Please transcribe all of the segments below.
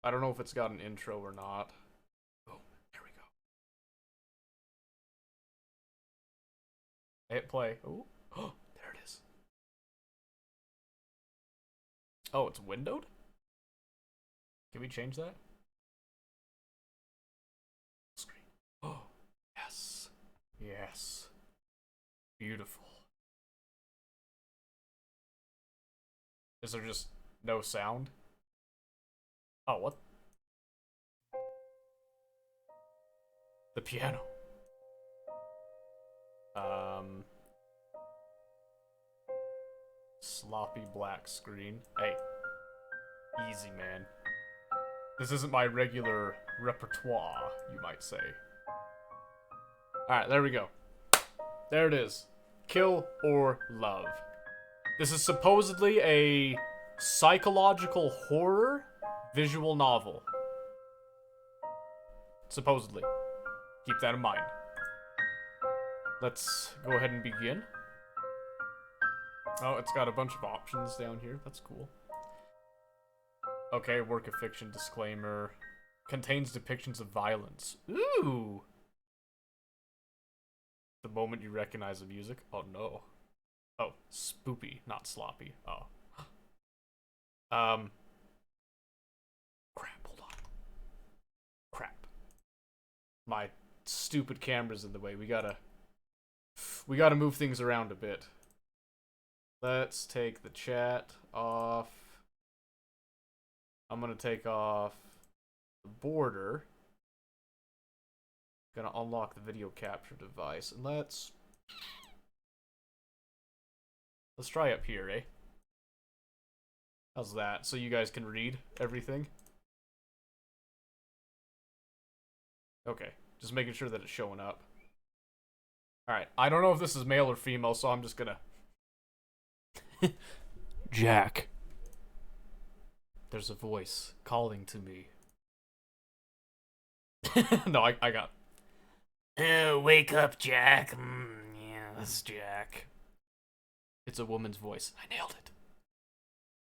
I don't know if it's got an intro or not. Oh, there we go. Hit play. Oh, there it is. Oh, it's windowed? Can we change that? Screen. Oh, yes. Yes. Beautiful. Is there just no sound? Oh, what? The piano. Sloppy black screen. Hey. Easy, man. This isn't my regular repertoire, you might say. Alright, there we go. There it is. Kill or Love. This is supposedly a psychological horror visual novel. Supposedly. Keep that in mind. Let's go ahead and begin. Oh, it's got a bunch of options down here. That's cool. Okay, work of fiction disclaimer. Contains depictions of violence. Ooh! The moment you recognize the music. Oh no. Oh, spoopy, not sloppy. Oh. Crap, hold on. Crap. My stupid camera's in the way. We gotta move things around a bit. Let's take the chat off. I'm gonna take off the border. Gonna unlock the video capture device, and let's try up here, eh? How's that? So you guys can read everything? Okay, just making sure that it's showing up. Alright, I don't know if this is male or female, so I'm just gonna... Jack. There's a voice calling to me. No, I got... wake up, Jack. Yeah, that's Jack. It's a woman's voice. I nailed it.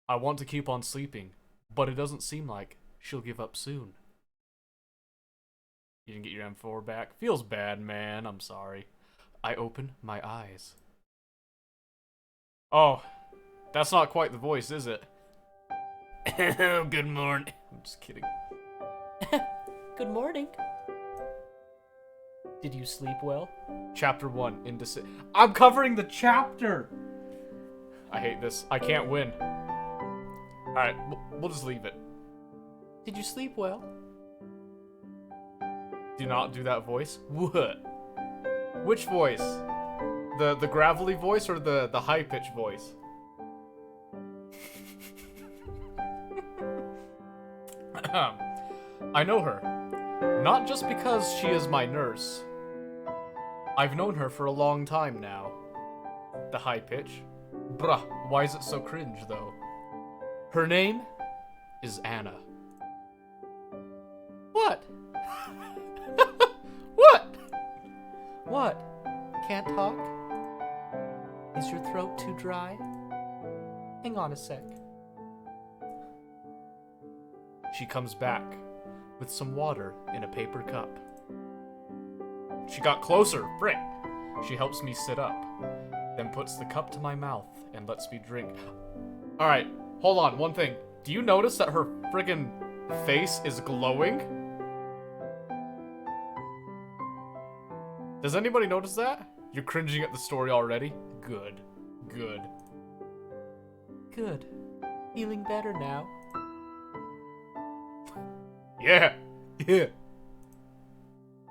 I want to keep on sleeping, but it doesn't seem like she'll give up soon. You didn't get your M4 back? Feels bad, man. I'm sorry. I open my eyes. Oh, that's not quite the voice, is it? Good morning. I'm just kidding. Good morning. Did you sleep well? Chapter 1, I'm covering the chapter! I hate this. I can't win. Alright, we'll just leave it. Did you sleep well? Do not do that voice. What? Which voice? The gravelly voice or the high-pitched voice? I know her. Not just because she is my nurse. I've known her for a long time now. The high pitch. Bruh, why is it so cringe, though? Her name is Anna. What? What? What? Can't talk? Is your throat too dry? Hang on a sec. She comes back with some water in a paper cup. She got closer, frick! She helps me sit up, then puts the cup to my mouth and lets me drink. Alright, hold on, one thing. Do you notice that her friggin' face is glowing? Does anybody notice that? You're cringing at the story already? Good. Good. Good. Feeling better now. Yeah! Yeah!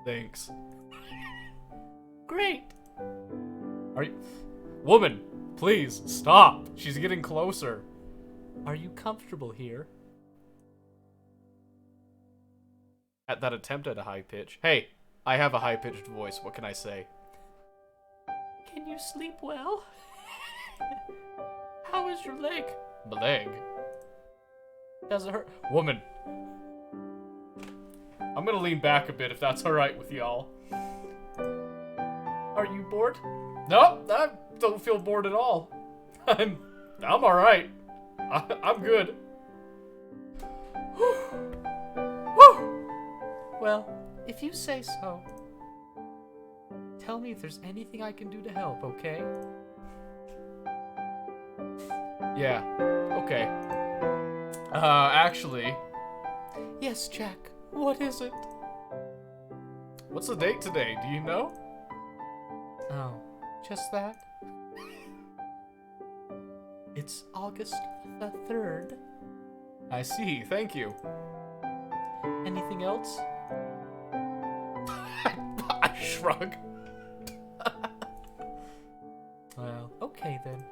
Thanks. Great! Are you... Woman, please, stop! She's getting closer. Are you comfortable here? At that attempt at a high pitch. Hey, I have a high-pitched voice, what can I say? Can you sleep well? How is your leg? My leg? Does it hurt? Woman. I'm gonna lean back a bit if that's alright with y'all. Are you bored? Nope, I don't feel bored at all. I'm alright. I'm good. Well, if you say so. Tell me if there's anything I can do to help, okay? Yeah, okay. Actually... Yes, Jack, what is it? What's the date today, do you know? Oh, just that? It's August the 3rd. I see, thank you. Anything else? I shrug. Well, okay then.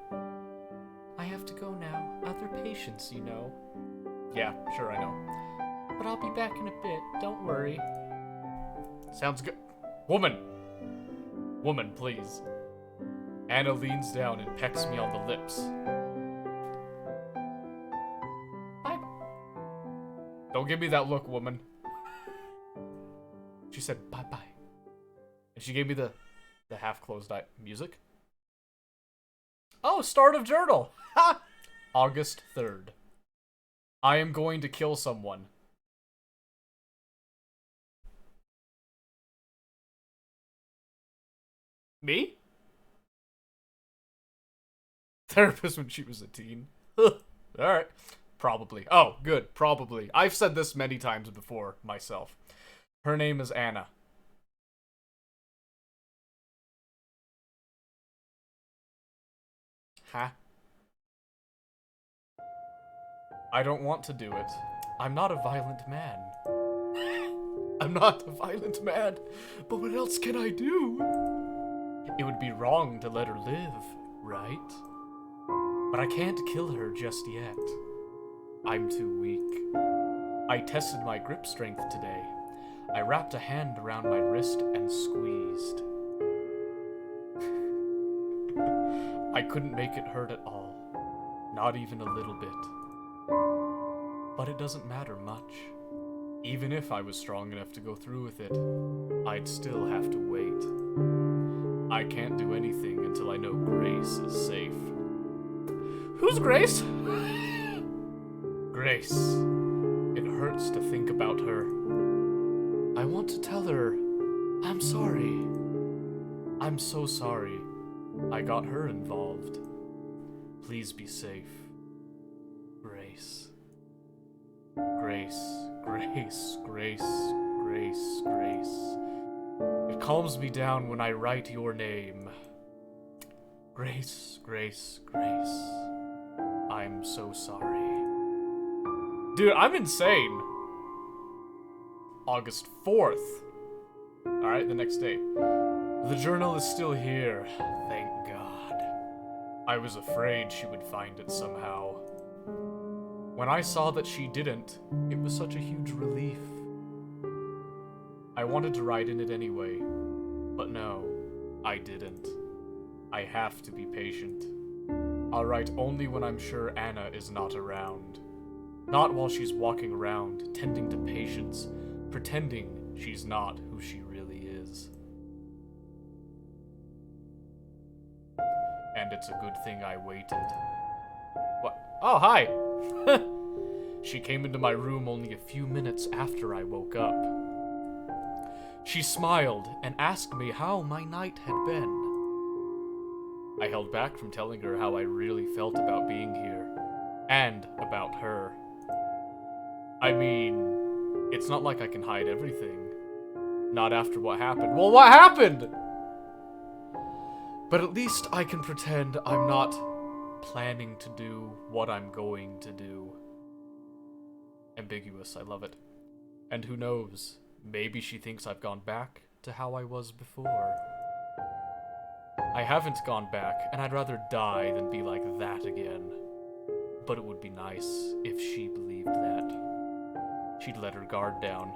I have to go now. Other patients, you know. Yeah, sure, I know. But I'll be back in a bit, don't worry. Sounds good. Woman! Woman, please. Anna leans down and pecks me on the lips. Bye. Don't give me that look, woman. She said bye-bye. And she gave me the half-closed eye. Music? Oh, start of journal! Ha! August 3rd. I am going to kill someone. Me? Therapist when she was a teen. Alright. Probably. Oh, good. Probably. I've said this many times before, myself. Her name is Anna. Huh? I don't want to do it. I'm not a violent man. I'm not a violent man. But what else can I do? It would be wrong to let her live, right? But I can't kill her just yet. I'm too weak. I tested my grip strength today. I wrapped a hand around my wrist and squeezed. I couldn't make it hurt at all. Not even a little bit. But it doesn't matter much. Even if I was strong enough to go through with it, I'd still have to wait. I can't do anything until I know Grace is safe. Who's Grace? Grace. It hurts to think about her. I want to tell her, I'm sorry. I'm so sorry. I got her involved. Please be safe. Grace. Grace, Grace, Grace, Grace, Grace. It calms me down when I write your name. Grace, Grace, Grace. I'm so sorry. Dude, I'm insane. August 4th. Alright, the next day. The journal is still here, thank God. I was afraid she would find it somehow. When I saw that she didn't, it was such a huge relief. I wanted to write in it anyway, but no, I didn't. I have to be patient. I'll write only when I'm sure Anna is not around. Not while she's walking around, tending to patients, pretending she's not who she really is. And it's a good thing I waited. What? Oh, hi! She came into my room only a few minutes after I woke up. She smiled and asked me how my night had been. I held back from telling her how I really felt about being here, and about her. I mean, it's not like I can hide everything. Not after what happened. Well, what happened? But at least I can pretend I'm not planning to do what I'm going to do. Ambiguous, I love it. And who knows, maybe she thinks I've gone back to how I was before. I haven't gone back, and I'd rather die than be like that again. But it would be nice if she believed that. She'd let her guard down.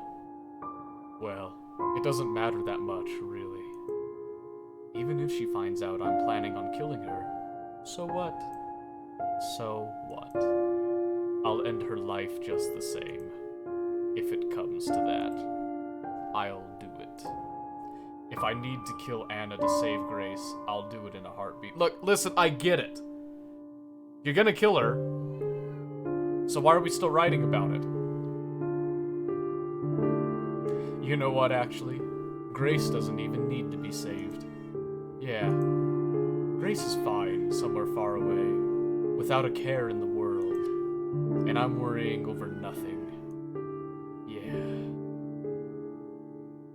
Well, it doesn't matter that much, really. Even if she finds out I'm planning on killing her, so what? So what? I'll end her life just the same. If it comes to that, I'll do it. If I need to kill Anna to save Grace, I'll do it in a heartbeat. Look, listen, I get it. You're gonna kill her, so why are we still writing about it? You know what, actually? Grace doesn't even need to be saved. Yeah. Grace is fine, somewhere far away, without a care in the world. And I'm worrying over nothing.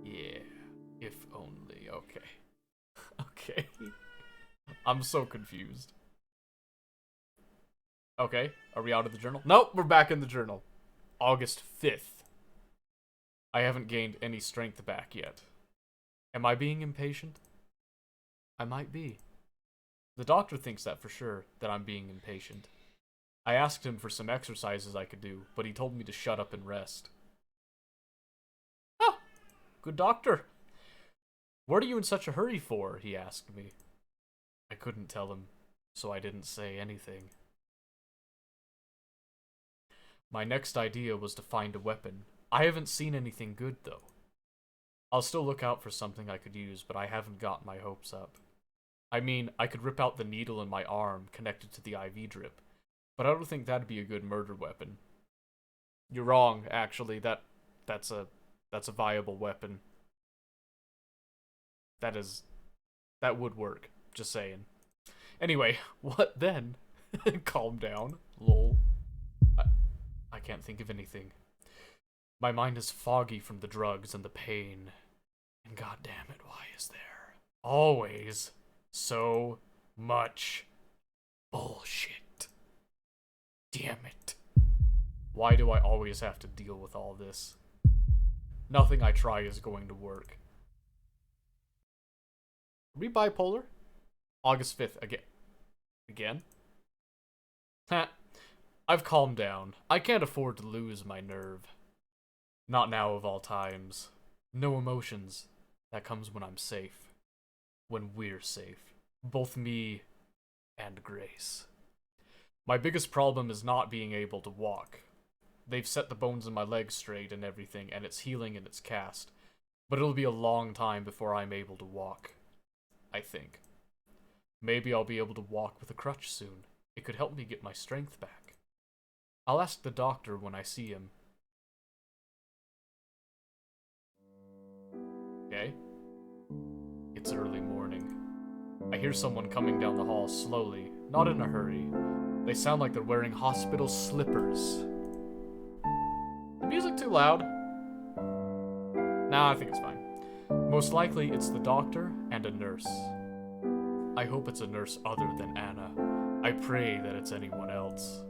Yeah, if only. Okay. Okay. I'm so confused. Okay, are we out of the journal? Nope, we're back in the journal. August 5th. I haven't gained any strength back yet. Am I being impatient? I might be. The doctor thinks that for sure, that I'm being impatient. I asked him for some exercises I could do, but he told me to shut up and rest. Ah, good doctor. What are you in such a hurry for? He asked me. I couldn't tell him, so I didn't say anything. My next idea was to find a weapon. I haven't seen anything good, though. I'll still look out for something I could use, but I haven't got my hopes up. I mean, I could rip out the needle in my arm connected to the IV drip, but I don't think that'd be a good murder weapon. You're wrong, actually. That's a viable weapon. That would work. Just saying. Anyway, what then? Calm down. Lol. I can't think of anything. My mind is foggy from the drugs and the pain. And goddamn it, why is there always so much bullshit? Damn it. Why do I always have to deal with all this? Nothing I try is going to work. Are we bipolar? August 5th, again? Heh. I've calmed down. I can't afford to lose my nerve. Not now of all times. No emotions. That comes when I'm safe. When we're safe. Both me and Grace. My biggest problem is not being able to walk. They've set the bones in my legs straight and everything, and it's healing in its cast. But it'll be a long time before I'm able to walk. I think. Maybe I'll be able to walk with a crutch soon. It could help me get my strength back. I'll ask the doctor when I see him. Okay. It's early morning. I hear someone coming down the hall slowly, not in a hurry. They sound like they're wearing hospital slippers. The music too loud? Nah, I think it's fine. Most likely it's the doctor and a nurse. I hope it's a nurse other than Anna. I pray that it's anyone else.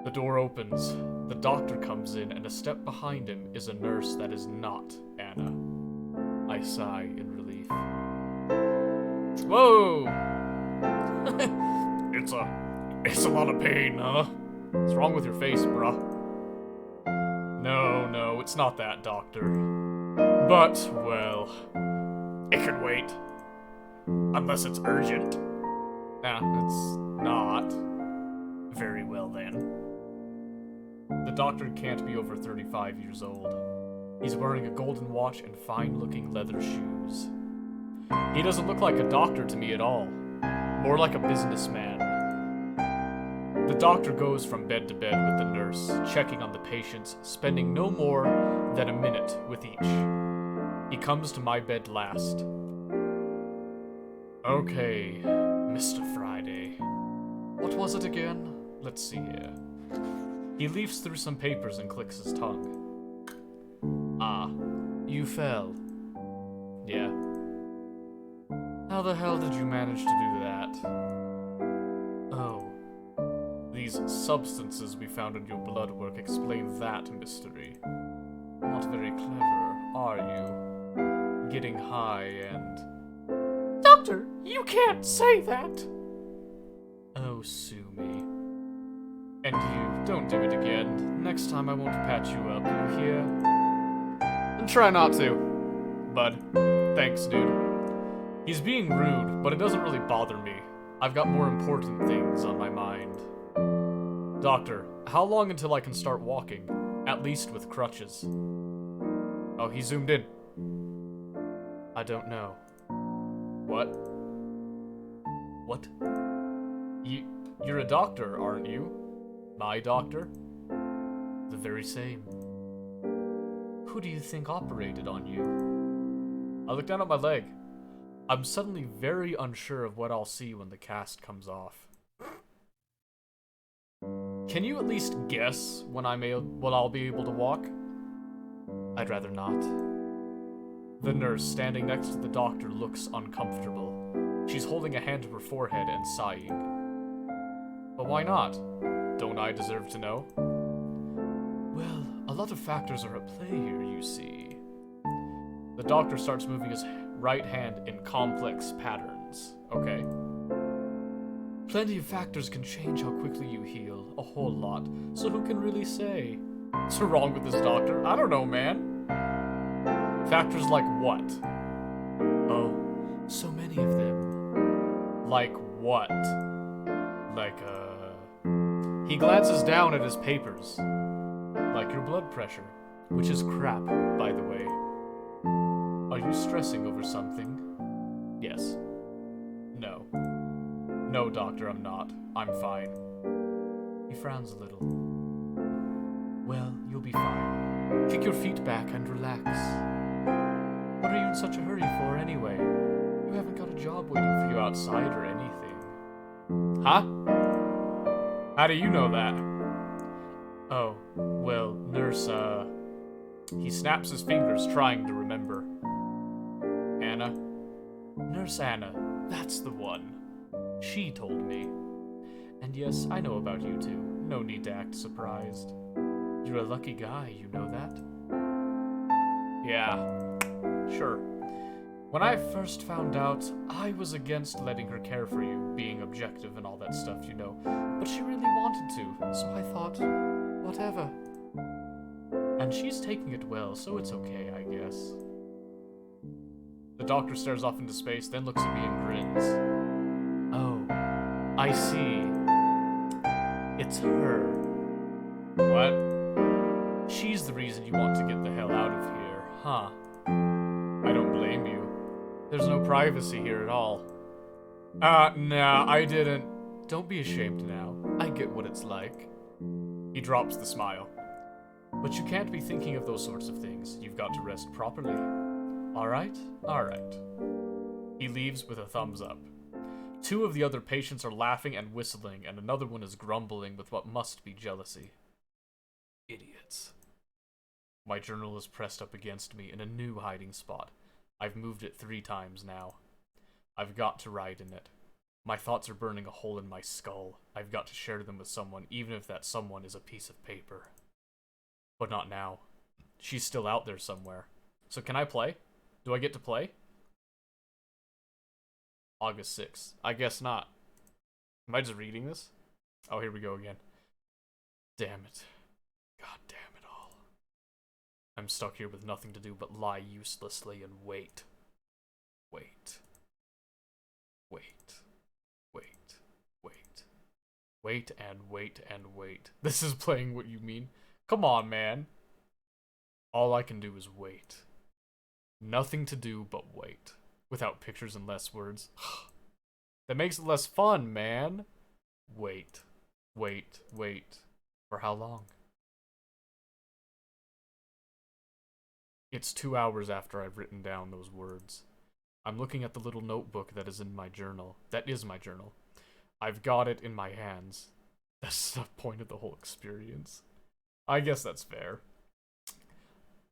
The door opens, the doctor comes in, and a step behind him is a nurse that is not Anna. I sigh in relief. Whoa! It's a lot of pain, huh? What's wrong with your face, bruh? No, it's not that, doctor. But, well, it can wait. Unless it's urgent. Nah, it's not. Very well, then. The doctor can't be over 35 years old. He's wearing a golden watch and fine-looking leather shoes. He doesn't look like a doctor to me at all. More like a businessman. The doctor goes from bed to bed with the nurse, checking on the patients, spending no more than a minute with each. He comes to my bed last. Okay, Mr. Friday. What was it again? Let's see here. He leafs through some papers and clicks his tongue. Ah, you fell. Yeah. How the hell did you manage to do that? Oh. These substances we found in your blood work explain that mystery. Not very clever, are you? Getting high and... Doctor, you can't say that! Oh, sue me. And you, don't do it again. Next time I won't patch you up, you hear? And try not to. Bud. Thanks, dude. He's being rude, but it doesn't really bother me. I've got more important things on my mind. Doctor, how long until I can start walking? At least with crutches. Oh, he zoomed in. I don't know. What? What? You're a doctor, aren't you? My doctor? The very same. Who do you think operated on you? I look down at my leg. I'm suddenly very unsure of what I'll see when the cast comes off. Can you at least guess when I'll be able to walk? I'd rather not. The nurse standing next to the doctor looks uncomfortable. She's holding a hand to her forehead and sighing. But why not? Don't I deserve to know? Well, a lot of factors are at play here, you see. The doctor starts moving his right hand in complex patterns. Okay. Plenty of factors can change how quickly you heal. A whole lot. So who can really say? What's wrong with this doctor? I don't know, man. Factors like what? Oh, so many of them. Like what? He glances down at his papers. Like your blood pressure. Which is crap, by the way. Are you stressing over something? Yes. No. No, doctor, I'm not. I'm fine. He frowns a little. Well, you'll be fine. Kick your feet back and relax. What are you in such a hurry for, anyway? You haven't got a job waiting for you outside or anything. Huh? How do you know that? Oh, well, nurse, He snaps his fingers, trying to remember. Anna? Nurse Anna, that's the one. She told me. And yes, I know about you too. No need to act surprised. You're a lucky guy, you know that? Yeah, sure. When I first found out, I was against letting her care for you, being objective and all that stuff, you know. But she really wanted to, so I thought, whatever. And she's taking it well, so it's okay, I guess. The doctor stares off into space, then looks at me and grins. Oh, I see. It's her. What? She's the reason you want to get the hell out of here, huh? I don't blame you. There's no privacy here at all. Nah, I didn't. Don't be ashamed now. I get what it's like. He drops the smile. But you can't be thinking of those sorts of things. You've got to rest properly. Alright? Alright. He leaves with a thumbs up. Two of the other patients are laughing and whistling, and another one is grumbling with what must be jealousy. Idiots. My journal is pressed up against me in a new hiding spot. I've moved it 3 times now. I've got to write in it. My thoughts are burning a hole in my skull. I've got to share them with someone, even if that someone is a piece of paper. But not now. She's still out there somewhere. So can I play? Do I get to play? August 6th. I guess not. Am I just reading this? Oh, here we go again. Damn it. God damn it all. I'm stuck here with nothing to do but lie uselessly and wait. Wait. Wait. Wait. Wait. Wait and wait and wait. This is playing What You Mean. Come on, man. All I can do is wait. Nothing to do but wait. Without pictures and less words. That makes it less fun, man. Wait. Wait. Wait. For how long? It's 2 hours after I've written down those words. I'm looking at the little notebook that is in my journal. That is my journal. I've got it in my hands. That's the point of the whole experience. I guess that's fair.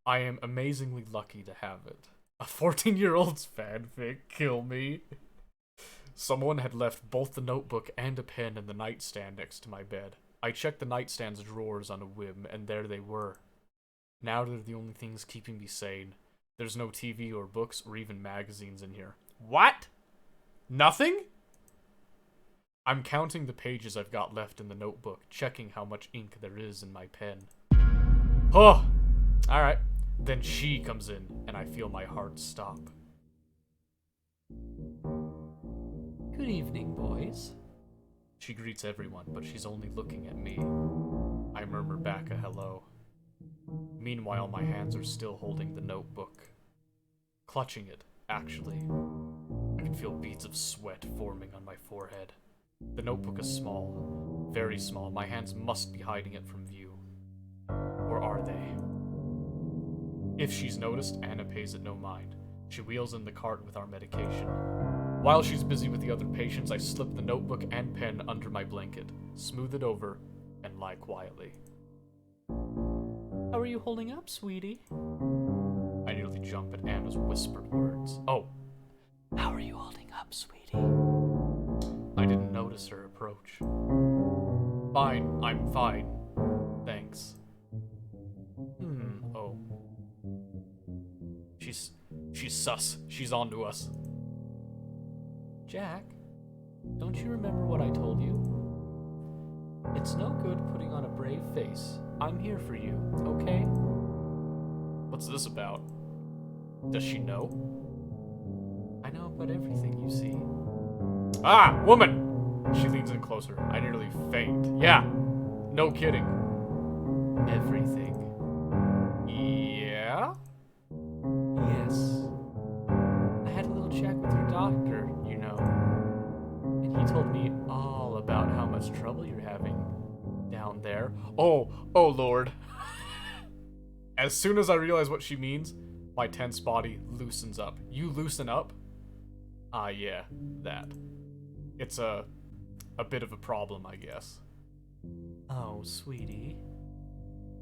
I am amazingly lucky to have it. A 14-year-old's fanfic, kill me. Someone had left both the notebook and a pen in the nightstand next to my bed. I checked the nightstand's drawers on a whim, and there they were. Now they're the only things keeping me sane. There's no TV or books or even magazines in here. What? Nothing? I'm counting the pages I've got left in the notebook, checking how much ink there is in my pen. Oh! Alright. Then she comes in, and I feel my heart stop. Good evening, boys. She greets everyone, but she's only looking at me. I murmur back a hello. Meanwhile, my hands are still holding the notebook. Clutching it, actually. I can feel beads of sweat forming on my forehead. The notebook is small. Very small. My hands must be hiding it from view. Or are they? If she's noticed, Anna pays it no mind. She wheels in the cart with our medication. While she's busy with the other patients, I slip the notebook and pen under my blanket, smooth it over, and lie quietly. How are you holding up, sweetie? I nearly jump at Anna's whispered words. Oh. How are you holding up, sweetie? I didn't notice her approach. Fine, I'm fine. Thanks. Oh. She's sus. She's onto us. Jack, don't you remember what I told you? It's no good putting on a brave face. I'm here for you, okay? What's this about? Does she know? I know about everything, you see. Ah, woman! She leans in closer. I nearly faint. Yeah, no kidding. Everything. Yeah? Yes. I had a little chat with your doctor, you know. And he told me all about how much trouble you're having down there. Oh Lord. As soon as I realize what she means, my tense body loosens up. You loosen up? Ah, yeah, that. It's a bit of a problem, I guess. Oh, sweetie.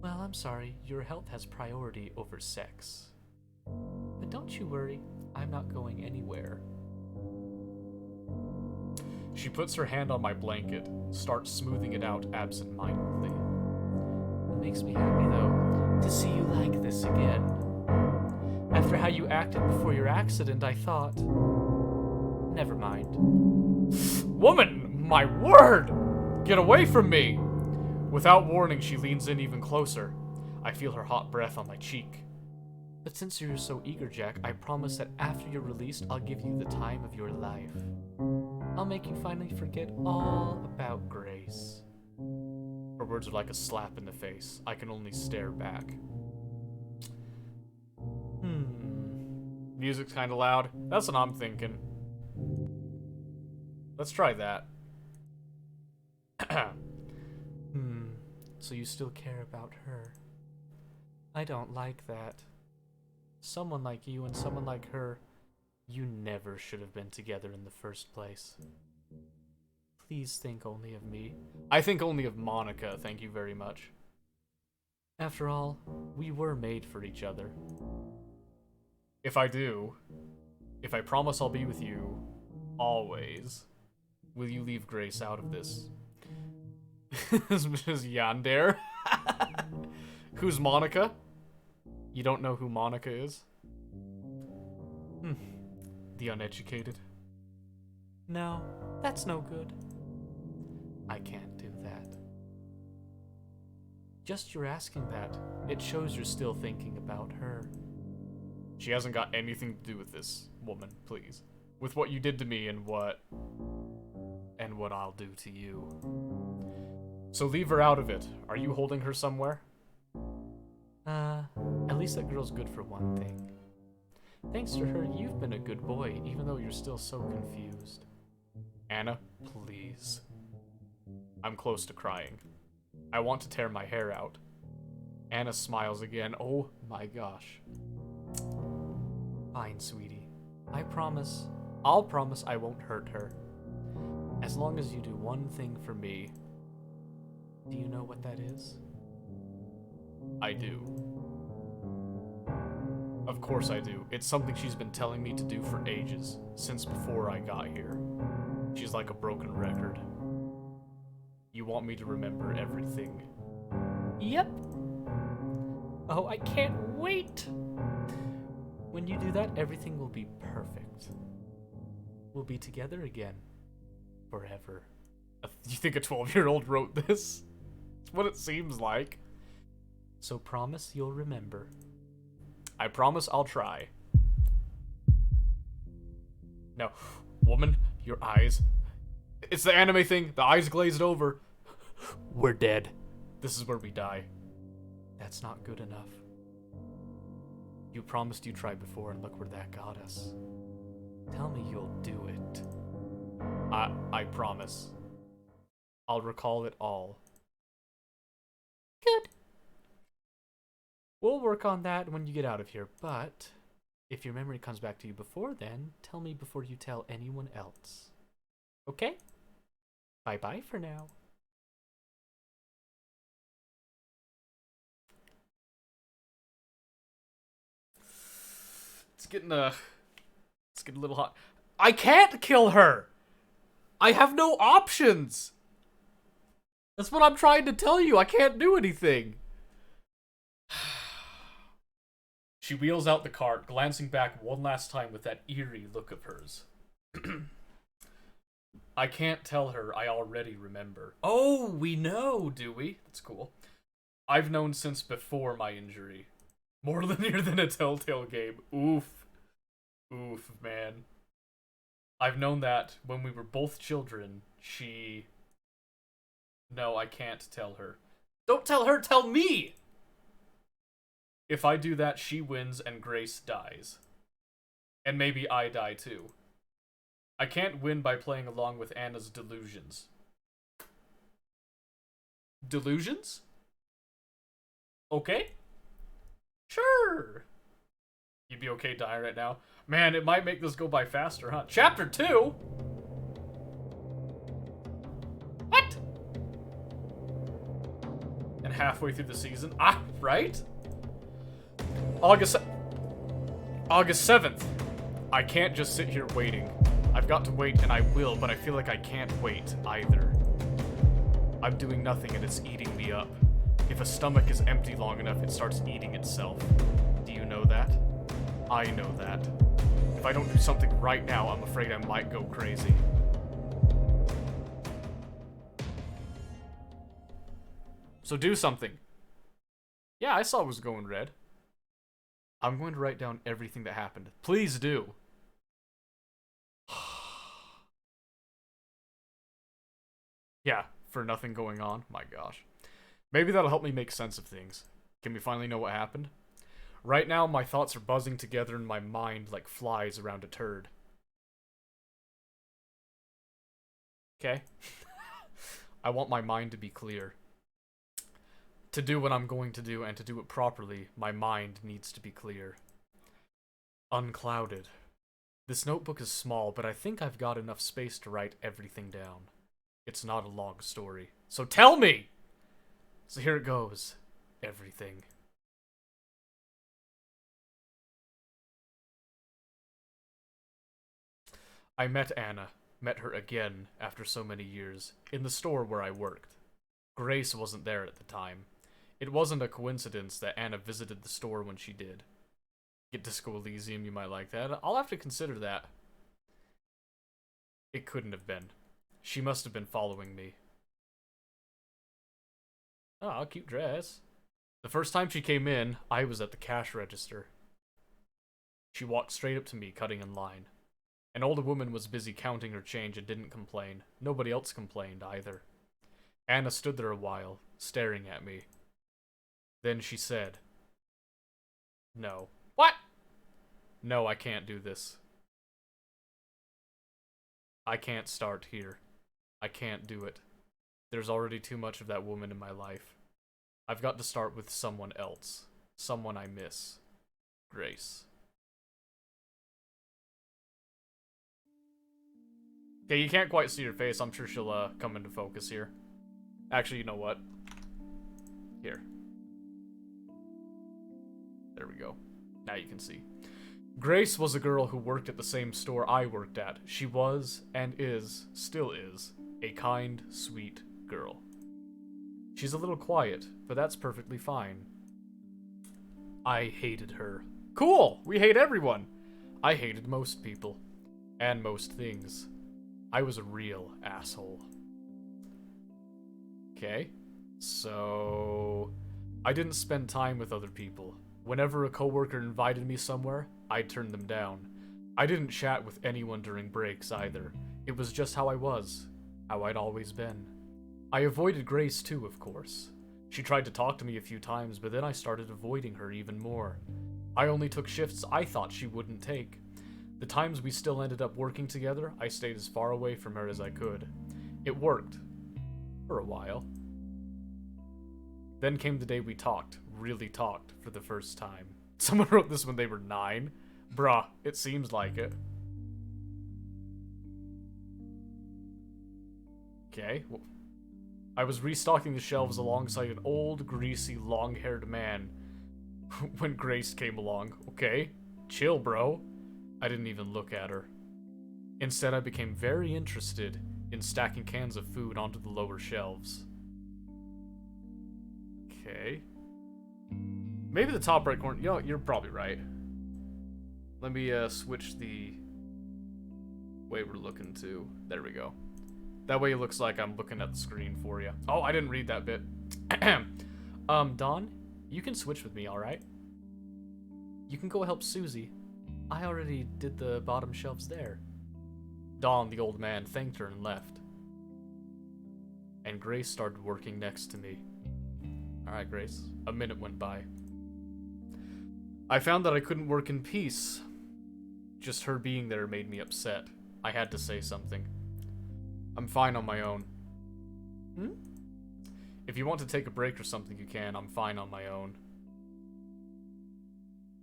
Well, I'm sorry. Your health has priority over sex. But don't you worry. I'm not going anywhere. She puts her hand on my blanket, starts smoothing it out absent-mindedly. It makes me happy, though, to see you like this again. After how you acted before your accident, I thought... Never mind. Woman! My word! Get away from me! Without warning, she leans in even closer. I feel her hot breath on my cheek. But since you're so eager, Jack, I promise that after you're released, I'll give you the time of your life. I'll make you finally forget all about Grace. Her words are like a slap in the face. I can only stare back. Music's kind of loud. That's what I'm thinking. Let's try that. So you still care about her? I don't like that. Someone like you and someone like her, you never should have been together in the first place. Please think only of me. I think only of Monika, thank you very much. After all, we were made for each other. If I promise I'll be with you, always, will you leave Grace out of this? This is Yandere. Who's Monika? You don't know who Monika is? The uneducated. No, that's no good. I can't do that. Just you're asking that, it shows you're still thinking about her. She hasn't got anything to do with this, woman, please. With what you did to me and what I'll do to you. So leave her out of it. Are you holding her somewhere? At least that girl's good for one thing. Thanks to her, you've been a good boy, even though you're still so confused. Anna, please. I'm close to crying. I want to tear my hair out. Anna smiles again. Oh my gosh. Fine, sweetie. I'll promise I won't hurt her. As long as you do one thing for me. Do you know what that is? I do. Of course I do. It's something she's been telling me to do for ages, since before I got here. She's like a broken record. You want me to remember everything. Yep. Oh, I can't wait! When you do that, everything will be perfect. We'll be together again. Forever. You think a 12-year-old wrote this? It's what it seems like. So promise you'll remember. I promise I'll try. No. Woman, your eyes. It's the anime thing. The eyes glazed over. We're dead. This is where we die. That's not good enough. You promised you'd try before, and look where that got us. Tell me you'll do it. I promise. I'll recall it all. Good. We'll work on that when you get out of here, but if your memory comes back to you before then, tell me before you tell anyone else. Okay? Bye-bye for now. It's getting a little hot. I can't kill her! I have no options! That's what I'm trying to tell you. I can't do anything. She wheels out the cart, glancing back one last time with that eerie look of hers. I can't tell her I already remember. Oh, we know, do we? That's cool. I've known since before my injury. More linear than a Telltale game. Oof. Oof, man. I've known that when we were both children, she... No, I can't tell her. Don't tell her, tell me! If I do that, she wins and Grace dies. And maybe I die too. I can't win by playing along with Anna's delusions. Delusions? Okay. Sure. You'd be okay dying right now? Man, it might make this go by faster, huh? Chapter 2? What? And halfway through the season? Ah, right? August 7th. I can't just sit here waiting. I've got to wait, and I will, but I feel like I can't wait either. I'm doing nothing, and it's eating me up. If a stomach is empty long enough, it starts eating itself. Do you know that? I know that. If I don't do something right now, I'm afraid I might go crazy. So do something. Yeah, I saw it was going red. I'm going to write down everything that happened. Please do. Yeah, for nothing going on. My gosh. Maybe that'll help me make sense of things. Can we finally know what happened? Right now, my thoughts are buzzing together in my mind like flies around a turd. Okay? I want my mind to be clear. To do what I'm going to do and to do it properly, my mind needs to be clear. Unclouded. This notebook is small, but I think I've got enough space to write everything down. It's not a long story. So tell me! So here it goes. Everything. I met Anna. Met her again after so many years. In the store where I worked. Grace wasn't there at the time. It wasn't a coincidence that Anna visited the store when she did. Get Disco Elysium, you might like that. I'll have to consider that. It couldn't have been. She must have been following me. Oh, cute dress. The first time she came in, I was at the cash register. She walked straight up to me, cutting in line. An older woman was busy counting her change and didn't complain. Nobody else complained either. Anna stood there a while, staring at me. Then she said, "No." What? No, I can't do this. I can't start here. I can't do it. There's already too much of that woman in my life. I've got to start with someone else. Someone I miss. Grace. Okay, you can't quite see her face. I'm sure she'll come into focus here. Actually, you know what? Here. There we go. Now you can see. Grace was a girl who worked at the same store I worked at. She was, and is, still is, a kind, sweet girl. She's a little quiet, but that's perfectly fine. I hated her. Cool! We hate everyone! I hated most people. And most things. I was a real asshole. Okay. So... I didn't spend time with other people. Whenever a coworker invited me somewhere, I'd turn them down. I didn't chat with anyone during breaks either. It was just how I was. How I'd always been. I avoided Grace too, of course. She tried to talk to me a few times, but then I started avoiding her even more. I only took shifts I thought she wouldn't take. The times we still ended up working together, I stayed as far away from her as I could. It worked. For a while. Then came the day we talked, really talked for the first time. Someone wrote this when they were 9. Bruh, it seems like it. Okay. Well, I was restocking the shelves alongside an old, greasy, long-haired man when Grace came along. Okay. Chill, bro. I didn't even look at her. Instead, I became very interested in stacking cans of food onto the lower shelves. Okay. Maybe the top right corner. You know, you're probably right. Let me switch the way we're looking to. There we go. That way it looks like I'm looking at the screen for you. Oh, I didn't read that bit. Dawn, you can switch with me, alright? You can go help Susie. I already did the bottom shelves there. Dawn, the old man, thanked her and left. And Grace started working next to me. Alright, Grace. A minute went by. I found that I couldn't work in peace. Just her being there made me upset. I had to say something. I'm fine on my own. If you want to take a break or something, you can. I'm fine on my own.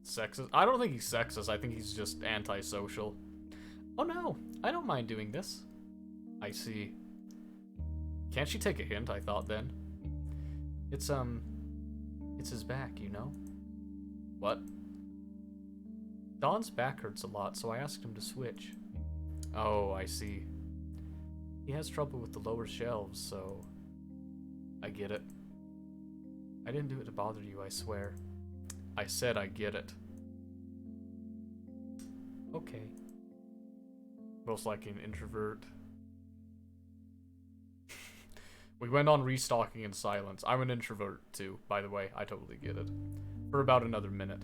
Sexist? I don't think he's sexist. I think he's just antisocial. Oh no, I don't mind doing this. I see. Can't she take a hint, I thought then. It's his back, you know? What? Don's back hurts a lot, so I asked him to switch. Oh, I see. He has trouble with the lower shelves, so I get it. I didn't do it to bother you, I swear. I said I get it. Okay. Most likely an introvert. We went on restocking in silence. I'm an introvert too, by the way. I totally get it. For about another minute.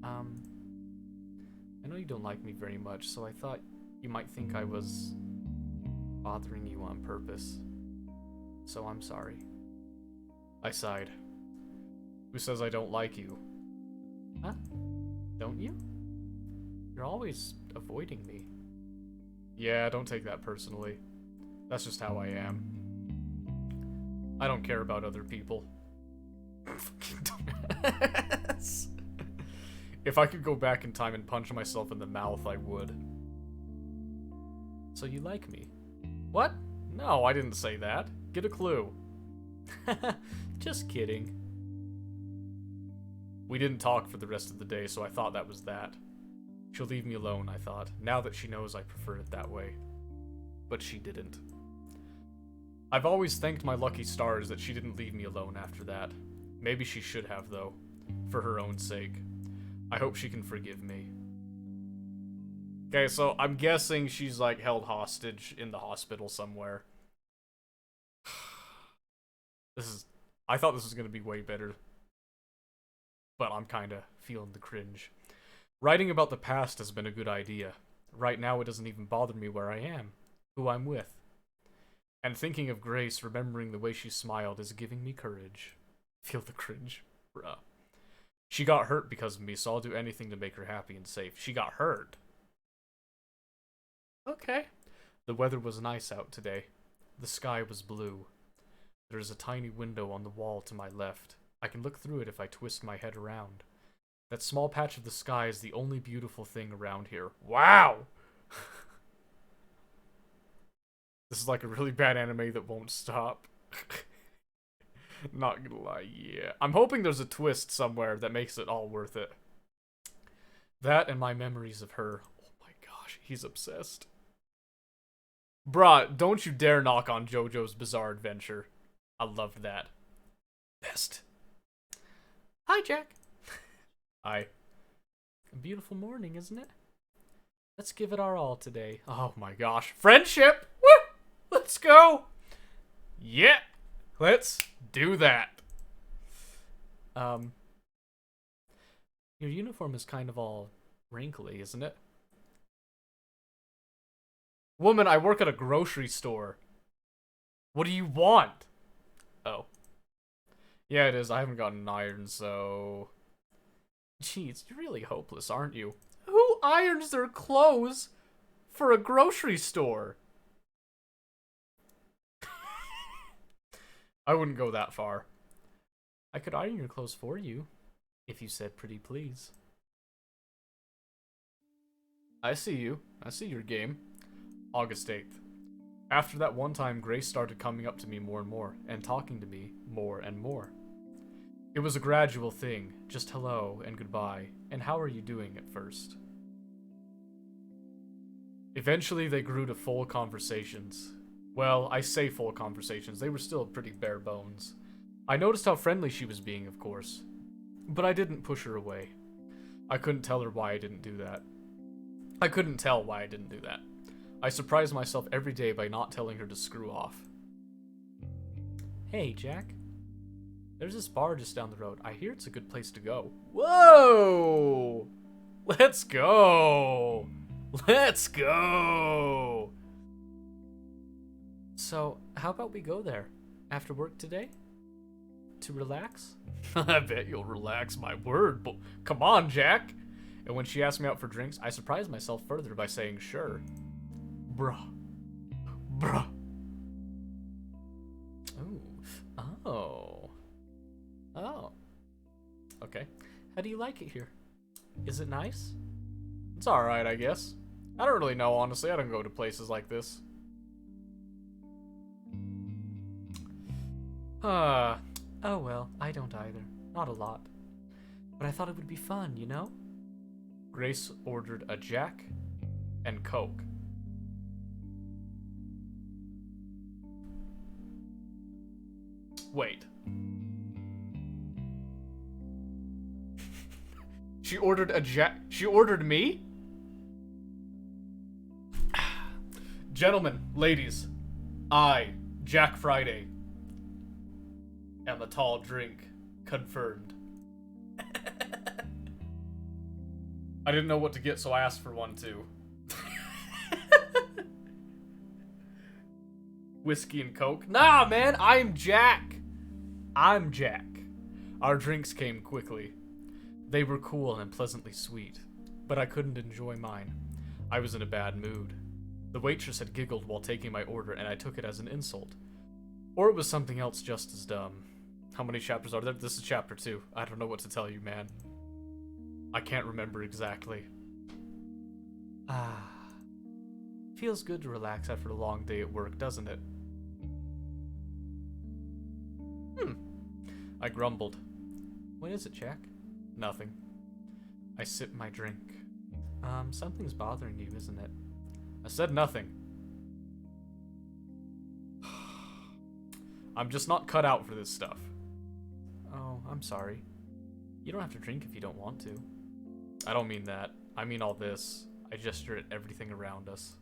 I know you don't like me very much, so I thought you might think I was bothering you on purpose. So I'm sorry. I sighed. Who says I don't like you? Huh? Don't you? You're always avoiding me. Yeah, don't take that personally. That's just how I am. I don't care about other people. If I could go back in time and punch myself in the mouth, I would. So you like me? What? No, I didn't say that. Get a clue. Just kidding. We didn't talk for the rest of the day, so I thought that was that. She'll leave me alone, I thought, now that she knows I prefer it that way. But she didn't. I've always thanked my lucky stars that she didn't leave me alone after that. Maybe she should have, though. For her own sake. I hope she can forgive me. Okay, so I'm guessing she's, like, held hostage in the hospital somewhere. I thought this was gonna be way better. But I'm kinda feeling the cringe. Writing about the past has been a good idea. Right now it doesn't even bother me where I am, who I'm with. And thinking of Grace, remembering the way she smiled, is giving me courage. Feel the cringe? Bruh. She got hurt because of me, so I'll do anything to make her happy and safe. She got hurt? Okay. The weather was nice out today. The sky was blue. There is a tiny window on the wall to my left. I can look through it if I twist my head around. That small patch of the sky is the only beautiful thing around here. Wow! This is like a really bad anime that won't stop. Not gonna lie, yeah. I'm hoping there's a twist somewhere that makes it all worth it. That and my memories of her. Oh my gosh, he's obsessed. Bruh, don't you dare knock on JoJo's Bizarre Adventure. I loved that. Best. Hi, Jack. Hi. A beautiful morning, isn't it? Let's give it our all today. Oh my gosh. Friendship! Woo! Let's go! Yeah! Let's do that. Your uniform is kind of all wrinkly, isn't it? Woman, I work at a grocery store. What do you want? Oh. Yeah, it is. I haven't gotten an iron, so... Jeez, you're really hopeless, aren't you? Who irons their clothes for a grocery store? I wouldn't go that far. I could iron your clothes for you, if you said pretty please. I see you. I see your game. August 8th. After that one time, Grace started coming up to me more and more, and talking to me more and more. It was a gradual thing, just hello and goodbye, and how are you doing at first. Eventually, they grew to full conversations. Well, I say full conversations, they were still pretty bare bones. I noticed how friendly she was being, of course, but I didn't push her away. I couldn't tell her why I didn't do that. I couldn't tell why I didn't do that. I surprised myself every day by not telling her to screw off. Hey, Jack. There's this bar just down the road. I hear it's a good place to go. Whoa! Let's go! Let's go! So, how about we go there? After work today? To relax? I bet you'll relax, my word. But come on, Jack! And when she asked me out for drinks, I surprised myself further by saying sure. Bruh. Bruh. Ooh. Oh. Oh. Okay. How do you like it here? Is it nice? It's alright, I guess. I don't really know, honestly. I don't go to places like this. Oh well, I don't either. Not a lot. But I thought it would be fun, you know? Grace ordered a Jack and Coke. Wait. She ordered a Jack. She ordered me? Gentlemen, ladies, I, Jack Friday, am a tall drink confirmed. I didn't know what to get, so I asked for one too. Whiskey and Coke? Nah, man, I'm Jack. I'm Jack. Our drinks came quickly. They were cool and pleasantly sweet, but I couldn't enjoy mine. I was in a bad mood. The waitress had giggled while taking my order, and I took it as an insult. Or it was something else just as dumb. How many chapters are there? This is chapter 2. I don't know what to tell you, man. I can't remember exactly. Feels good to relax after a long day at work, doesn't it? I grumbled. What is it, Jack? Nothing. I sipped my drink. Something's bothering you, isn't it? I said nothing. I'm just not cut out for this stuff. Oh, I'm sorry. You don't have to drink if you don't want to. I don't mean that. I mean all this. I gesture at everything around us.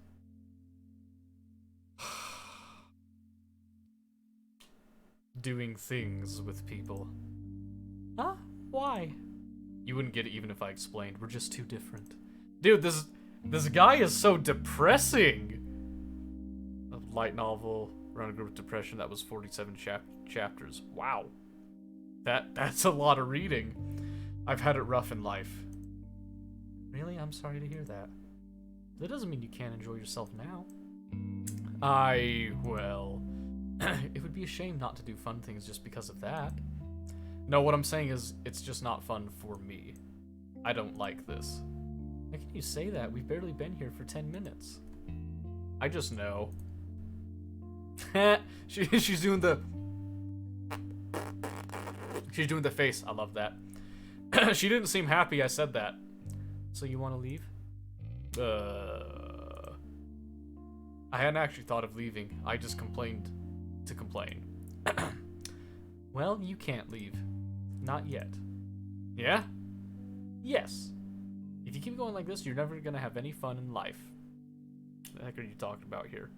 Doing things with people. Huh? Why? You wouldn't get it even if I explained. We're just too different. Dude, this guy is so depressing. A light novel around a group with depression. That was 47 chapters. Wow. That's a lot of reading. I've had it rough in life. Really? I'm sorry to hear that. That doesn't mean you can't enjoy yourself now. Well, it would be a shame not to do fun things just because of that. No, what I'm saying is, it's just not fun for me. I don't like this. How can you say that? We've barely been here for 10 minutes. I just know. She's doing the... She's doing the face. I love that. She didn't seem happy I said that. So you want to leave? I hadn't actually thought of leaving. I just complained to complain. Well, you can't leave. Not yet. Yeah? Yes. If you keep going like this, you're never gonna have any fun in life. What the heck are you talking about here?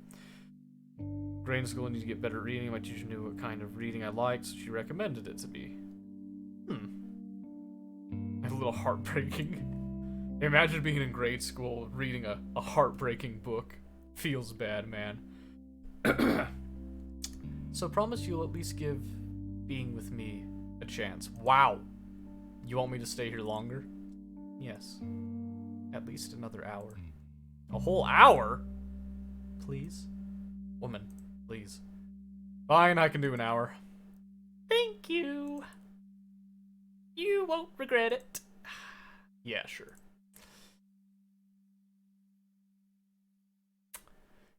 Grade school, I need to get better at reading. My teacher knew what kind of reading I liked, so she recommended it to me. A little heartbreaking. Imagine being in grade school, reading a heartbreaking book. Feels bad, man. So promise you'll at least give being with me a chance. Wow. You want me to stay here longer? Yes. At least another hour. A whole hour? Please? Woman, please. Fine, I can do an hour. Thank you. You won't regret it. Yeah, sure.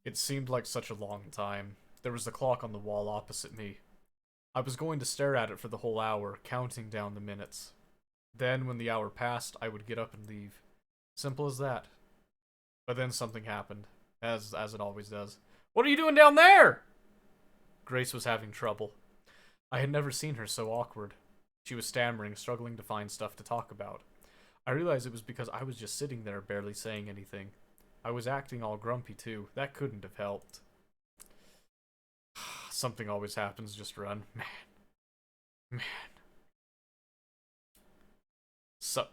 It seemed like such a long time. There was the clock on the wall opposite me. I was going to stare at it for the whole hour, counting down the minutes. Then, when the hour passed, I would get up and leave. Simple as that. But then something happened, as it always does. What are you doing down there? Grace was having trouble. I had never seen her so awkward. She was stammering, struggling to find stuff to talk about. I realized it was because I was just sitting there, barely saying anything. I was acting all grumpy, too. That couldn't have helped. Something always happens, just run. Man. So...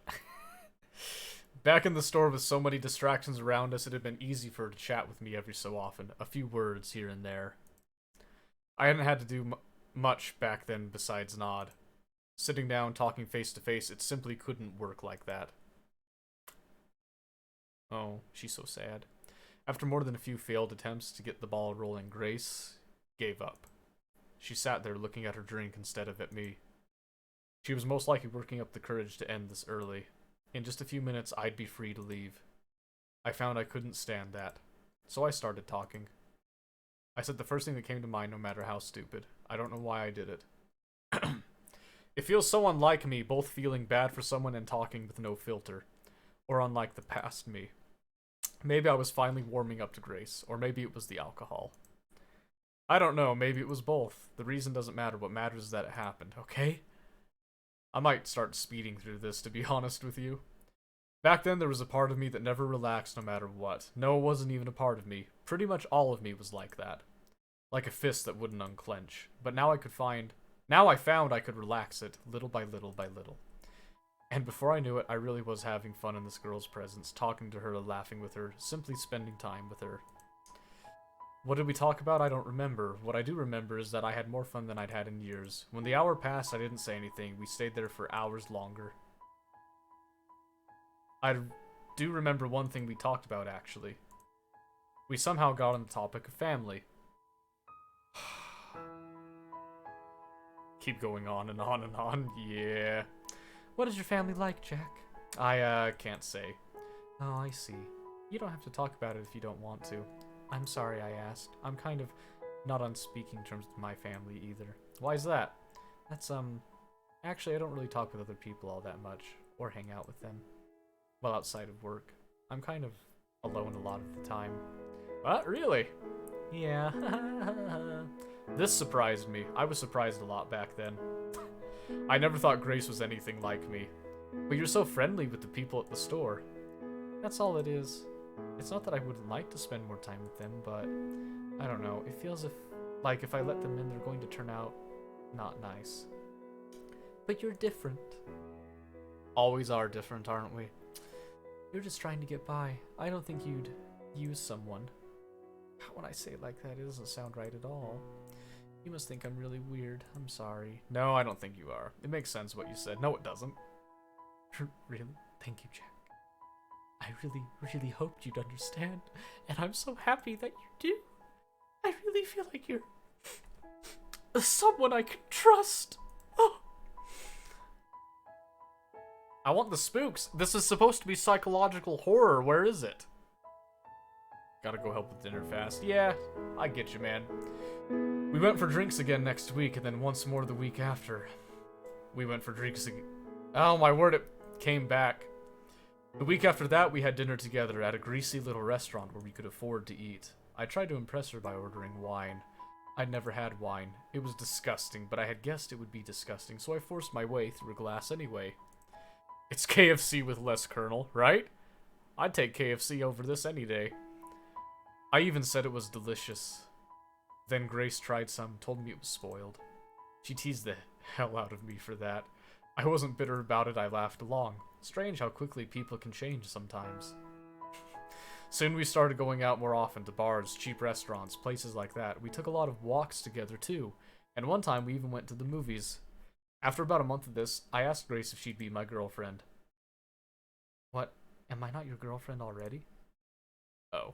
Back in the store with so many distractions around us, it had been easy for her to chat with me every so often. A few words here and there. I hadn't had to do much back then besides nod. Sitting down, talking face to face, it simply couldn't work like that. Oh, she's so sad. After more than a few failed attempts to get the ball rolling, Grace gave up. She sat there looking at her drink instead of at me. She was most likely working up the courage to end this early. In just a few minutes, I'd be free to leave. I found I couldn't stand that, so I started talking. I said the first thing that came to mind, no matter how stupid. I don't know why I did it. It feels so unlike me, both feeling bad for someone and talking with no filter. Or unlike the past me. Maybe I was finally warming up to Grace, or maybe it was the alcohol. I don't know, maybe it was both. The reason doesn't matter, what matters is that it happened, okay? I might start speeding through this, to be honest with you. Back then, there was a part of me that never relaxed no matter what. No, it wasn't even a part of me. Pretty much all of me was like that. Like a fist that wouldn't unclench. But now I found I could relax it, little by little by little. And before I knew it, I really was having fun in this girl's presence, talking to her, laughing with her, simply spending time with her. What did we talk about? I don't remember. What I do remember is that I had more fun than I'd had in years. When the hour passed, I didn't say anything. We stayed there for hours longer. I do remember one thing we talked about, actually. We somehow got on the topic of family. Keep going on and on and on. Yeah. What is your family like, Jack? I can't say. Oh, I see. You don't have to talk about it if you don't want to. I'm sorry I asked. I'm kind of not on speaking terms with my family either. Why is that? That's, actually I don't really talk with other people all that much, or hang out with them. Well, outside of work. I'm kind of alone a lot of the time. What? Really? Yeah. This surprised me. I was surprised a lot back then. I never thought Grace was anything like me. But you're so friendly with the people at the store. That's all it is. It's not that I wouldn't like to spend more time with them, but I don't know. It feels like if I let them in, they're going to turn out not nice. But you're different. Always are different, aren't we? You're just trying to get by. I don't think you'd use someone. When I say it like that, it doesn't sound right at all. You must think I'm really weird. I'm sorry. No, I don't think you are. It makes sense what you said. No, it doesn't. Really? Thank you, Jack. I really, really hoped you'd understand, and I'm so happy that you do. I really feel like you're someone I can trust. Oh. I want the spooks. This is supposed to be psychological horror. Where is it? Gotta go help with dinner fast. Yeah, I get you, man. We went for drinks again next week, and then once more the week after. We went for drinks again. Oh my word, it came back. The week after that, we had dinner together at a greasy little restaurant where we could afford to eat. I tried to impress her by ordering wine. I'd never had wine. It was disgusting, but I had guessed it would be disgusting, so I forced my way through a glass anyway. It's KFC with less kernel, right? I'd take KFC over this any day. I even said it was delicious. Then Grace tried some, told me it was spoiled. She teased the hell out of me for that. I wasn't bitter about it, I laughed along. Strange how quickly people can change sometimes. Soon we started going out more often to bars, cheap restaurants, places like that. We took a lot of walks together too, and one time we even went to the movies. After about a month of this, I asked Grace if she'd be my girlfriend. What? Am I not your girlfriend already? Oh.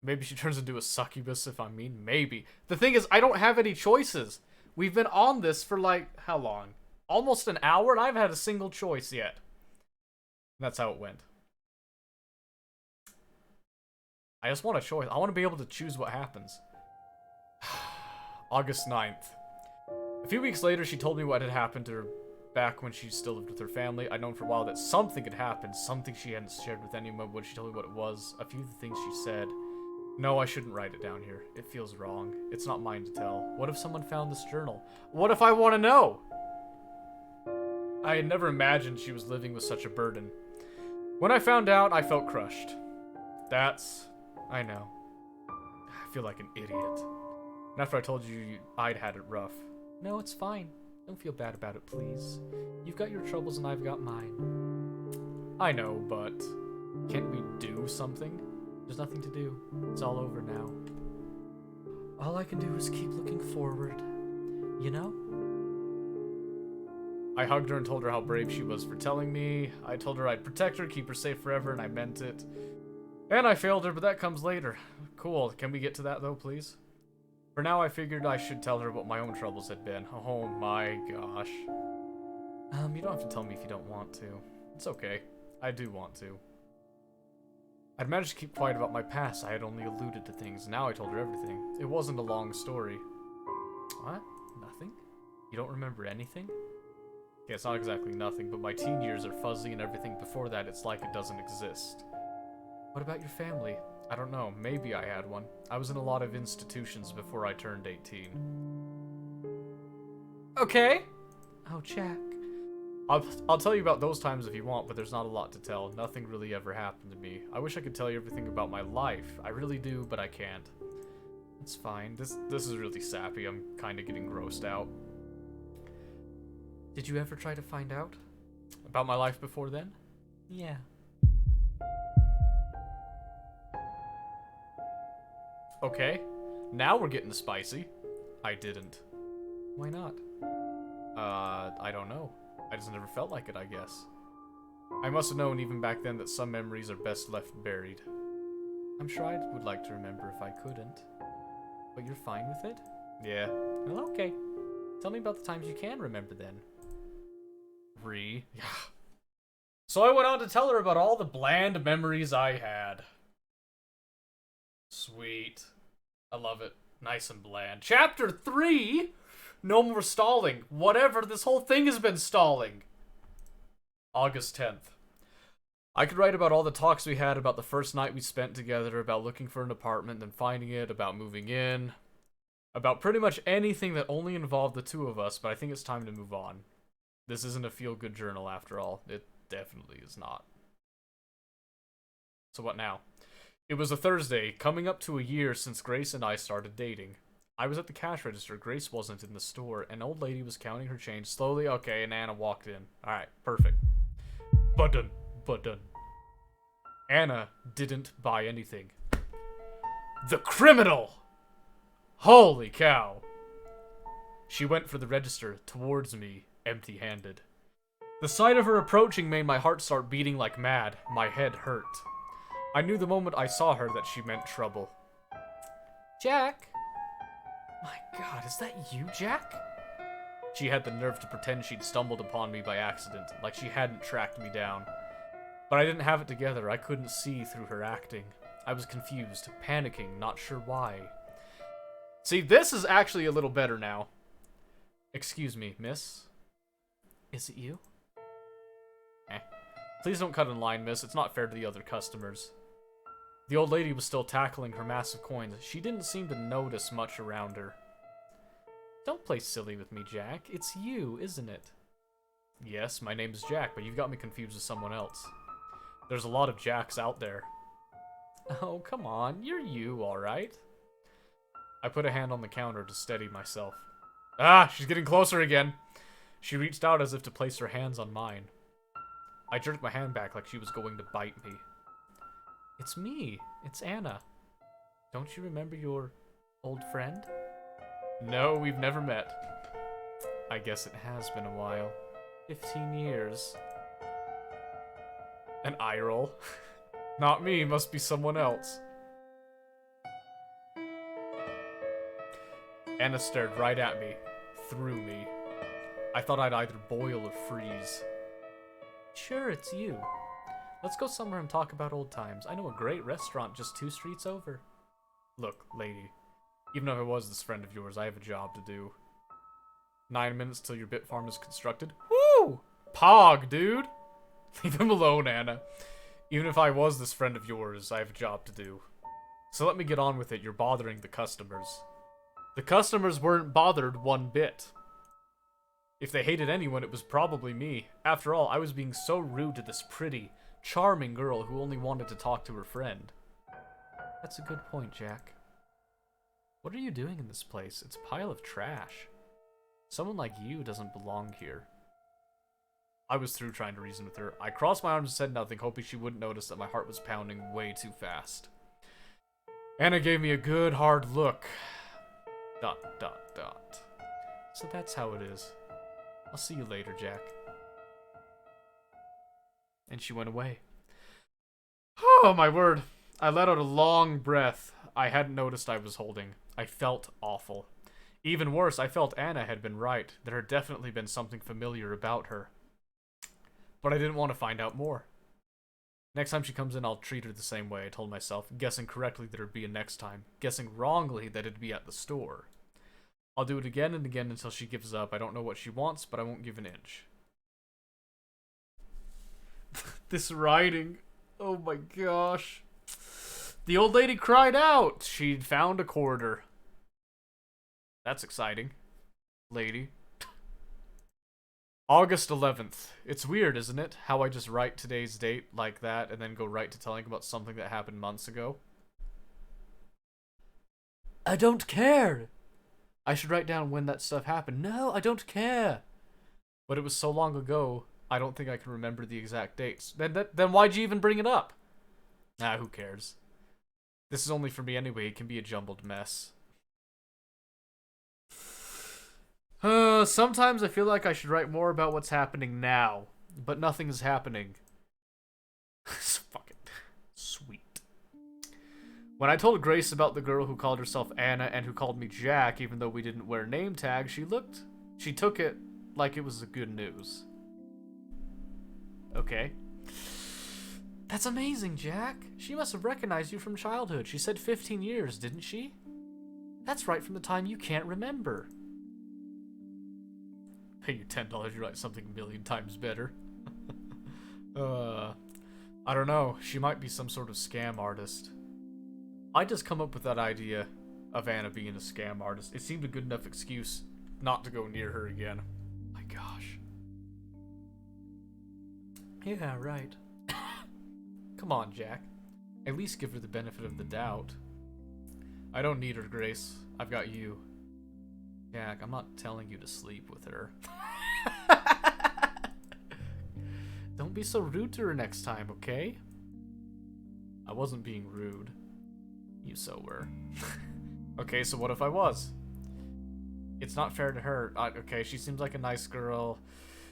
Maybe she turns into a succubus if I'm mean. Maybe. The thing is, I don't have any choices. We've been on this for like, how long? almost an hour, and I haven't had a single choice yet. And that's how it went. I just want a choice. I want to be able to choose what happens. August 9th. A few weeks later, she told me what had happened to her back when she still lived with her family. I'd known for a while that something had happened, something she hadn't shared with anyone. Would she tell me what it was? A few of the things she said. No, I shouldn't write it down here. It feels wrong. It's not mine to tell. What if someone found this journal? What if I want to know? I had never imagined she was living with such a burden. When I found out, I felt crushed. I know. I feel like an idiot. And after I told you I'd had it rough. No, it's fine. Don't feel bad about it, please. You've got your troubles and I've got mine. I know, but can't we do something? There's nothing to do. It's all over now. All I can do is keep looking forward. You know? I hugged her and told her how brave she was for telling me. I told her I'd protect her, keep her safe forever, and I meant it. And I failed her, but that comes later. Cool. Can we get to that, though, please? For now, I figured I should tell her what my own troubles had been. Oh my gosh. You don't have to tell me if you don't want to. It's okay. I do want to. I'd managed to keep quiet about my past. I had only alluded to things. Now I told her everything. It wasn't a long story. What? Nothing? You don't remember anything? Yeah, it's not exactly nothing, but my teen years are fuzzy and everything before that, it's like it doesn't exist. What about your family? I don't know. Maybe I had one. I was in a lot of institutions before I turned 18. Okay. Oh, Jack. I'll tell you about those times if you want, but there's not a lot to tell. Nothing really ever happened to me. I wish I could tell you everything about my life. I really do, but I can't. It's fine. This is really sappy. I'm kind of getting grossed out. Did you ever try to find out? About my life before then? Yeah. Okay. Now we're getting spicy. I didn't. Why not? I don't know. I just never felt like it, I guess. I must have known even back then that some memories are best left buried. I'm sure I would like to remember if I couldn't. But you're fine with it? Yeah. Well, okay. Tell me about the times you can remember then. Yeah. So I went on to tell her about all the bland memories I had. Sweet. I love it. Nice and bland. Chapter 3? No more stalling. Whatever, this whole thing has been stalling. August 10th. I could write about all the talks we had, about the first night we spent together, about looking for an apartment, then finding it, about moving in. About pretty much anything that only involved the two of us, but I think it's time to move on. This isn't a feel-good journal after all. It definitely is not. So what now? It was a Thursday, coming up to a year since Grace and I started dating. I was at the cash register, Grace wasn't in the store, an old lady was counting her change slowly, okay, and Anna walked in. Alright, perfect. Button. Anna didn't buy anything. The criminal! Holy cow! She went for the register, towards me, empty-handed. The sight of her approaching made my heart start beating like mad. My head hurt. I knew the moment I saw her that she meant trouble. Jack? My god, is that you, Jack? She had the nerve to pretend she'd stumbled upon me by accident, like she hadn't tracked me down. But I didn't have it together. I couldn't see through her acting. I was confused, panicking, not sure why. See, this is actually a little better now. Excuse me, miss? Is it you? Please don't cut in line, miss. It's not fair to the other customers. The old lady was still tackling her massive coins. She didn't seem to notice much around her. Don't play silly with me, Jack. It's you, isn't it? Yes, my name is Jack, but you've got me confused with someone else. There's a lot of Jacks out there. Oh, come on. You're you, alright? I put a hand on the counter to steady myself. Ah, she's getting closer again. She reached out as if to place her hands on mine. I jerked my hand back like she was going to bite me. It's me. It's Anna. Don't you remember your old friend? No, we've never met. I guess it has been a while. 15 years. An eye roll. Not me, must be someone else. Anna stared right at me. Through me. I thought I'd either boil or freeze. Sure, it's you. Let's go somewhere and talk about old times. I know a great restaurant just 2 streets over. Look, lady. Even if I was this friend of yours, I have a job to do. 9 minutes till your bit farm is constructed. Woo! Pog, dude! Leave him alone, Anna. Even if I was this friend of yours, I have a job to do. So let me get on with it. You're bothering the customers. The customers weren't bothered one bit. If they hated anyone, it was probably me. After all, I was being so rude to this pretty, charming girl who only wanted to talk to her friend. That's a good point, Jack. What are you doing in this place? It's a pile of trash. Someone like you doesn't belong here. I was through trying to reason with her. I crossed my arms and said nothing, hoping she wouldn't notice that my heart was pounding way too fast. Anna gave me a good hard look. ... So that's how it is. I'll see you later, Jack. And she went away. Oh, my word. I let out a long breath I hadn't noticed I was holding. I felt awful. Even worse, I felt Anna had been right. There had definitely been something familiar about her. But I didn't want to find out more. Next time she comes in, I'll treat her the same way, I told myself, guessing correctly that it'd be a next time, guessing wrongly that it'd be at the store. I'll do it again and again until she gives up. I don't know what she wants, but I won't give an inch. This writing. Oh my gosh. The old lady cried out. She'd found a quarter. That's exciting. Lady. August 11th. It's weird, isn't it? How I just write today's date like that and then go right to telling about something that happened months ago. I don't care. I should write down when that stuff happened. No, I don't care. But it was so long ago, I don't think I can remember the exact dates. Then why'd you even bring it up? Nah, who cares? This is only for me anyway. It can be a jumbled mess. Sometimes I feel like I should write more about what's happening now, but nothing is happening. Fucking sweet. When I told Grace about the girl who called herself Anna and who called me Jack, even though we didn't wear name tags, she took it like it was the good news. Okay. That's amazing, Jack. She must have recognized you from childhood. She said 15 years, didn't she? That's right from the time you can't remember. Pay you $10, you write something a million times better. I don't know. She might be some sort of scam artist. I just come up with that idea of Anna being a scam artist. It seemed a good enough excuse not to go near her again. My gosh. Yeah, right. Come on, Jack. At least give her the benefit of the doubt. I don't need her, Grace. I've got you. Jack, I'm not telling you to sleep with her. Don't be so rude to her next time, okay? I wasn't being rude. You so were. Okay, so what if I was? It's not fair to her. Okay, she seems like a nice girl.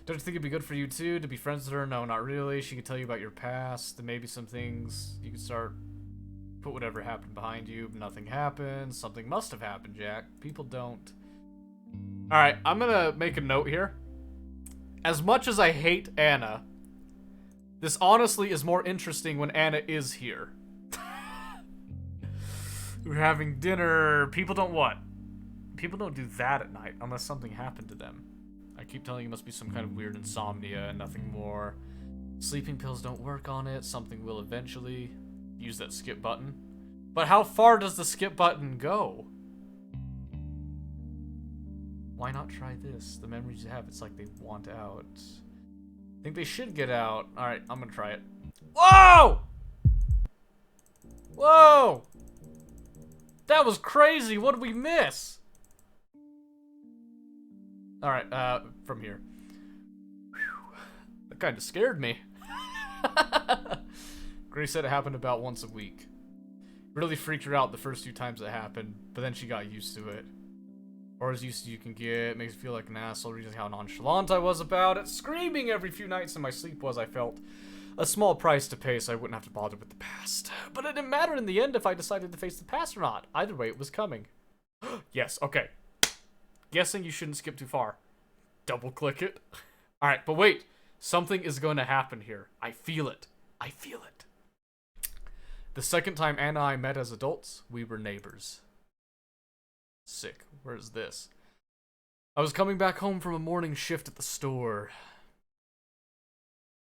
Don't you think it'd be good for you too to be friends with her? No, not really. She could tell you about your past, and maybe some things you could start. Put whatever happened behind you. Nothing happened. Something must have happened, Jack. People don't. Alright, I'm gonna make a note here. As much as I hate Anna, this honestly is more interesting when Anna is here. We're having dinner. People don't what? People don't do that at night unless something happened to them. I keep telling you it must be some kind of weird insomnia and nothing more. Sleeping pills don't work on it. Something will eventually. Use that skip button. But how far does the skip button go? Why not try this? The memories you have, it's like they want out. I think they should get out. Alright, I'm gonna try it. Whoa! Whoa! That was crazy! What did we miss? Alright, from here. Whew. That kinda scared me. Grace said it happened about once a week. Really freaked her out the first few times it happened, but then she got used to it. Or as used as you can get, makes me feel like an asshole, reading how nonchalant I was about it. Screaming every few nights in my sleep was I felt a small price to pay so I wouldn't have to bother with the past. But it didn't matter in the end if I decided to face the past or not. Either way, it was coming. Yes, okay. Guessing you shouldn't skip too far. Double click it. Alright, but wait. Something is going to happen here. I feel it. I feel it. The second time Anna and I met as adults, we were neighbors. Sick. Where's this? I was coming back home from a morning shift at the store.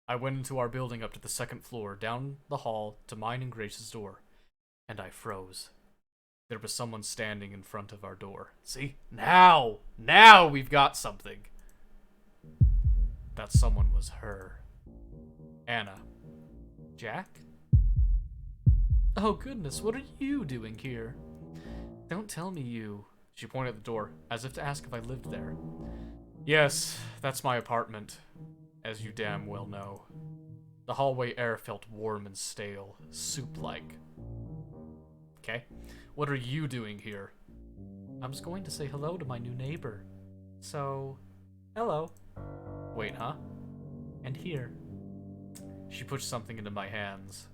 I went into our building up to the second floor, down the hall to mine and Grace's door, and I froze. There was someone standing in front of our door. See? Now we've got something. That someone was her. Anna. Jack? Oh goodness, what are you doing here? Don't tell me you... She pointed at the door, as if to ask if I lived there. Yes, that's my apartment, as you damn well know. The hallway air felt warm and stale, soup-like. Okay, what are you doing here? I was going to say hello to my new neighbor. So, hello. Wait, huh? And here. She pushed something into my hands.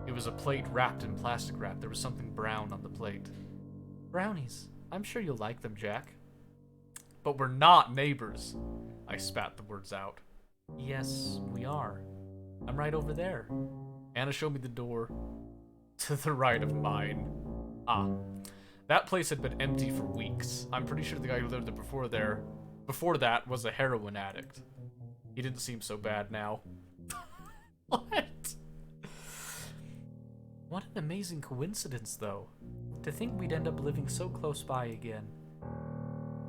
It was a plate wrapped in plastic wrap. There was something brown on the plate. Brownies. I'm sure you'll like them, Jack. But we're not neighbors. I spat the words out. Yes, we are. I'm right over there. Anna showed me the door to the right of mine. Ah. That place had been empty for weeks. I'm pretty sure the guy who lived there before that was a heroin addict. He didn't seem so bad now. What? What an amazing coincidence, though. To think we'd end up living so close by again.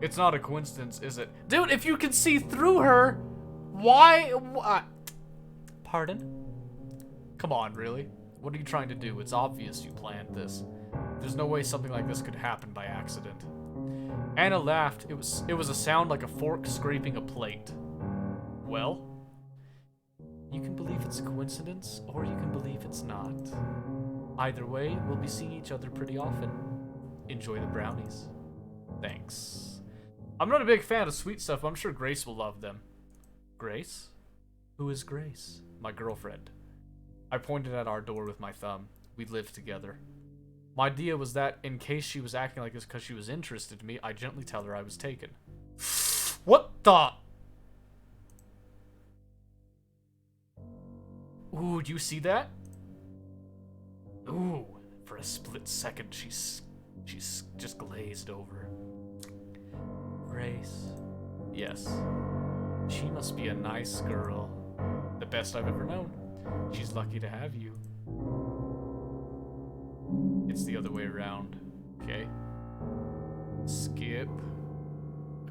It's not a coincidence, is it? Dude, if you can see through her, why? Pardon? Come on, really? What are you trying to do? It's obvious you planned this. There's no way something like this could happen by accident. Anna laughed. It was a sound like a fork scraping a plate. Well? You can believe it's a coincidence, or you can believe it's not. Either way, we'll be seeing each other pretty often. Enjoy the brownies. Thanks. I'm not a big fan of sweet stuff, but I'm sure Grace will love them. Grace? Who is Grace? My girlfriend. I pointed at our door with my thumb. We lived together. My idea was that, in case she was acting like this because she was interested in me, I'd gently tell her I was taken. What the? Ooh, do you see that? Ooh, for a split second, she's just glazed over. Grace. Yes. She must be a nice girl. The best I've ever known. She's lucky to have you. It's the other way around. Okay. Skip.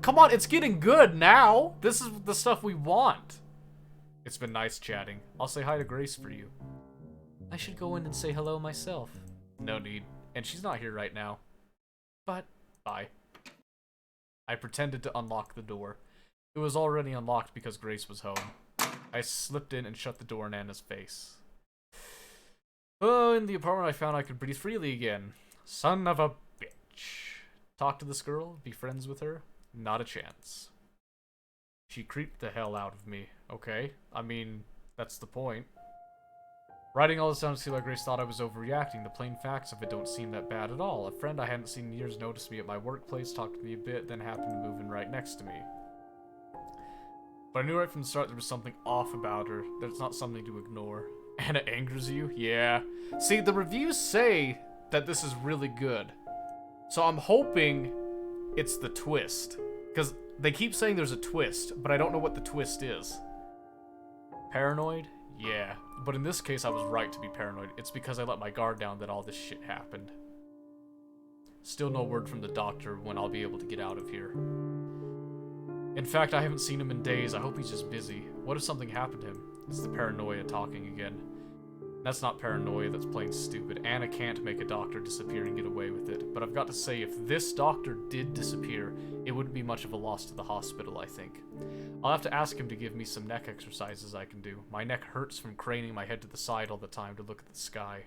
Come on, it's getting good now. This is the stuff we want. It's been nice chatting. I'll say hi to Grace for you. I should go in and say hello myself. No need. And she's not here right now. But, bye. I pretended to unlock the door. It was already unlocked because Grace was home. I slipped in and shut the door in Anna's face. Oh, in the apartment I found I could breathe freely again. Son of a bitch. Talk to this girl? Be friends with her? Not a chance. She creeped the hell out of me. Okay. I mean, that's the point. Writing all this down to see why Grace thought I was overreacting. The plain facts of it don't seem that bad at all. A friend I hadn't seen in years noticed me at my workplace, talked to me a bit, then happened to move in right next to me. But I knew right from the start there was something off about her. That's not something to ignore. And it angers you? Yeah. See, the reviews say that this is really good. So I'm hoping it's the twist. Because they keep saying there's a twist, but I don't know what the twist is. Paranoid? Yeah. But in this case, I was right to be paranoid. It's because I let my guard down that all this shit happened. Still no word from the doctor when I'll be able to get out of here. In fact, I haven't seen him in days. I hope he's just busy. What if something happened to him? It's the paranoia talking again. That's not paranoia, that's plain stupid. Anna can't make a doctor disappear and get away with it. But I've got to say, if this doctor did disappear, it wouldn't be much of a loss to the hospital, I think. I'll have to ask him to give me some neck exercises I can do. My neck hurts from craning my head to the side all the time to look at the sky.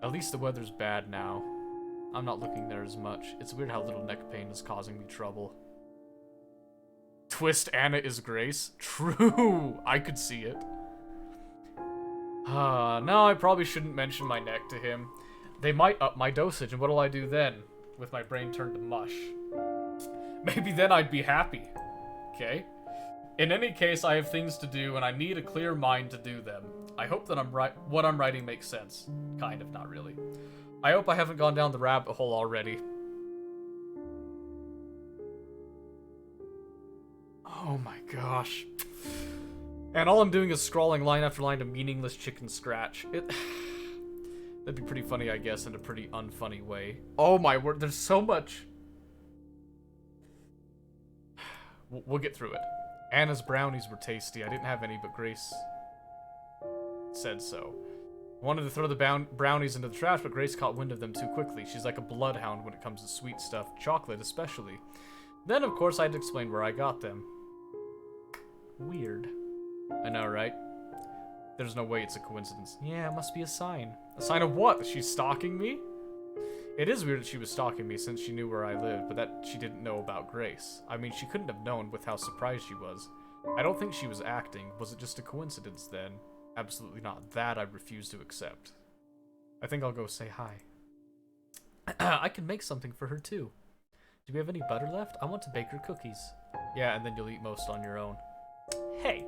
At least the weather's bad now. I'm not looking there as much. It's weird how little neck pain is causing me trouble. Twist Anna is Grace? True! I could see it. No, I probably shouldn't mention my neck to him. They might up my dosage, and what'll I do then? With my brain turned to mush. Maybe then I'd be happy. Okay? In any case, I have things to do, and I need a clear mind to do them. I hope that what I'm writing makes sense. Kind of, not really. I hope I haven't gone down the rabbit hole already. Oh my gosh. And all I'm doing is scrawling line after line of meaningless chicken scratch. That'd be pretty funny, I guess, in a pretty unfunny way. Oh my word, there's so much. We'll get through it. Anna's brownies were tasty. I didn't have any, but Grace said so. I wanted to throw the brownies into the trash, but Grace caught wind of them too quickly. She's like a bloodhound when it comes to sweet stuff, chocolate especially. Then, of course, I had to explain where I got them. Weird. I know, right? There's no way it's a coincidence. Yeah, it must be a sign. A sign of what? That she's stalking me? It is weird that she was stalking me since she knew where I lived, but that she didn't know about Grace. I mean, she couldn't have known with how surprised she was. I don't think she was acting. Was it just a coincidence then? Absolutely not. That I refuse to accept. I think I'll go say hi. I can make something for her too. Do we have any butter left? I want to bake her cookies. Yeah, and then you'll eat most on your own. Hey!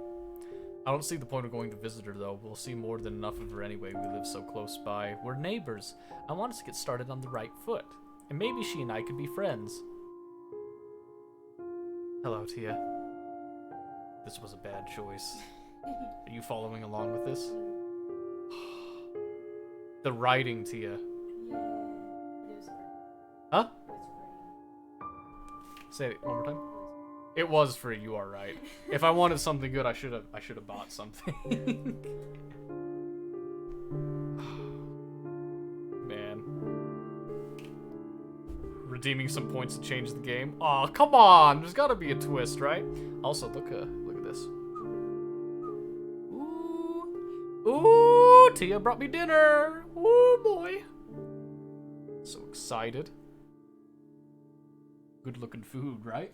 I don't see the point of going to visit her, though. We'll see more than enough of her anyway. We live so close by. We're neighbors. I want us to get started on the right foot. And maybe she and I could be friends. Hello, Tia. This was a bad choice. Are you following along with this? The writing, Tia. Huh? Say it one more time. It was free, you are right. If I wanted something good, I should have bought something. Man. Redeeming some points to change the game. Aw, come on! There's gotta be a twist, right? Also, look at this. Ooh. Ooh! Tia brought me dinner! Ooh, boy! So excited. Good looking food, right?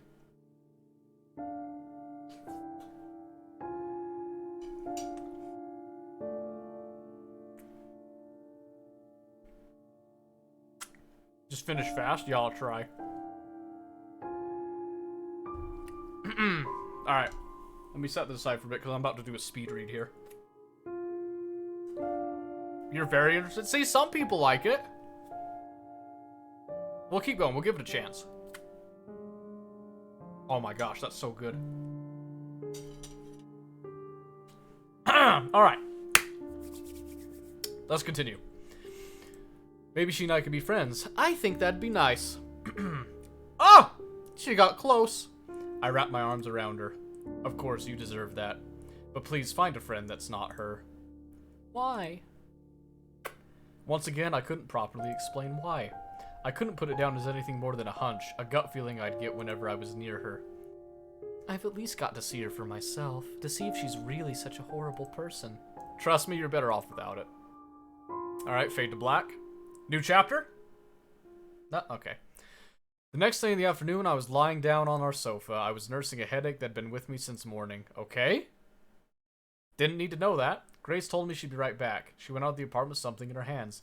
Just finish fast? Yeah, I'll try. Alright. Let me set this aside for a bit, because I'm about to do a speed read here. You're very interested? See, some people like it. We'll keep going. We'll give it a chance. Oh my gosh, that's so good. Alright. Let's continue. Maybe she and I could be friends. I think that'd be nice. Oh! She got close. I wrapped my arms around her. Of course, you deserve that. But please find a friend that's not her. Why? Once again, I couldn't properly explain why. I couldn't put it down as anything more than a hunch, a gut feeling I'd get whenever I was near her. I've at least got to see her for myself, to see if she's really such a horrible person. Trust me, you're better off without it. Alright, fade to black. New chapter? No? Okay. The next day in the afternoon, I was lying down on our sofa. I was nursing a headache that'd been with me since morning. Okay? Didn't need to know that. Grace told me she'd be right back. She went out of the apartment with something in her hands.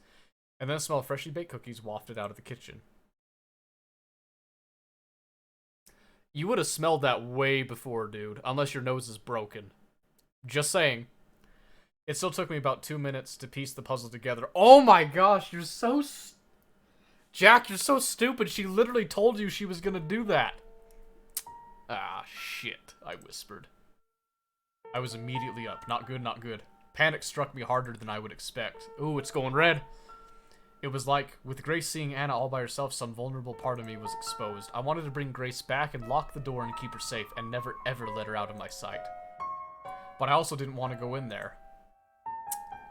And then a smell of freshly baked cookies wafted out of the kitchen. You would have smelled that way before, dude. Unless your nose is broken. Just saying. It still took me about 2 minutes to piece the puzzle together. Oh my gosh, you're so... Jack, you're so stupid. She literally told you she was gonna do that. Ah, shit, I whispered. I was immediately up. Not good, not good. Panic struck me harder than I would expect. Ooh, it's going red. It was like, with Grace seeing Anna all by herself, some vulnerable part of me was exposed. I wanted to bring Grace back and lock the door and keep her safe and never ever let her out of my sight. But I also didn't want to go in there.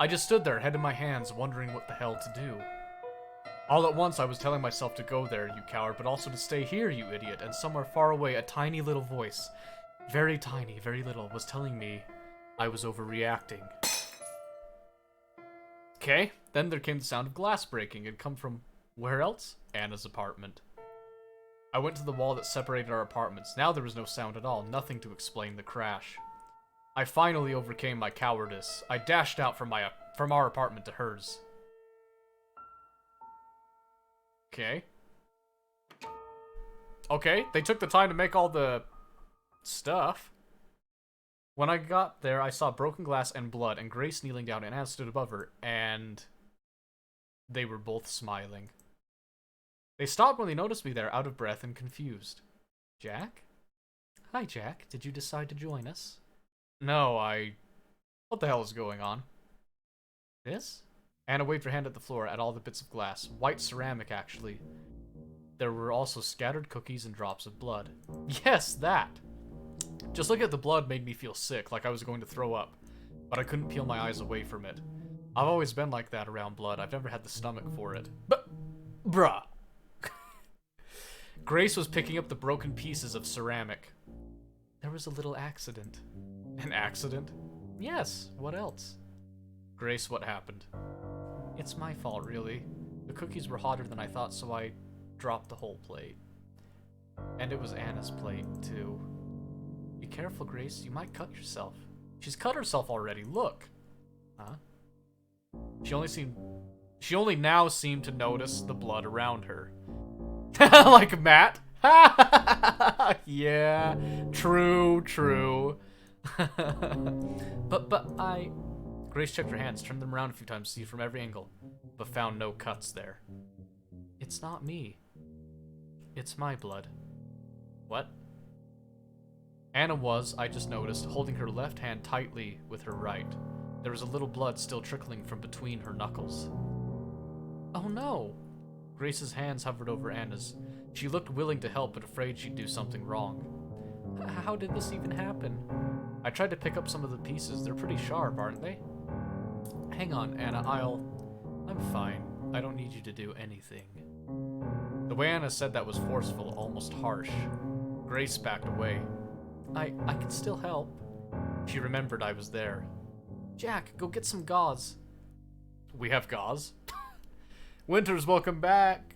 I just stood there, head in my hands, wondering what the hell to do. All at once, I was telling myself to go there, you coward, but also to stay here, you idiot, and somewhere far away, a tiny little voice, very tiny, very little, was telling me I was overreacting. Okay, then there came the sound of glass breaking. It'd come from where else? Anna's apartment. I went to the wall that separated our apartments. Now there was no sound at all, nothing to explain the crash. I finally overcame my cowardice. I dashed out from our apartment to hers. Okay. Okay, they took the time to make all the stuff. When I got there, I saw broken glass and blood, and Grace kneeling down, and Anna stood above her, and they were both smiling. They stopped when they noticed me there, out of breath and confused. Jack? Hi, Jack. Did you decide to join us? No, What the hell is going on? This? Anna waved her hand at the floor, at all the bits of glass. White ceramic, actually. There were also scattered cookies and drops of blood. Yes, that! Just looking at the blood made me feel sick, like I was going to throw up. But I couldn't peel my eyes away from it. I've always been like that around blood. I've never had the stomach for it. But, bruh! Grace was picking up the broken pieces of ceramic. There was a little accident. An accident? Yes, what else? Grace, what happened? It's my fault, really. The cookies were hotter than I thought, so I dropped the whole plate. And it was Anna's plate, too. Be careful, Grace. You might cut yourself. She's cut herself already. Look. Huh? She only now seemed to notice the blood around her. Like Matt. Yeah. True. but I... Grace checked her hands, turned them around a few times to see from every angle, but found no cuts there. It's not me. It's my blood. What? Anna was, I just noticed, holding her left hand tightly with her right. There was a little blood still trickling from between her knuckles. Oh no! Grace's hands hovered over Anna's. She looked willing to help, but afraid she'd do something wrong. How did this even happen? I tried to pick up some of the pieces. They're pretty sharp, aren't they? Hang on, Anna, I'm fine. I don't need you to do anything. The way Anna said that was forceful, almost harsh. Grace backed away. I can still help. She remembered I was there. Jack, go get some gauze. We have gauze? Winters, welcome back.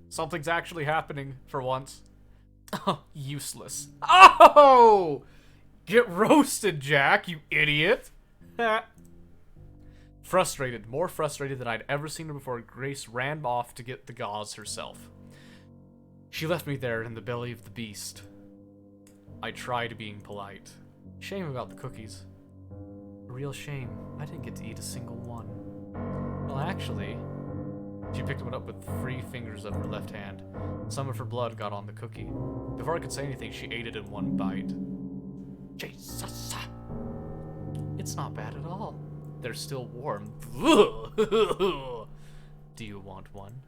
Something's actually happening, for once. Oh, useless. Oh! Get roasted, Jack, you idiot. Frustrated, more frustrated than I'd ever seen her before, Grace ran off to get the gauze herself. She left me there in the belly of the beast. I tried being polite. Shame about the cookies. A real shame. I didn't get to eat a single one. Well, actually... She picked one up with free fingers of her left hand. Some of her blood got on the cookie. Before I could say anything, she ate it in one bite. Jesus! It's not bad at all. They're still warm. Do you want one?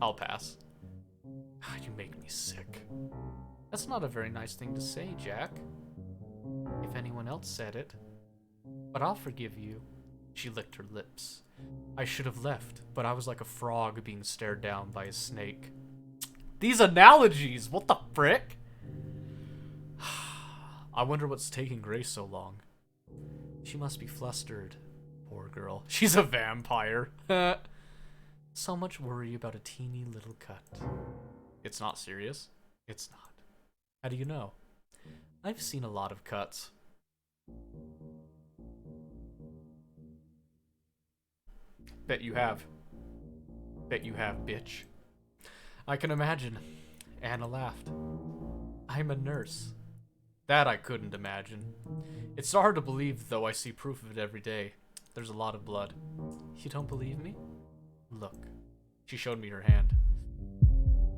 I'll pass. You make me sick. That's not a very nice thing to say, Jack. If anyone else said it. But I'll forgive you. She licked her lips. I should have left, but I was like a frog being stared down by a snake. These analogies! What the frick? I wonder what's taking Grace so long. She must be flustered. Poor girl. She's a vampire. So much worry about a teeny little cut. It's not serious? It's not. How do you know? I've seen a lot of cuts. Bet you have. Bet you have, bitch. I can imagine. Anna laughed. I'm a nurse. That I couldn't imagine. It's hard to believe, though I see proof of it every day. There's a lot of blood. You don't believe me? Look. She showed me her hand.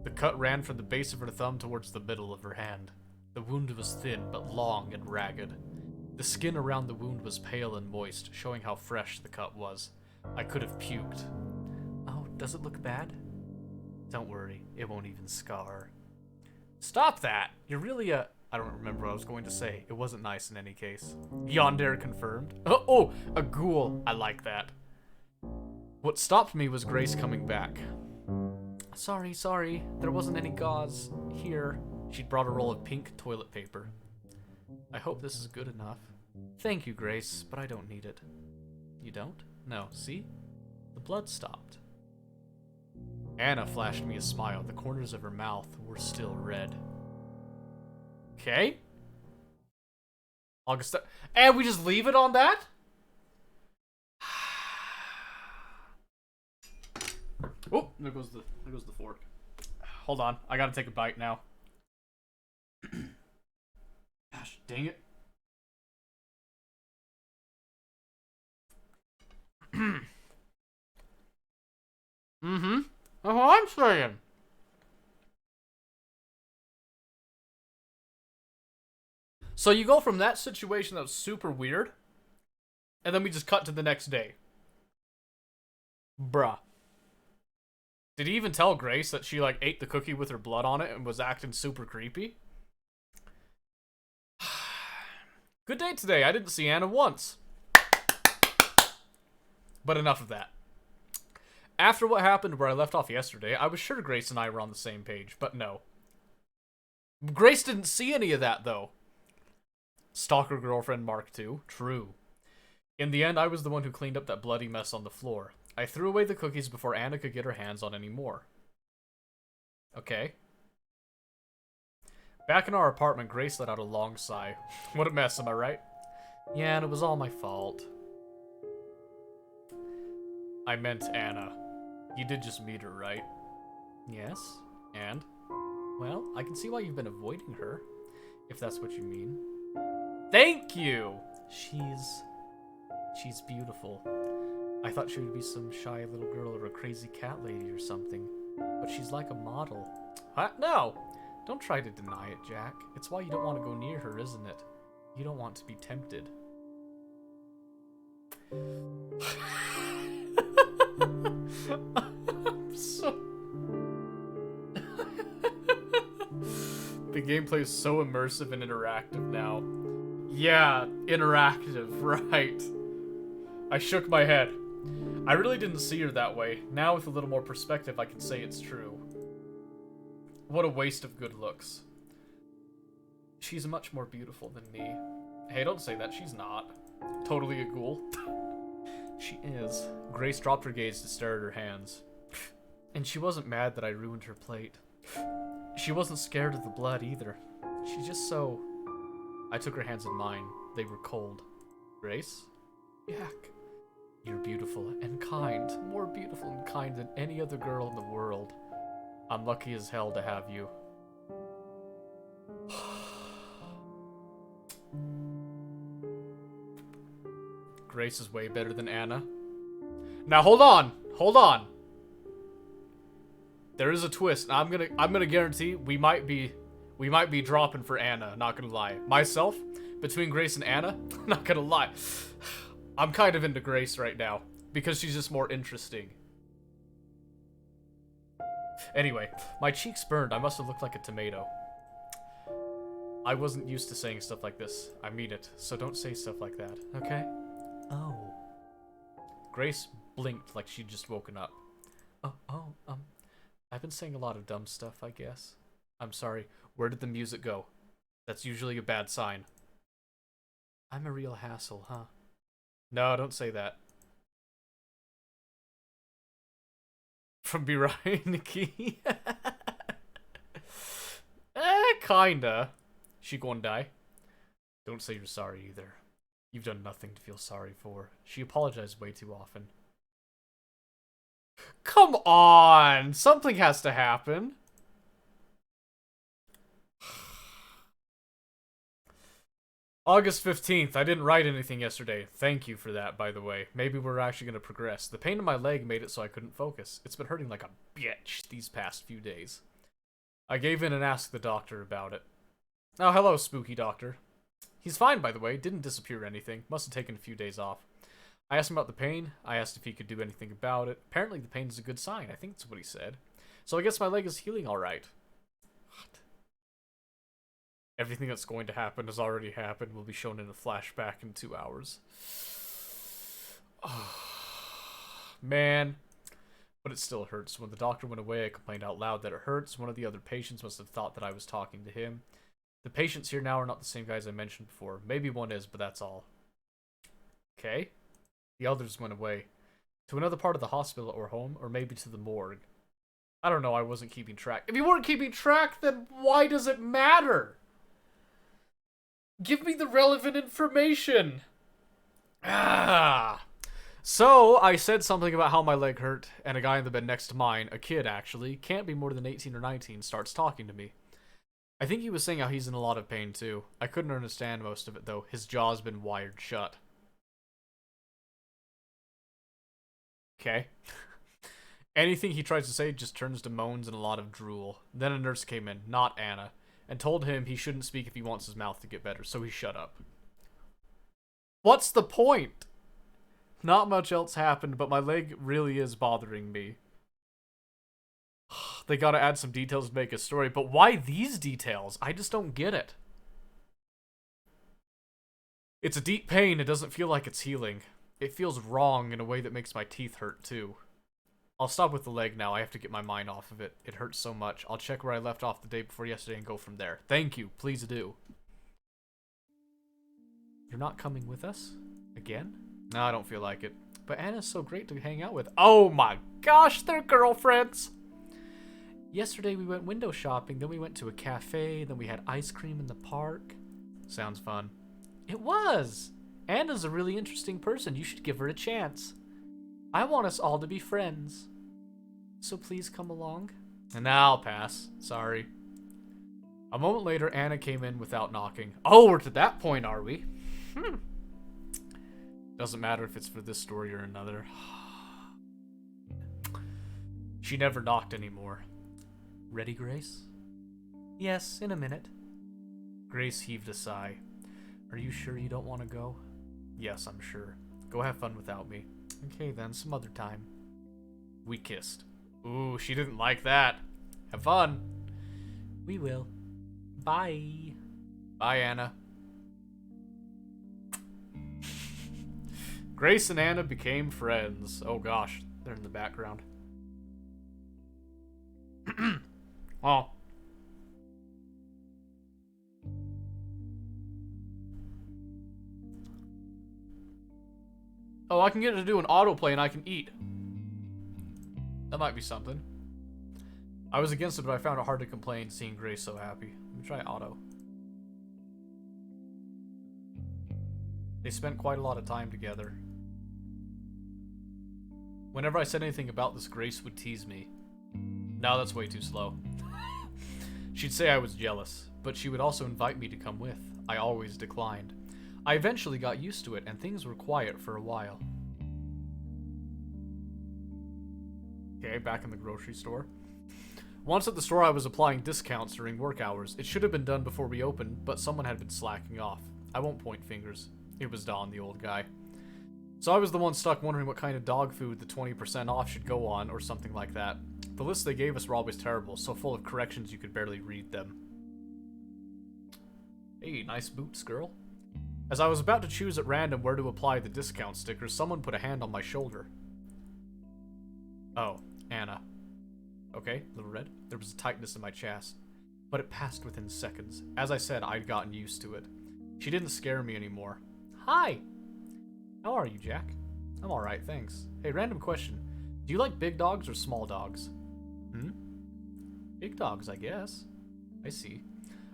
The cut ran from the base of her thumb towards the middle of her hand. The wound was thin, but long and ragged. The skin around the wound was pale and moist, showing how fresh the cut was. I could have puked. Oh, does it look bad? Don't worry, it won't even scar. Stop that! You're really a... I don't remember what I was going to say. It wasn't nice in any case. Yonder confirmed. Oh, a ghoul. I like that. What stopped me was Grace coming back. Sorry. There wasn't any gauze here. She'd brought a roll of pink toilet paper. I hope this is good enough. Thank you, Grace, but I don't need it. You don't? No, see? The blood stopped. Anna flashed me a smile. The corners of her mouth were still red. Okay. August. And we just leave it on that? Oh, there goes the fork. Hold on. I gotta take a bite now. Gosh, dang it. Mm-hmm. That's what I'm saying. So you go from that situation that was super weird, and then we just cut to the next day. Bruh. Did he even tell Grace that she, like, ate the cookie with her blood on it and was acting super creepy? Good day today. I didn't see Anna once. But enough of that. After what happened where I left off yesterday, I was sure Grace and I were on the same page, but no. Grace didn't see any of that, though. Stalker girlfriend Mark II. True. In the end, I was the one who cleaned up that bloody mess on the floor. I threw away the cookies before Anna could get her hands on any more. Okay. Back in our apartment, Grace let out a long sigh. What a mess, am I right? Yeah, and it was all my fault. I meant Anna. You did just meet her, right? Yes. And? Well, I can see why you've been avoiding her, if that's what you mean. Thank you! She's beautiful. I thought she would be some shy little girl or a crazy cat lady or something. But she's like a model. No! Don't try to deny it, Jack. It's why you don't want to go near her, isn't it? You don't want to be tempted. The gameplay is so immersive and interactive now. Yeah, interactive, right. I shook my head. I really didn't see her that way. Now with a little more perspective, I can say it's true. What a waste of good looks. She's much more beautiful than me. Hey, don't say that. She's not. Totally a ghoul. She is. Grace dropped her gaze to stare at her hands. And she wasn't mad that I ruined her plate. She wasn't scared of the blood either. She's just so... I took her hands in mine. They were cold. Grace? Jack. You're beautiful and kind. More beautiful and kind than any other girl in the world. I'm lucky as hell to have you. Grace is way better than Anna. Now hold on. Hold on. There is a twist. I'm gonna guarantee we might be dropping for Anna, not gonna lie. Myself, between Grace and Anna, not gonna lie. I'm kind of into Grace right now, because she's just more interesting. Anyway, my cheeks burned. I must have looked like a tomato. I wasn't used to saying stuff like this. I mean it, so don't say stuff like that, okay? Oh. Grace blinked like she'd just woken up. I've been saying a lot of dumb stuff, I guess. I'm sorry. Where did the music go? That's usually a bad sign. I'm a real hassle, huh? No, don't say that. From B. Ryan, Nikki. Kinda. She gonna die? Don't say you're sorry either. You've done nothing to feel sorry for. She apologized way too often. Come on! Something has to happen. August 15th. I didn't write anything yesterday. Thank you for that, by the way. Maybe we're actually going to progress. The pain in my leg made it so I couldn't focus. It's been hurting like a bitch these past few days. I gave in and asked the doctor about it. Oh, hello, spooky doctor. He's fine, by the way. Didn't disappear or anything. Must have taken a few days off. I asked him about the pain. I asked if he could do anything about it. Apparently the pain is a good sign. I think that's what he said. So I guess my leg is healing alright. What? Everything that's going to happen has already happened. Will be shown in a flashback in 2 hours. Oh, man. But it still hurts. When the doctor went away, I complained out loud that it hurts. One of the other patients must have thought that I was talking to him. The patients here now are not the same guys I mentioned before. Maybe one is, but that's all. Okay. The others went away. To another part of the hospital or home, or maybe to the morgue. I don't know, I wasn't keeping track. If you weren't keeping track, then why does it matter? Give me the relevant information. So, I said something about how my leg hurt, and a guy in the bed next to mine, a kid actually, can't be more than 18 or 19, starts talking to me. I think he was saying how he's in a lot of pain too. I couldn't understand most of it though. His jaw's been wired shut. Okay. Anything he tries to say just turns to moans and a lot of drool. Then a nurse came in, not Anna, and told him he shouldn't speak if he wants his mouth to get better, so he shut up. What's the point? Not much else happened, but my leg really is bothering me. They gotta add some details to make a story, but why these details? I just don't get it. It's a deep pain, it doesn't feel like it's healing. It feels wrong in a way that makes my teeth hurt too. I'll stop with the leg now, I have to get my mind off of it. It hurts so much. I'll check where I left off the day before yesterday and go from there. Thank you, please do. You're not coming with us? Again? No, I don't feel like it. But Anna's so great to hang out with. Oh my gosh, they're girlfriends! Yesterday we went window shopping, then we went to a cafe, then we had ice cream in the park. Sounds fun. It was! Anna's a really interesting person. You should give her a chance. I want us all to be friends. So please come along. And now I'll pass. Sorry. A moment later, Anna came in without knocking. Oh, we're to that point, are we? Doesn't matter if it's for this story or another. She never knocked anymore. Ready, Grace? Yes, in a minute. Grace heaved a sigh. Are you sure you don't want to go? Yes, I'm sure. Go have fun without me. Okay then, some other time. We kissed. Ooh, she didn't like that. Have fun. We will. Bye. Bye, Anna. Grace and Anna became friends. Oh gosh, they're in the background. Oh. Oh, I can get it to do an autoplay and I can eat. That might be something. I was against it, but I found it hard to complain seeing Grace so happy. Let me try auto. They spent quite a lot of time together. Whenever I said anything about this, Grace would tease me. No, that's way too slow. She'd say I was jealous, but she would also invite me to come with. I always declined. I eventually got used to it, and things were quiet for a while. Okay, back in the grocery store. Once at the store, I was applying discounts during work hours. It should have been done before we opened, but someone had been slacking off. I won't point fingers. It was Don, the old guy. So I was the one stuck wondering what kind of dog food the 20% off should go on, or something like that. The lists they gave us were always terrible, so full of corrections you could barely read them. Hey, nice boots, girl. As I was about to choose at random where to apply the discount stickers, someone put a hand on my shoulder. Oh, Anna. Okay, little red. There was a tightness in my chest, but it passed within seconds. As I said, I'd gotten used to it. She didn't scare me anymore. Hi! How are you, Jack? I'm alright, thanks. Hey, random question. Do you like big dogs or small dogs? Big dogs, I guess. I see.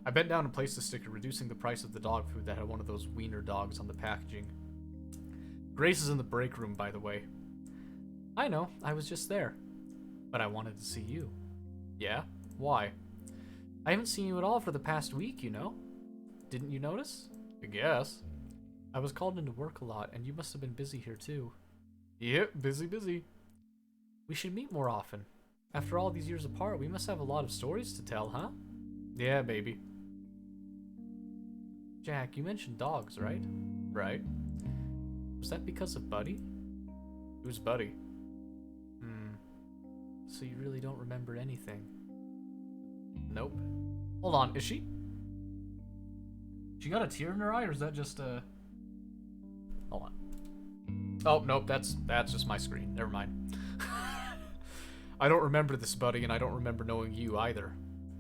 I bent down and placed a sticker reducing the price of the dog food that had one of those wiener dogs on the packaging. Grace is in the break room, by the way. I know, I was just there. But I wanted to see you. Yeah? Why? I haven't seen you at all for the past week, you know? Didn't you notice? I guess. I was called into work a lot, and you must have been busy here too. Yep, busy. We should meet more often. After all these years apart, we must have a lot of stories to tell, huh? Yeah, maybe. Jack, you mentioned dogs, right? Right. Was that because of Buddy? Who's Buddy? So you really don't remember anything? Nope. Hold on, is she? She got a tear in her eye, or is that just Hold on. Oh, nope, that's just my screen. Never mind. I don't remember this Buddy, and I don't remember knowing you either.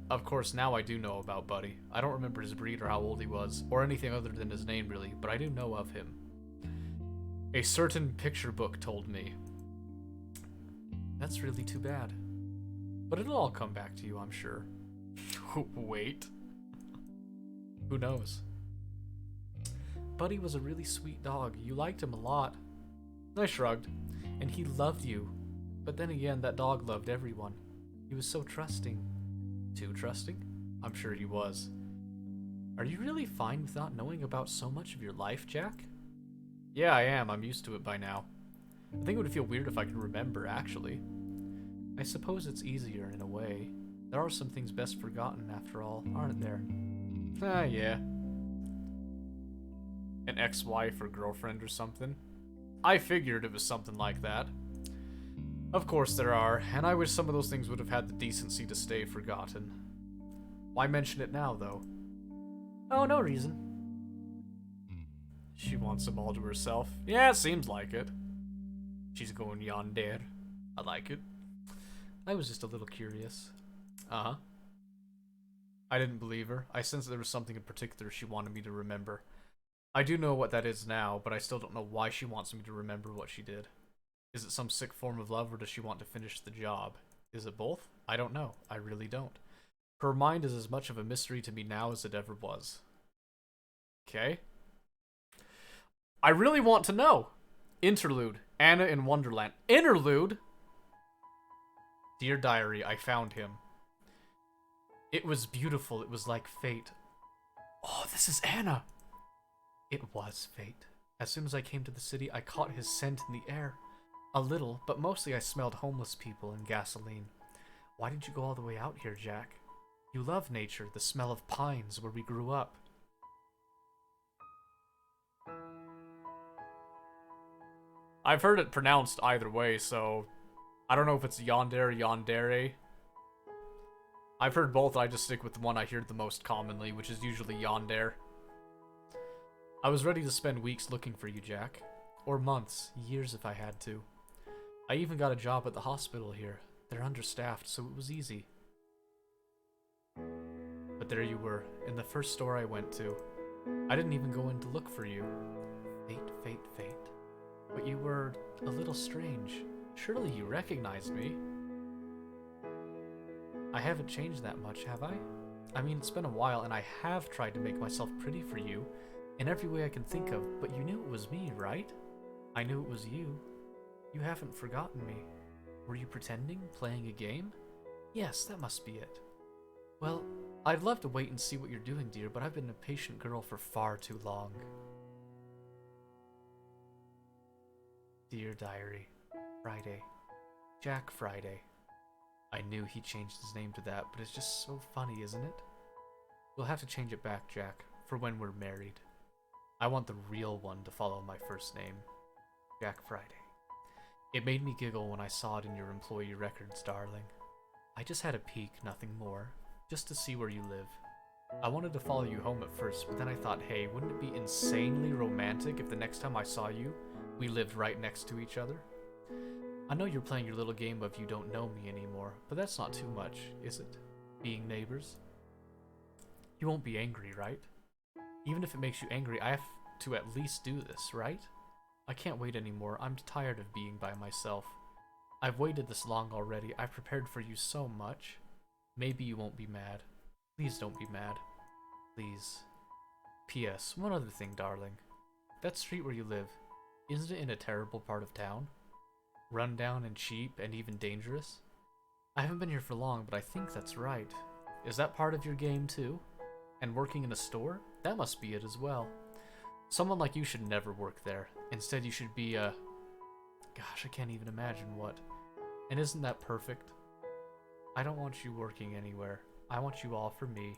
Of course, now I do know about Buddy. I don't remember his breed or how old he was, or anything other than his name, really, but I do know of him. A certain picture book told me. That's really too bad. But it'll all come back to you, I'm sure. Wait. Who knows? Buddy was a really sweet dog. You liked him a lot. I shrugged. And he loved you. But then again, that dog loved everyone. He was so trusting. Too trusting? I'm sure he was. Are you really fine with not knowing about so much of your life, Jack? Yeah, I am. I'm used to it by now. I think it would feel weird if I could remember, actually. I suppose it's easier in a way. There are some things best forgotten, after all, aren't there? Ah, yeah. An ex-wife or girlfriend or something? I figured it was something like that. Of course there are, and I wish some of those things would have had the decency to stay forgotten. Why mention it now, though? Oh, no reason. She wants them all to herself. Yeah, it seems like it. She's going yonder. I like it. I was just a little curious. Uh-huh. I didn't believe her. I sensed there was something in particular she wanted me to remember. I do know what that is now, but I still don't know why she wants me to remember what she did. Is it some sick form of love, or does she want to finish the job? Is it both? I don't know. I really don't. Her mind is as much of a mystery to me now as it ever was. Okay. I really want to know. Interlude. Anna in Wonderland. Interlude? Dear Diary, I found him. It was beautiful. It was like fate. Oh, this is Anna. It was fate. As soon as I came to the city, I caught his scent in the air. A little, but mostly I smelled homeless people and gasoline. Why did you go all the way out here, Jack? You love nature, the smell of pines where we grew up. I've heard it pronounced either way, so I don't know if it's yonder, yondere. I've heard both, I just stick with the one I hear the most commonly, which is usually yonder. I was ready to spend weeks looking for you, Jack. Or months, years if I had to. I even got a job at the hospital here. They're understaffed, so it was easy. But there you were, in the first store I went to. I didn't even go in to look for you. Fate, fate, fate. But you were a little strange. Surely you recognized me. I haven't changed that much, have I? I mean, it's been a while, and I have tried to make myself pretty for you, in every way I can think of, but you knew it was me, right? I knew it was you. You haven't forgotten me. Were you pretending, playing a game? Yes, that must be it. Well, I'd love to wait and see what you're doing, dear, but I've been a patient girl for far too long. Dear Diary, Friday. Jack Friday. I knew he changed his name to that, but it's just so funny, isn't it? We'll have to change it back, Jack, for when we're married. I want the real one to follow my first name. Jack Friday. It made me giggle when I saw it in your employee records, darling. I just had a peek, nothing more, just to see where you live. I wanted to follow you home at first, but then I thought, hey, wouldn't it be insanely romantic if the next time I saw you, we lived right next to each other? I know you're playing your little game of you don't know me anymore, but that's not too much, is it? Being neighbors? You won't be angry, right? Even if it makes you angry, I have to at least do this, right? I can't wait anymore. I'm tired of being by myself. I've waited this long already. I've prepared for you so much. Maybe you won't be mad. Please don't be mad. Please. P.S. One other thing, darling. That street where you live, isn't it in a terrible part of town? Run down and cheap and even dangerous? I haven't been here for long, but I think that's right. Is that part of your game too? And working in a store? That must be it as well. Someone like you should never work there. Instead, you should be a... Gosh, I can't even imagine what. And isn't that perfect? I don't want you working anywhere. I want you all for me.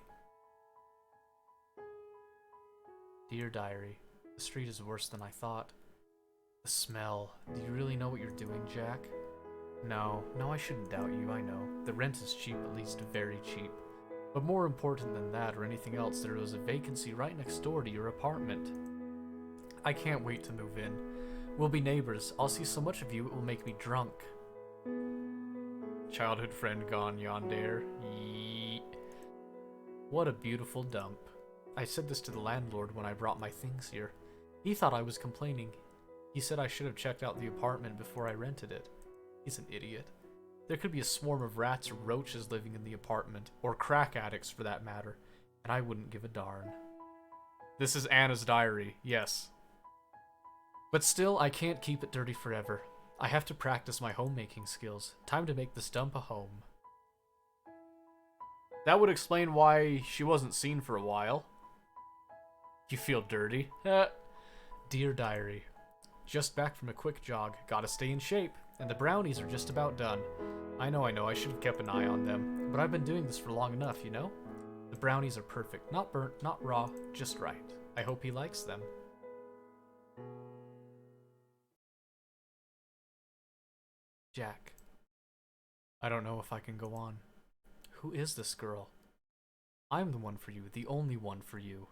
Dear Diary, the street is worse than I thought. The smell. Do you really know what you're doing, Jack? No, I shouldn't doubt you, I know. The rent is cheap, at least very cheap. But more important than that or anything else, there was a vacancy right next door to your apartment. I can't wait to move in. We'll be neighbors. I'll see so much of you it will make me drunk. Childhood friend gone yonder. Yeet. What a beautiful dump. I said this to the landlord when I brought my things here. He thought I was complaining. He said I should have checked out the apartment before I rented it. He's an idiot. There could be a swarm of rats or roaches living in the apartment, or crack addicts for that matter, and I wouldn't give a darn. This is Anna's diary, yes. But still, I can't keep it dirty forever. I have to practice my homemaking skills. Time to make this dump a home. That would explain why she wasn't seen for a while. You feel dirty. Dear Diary. Just back from a quick jog. Gotta stay in shape. And the brownies are just about done. I know, I should have kept an eye on them. But I've been doing this for long enough, you know? The brownies are perfect. Not burnt, not raw, just right. I hope he likes them. Jack. I don't know if I can go on. Who is this girl? I'm the one for you, the only one for you.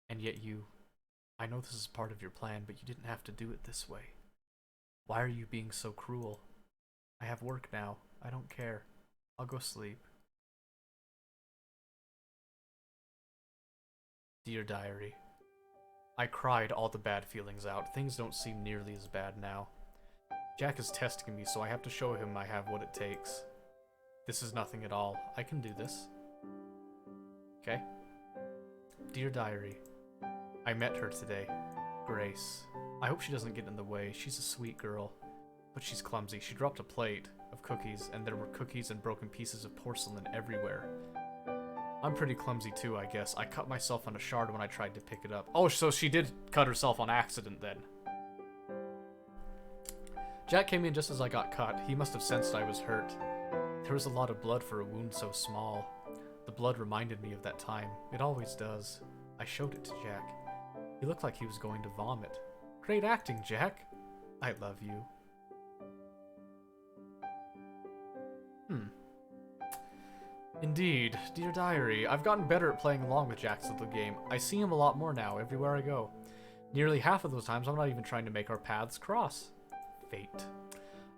And yet you... I know this is part of your plan, but you didn't have to do it this way. Why are you being so cruel? I have work now. I don't care. I'll go sleep. Dear Diary. I cried all the bad feelings out. Things don't seem nearly as bad now. Jack is testing me, so I have to show him I have what it takes. This is nothing at all. I can do this. Okay? Dear Diary. I met her today. Grace. I hope she doesn't get in the way. She's a sweet girl. But she's clumsy. She dropped a plate of cookies, and there were cookies and broken pieces of porcelain everywhere. I'm pretty clumsy too, I guess. I cut myself on a shard when I tried to pick it up. Oh, so she did cut herself on accident then. Jack came in just as I got cut. He must have sensed I was hurt. There was a lot of blood for a wound so small. The blood reminded me of that time. It always does. I showed it to Jack. He looked like he was going to vomit. Great acting, Jack. I love you. Indeed. Dear Diary, I've gotten better at playing along with Jack's little game. I see him a lot more now, everywhere I go. Nearly half of those times, I'm not even trying to make our paths cross. Fate.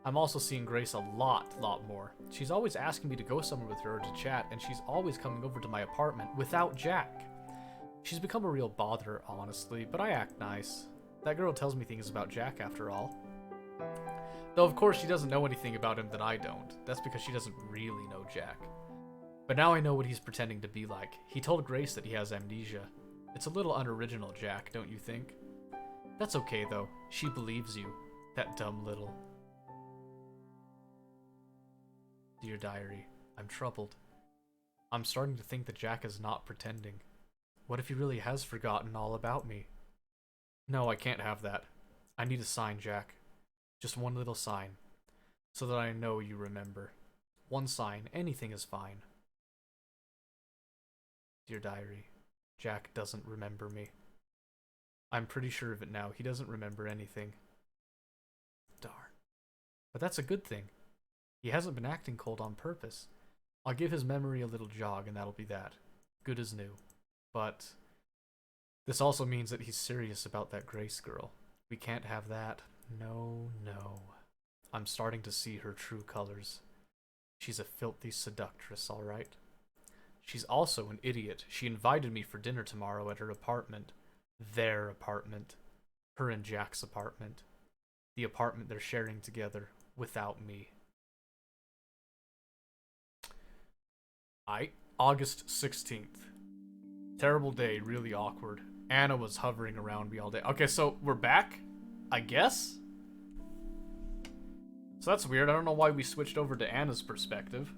I'm also seeing Grace a lot more. She's always asking me to go somewhere with her or to chat, and she's always coming over to my apartment without Jack. She's become a real bother, honestly, but I act nice. That girl tells me things about Jack, after all. Though, of course, she doesn't know anything about him that I don't. That's because she doesn't really know Jack. But now I know what he's pretending to be like. He told Grace that he has amnesia. It's a little unoriginal, Jack, don't you think? That's okay, though. She believes you. That dumb little... Dear Diary, I'm troubled. I'm starting to think that Jack is not pretending. What if he really has forgotten all about me? No, I can't have that. I need a sign, Jack. Just one little sign. So that I know you remember. One sign, anything is fine. Dear Diary, Jack doesn't remember me. I'm pretty sure of it now. He doesn't remember anything. Darn. But that's a good thing. He hasn't been acting cold on purpose. I'll give his memory a little jog, and that'll be that. Good as new. But this also means that he's serious about that Grace girl. We can't have that. No, no. I'm starting to see her true colors. She's a filthy seductress, all right. She's also an idiot. She invited me for dinner tomorrow at her apartment. Their apartment. Her and Jack's apartment. The apartment they're sharing together without me. August 16th. Terrible day, really awkward. Anna was hovering around me all day. Okay, so we're back, I guess? So that's weird. I don't know why we switched over to Anna's perspective.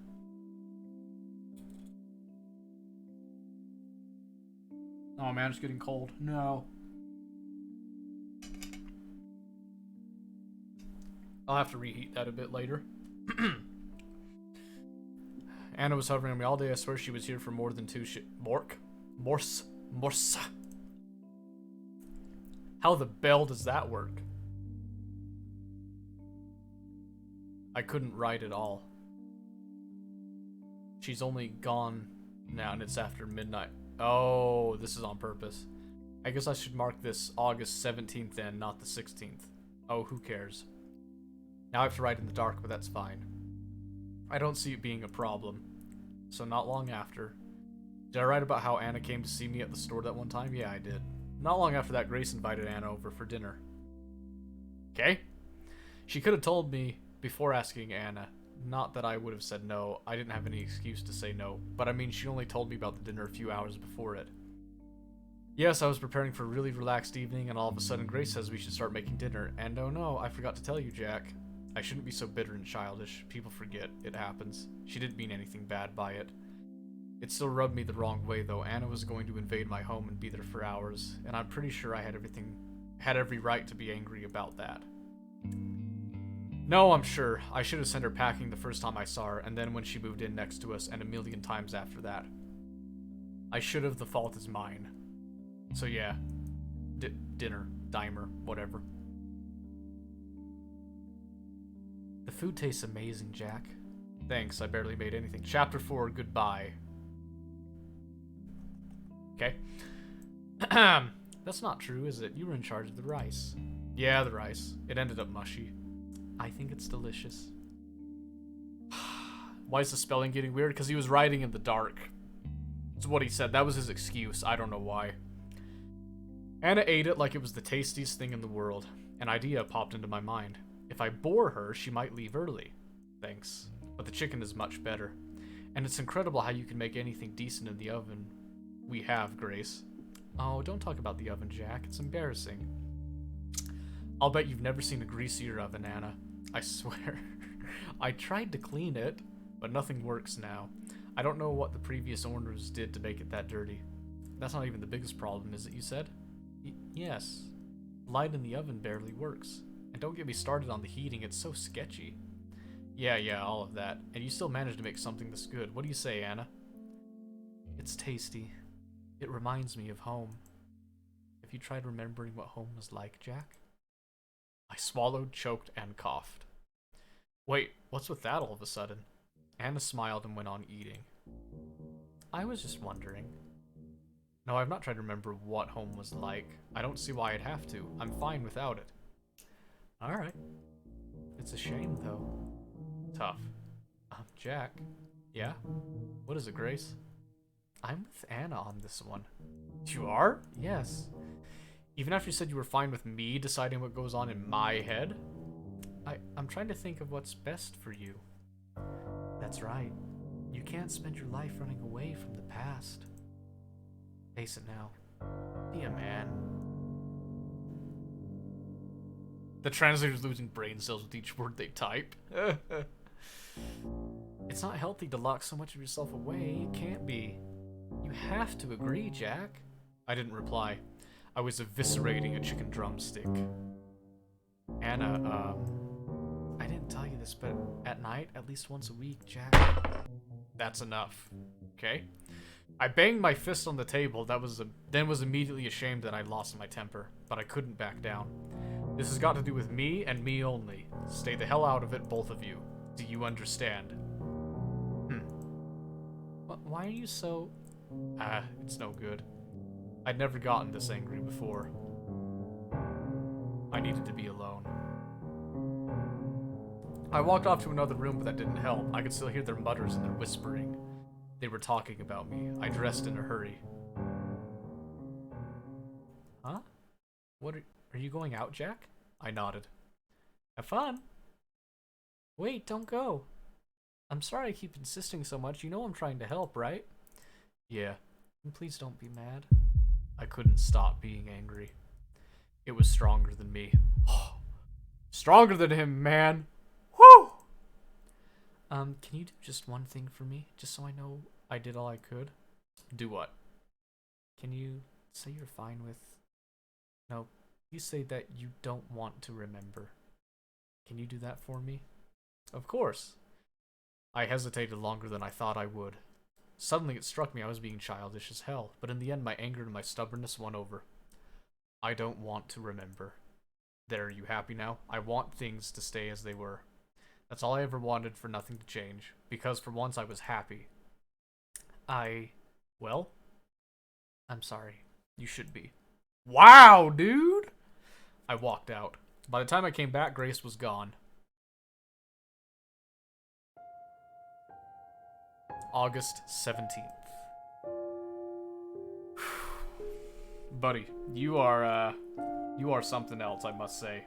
Oh man, it's getting cold. No. I'll have to reheat that a bit later. Anna was hovering on me all day. I swear she was here for more than two Morsa. How the bell does that work? I couldn't write at all. She's only gone now and it's after midnight. Oh, this is on purpose. I guess I should mark this August 17th then, not the 16th. Oh, who cares? Now I have to write in the dark, but that's fine. I don't see it being a problem. So not long after. Did I write about how Anna came to see me at the store that one time? Yeah, I did. Not long after that, Grace invited Anna over for dinner. Okay? She could have told me before asking Anna. Not that I would have said no. I didn't have any excuse to say no. But I mean, she only told me about the dinner a few hours before it. Yes, I was preparing for a really relaxed evening, and all of a sudden Grace says we should start making dinner. And oh no, I forgot to tell you, Jack. I shouldn't be so bitter and childish. People forget. It happens. She didn't mean anything bad by it. It still rubbed me the wrong way, though. Anna was going to invade my home and be there for hours, and I'm pretty sure I had every right to be angry about that. No, I'm sure. I should have sent her packing the first time I saw her, and then when she moved in next to us, and a million times after that. I should have. The fault is mine. So yeah. Dinner. Dimer. Whatever. The food tastes amazing, Jack. Thanks, I barely made anything. Chapter 4, goodbye. Okay. That's not true, is it? You were in charge of the rice. Yeah, the rice. It ended up mushy. I think it's delicious. Why is the spelling getting weird? Because he was writing in the dark. That's what he said. That was his excuse. I don't know why. Anna ate it like it was the tastiest thing in the world. An idea popped into my mind. If I bore her, she might leave early. Thanks. But the chicken is much better. And it's incredible how you can make anything decent in the oven. We have, Grace. Oh, don't talk about the oven, Jack. It's embarrassing. I'll bet you've never seen a greasier oven, Anna. I swear. I tried to clean it, but nothing works now. I don't know what the previous owners did to make it that dirty. That's not even the biggest problem, is it, you said? Yes. Light in the oven barely works. And don't get me started on the heating, it's so sketchy. Yeah, all of that. And you still managed to make something this good. What do you say, Anna? It's tasty. It reminds me of home. Have you tried remembering what home was like, Jack? I swallowed, choked, and coughed. Wait, what's with that all of a sudden? Anna smiled and went on eating. I was just wondering. No, I've not tried to remember what home was like. I don't see why I'd have to. I'm fine without it. Alright. It's a shame, though. Tough. Jack. Yeah? What is it, Grace? I'm with Anna on this one. You are? Yes. Even after you said you were fine with me deciding what goes on in my head? I'm trying to think of what's best for you. That's right. You can't spend your life running away from the past. Face it now. Be a man. The translator's losing brain cells with each word they type. It's not healthy to lock so much of yourself away. It can't be. You have to agree, Jack. I didn't reply. I was eviscerating a chicken drumstick. Anna, I didn't tell you this, but at night, at least once a week, Jack. That's enough. Okay? I banged my fist on the table, then was immediately ashamed that I'd lost my temper, but I couldn't back down. This has got to do with me and me only. Stay the hell out of it, both of you. Do you understand? Why are you so... it's no good. I'd never gotten this angry before. I needed to be alone. I walked off to another room, but that didn't help. I could still hear their mutters and their whispering. They were talking about me. I dressed in a hurry. Huh? What are you going out, Jack? I nodded. Have fun. Wait, don't go. I'm sorry I keep insisting so much. You know I'm trying to help, right? Yeah. And please don't be mad. I couldn't stop being angry. It was stronger than me. Stronger than him, man. Woo! Can you do just one thing for me? Just so I know I did all I could? Do what? Can you say you're fine with... No, you say that you don't want to remember. Can you do that for me? Of course. I hesitated longer than I thought I would. Suddenly it struck me I was being childish as hell, but in the end my anger and my stubbornness won over. I don't want to remember. There, are you happy now? I want things to stay as they were. That's all I ever wanted, for nothing to change, because for once I was happy. Well? I'm sorry. You should be. Wow, dude! I walked out. By the time I came back, Grace was gone. August 17th. Buddy, you are something else, I must say.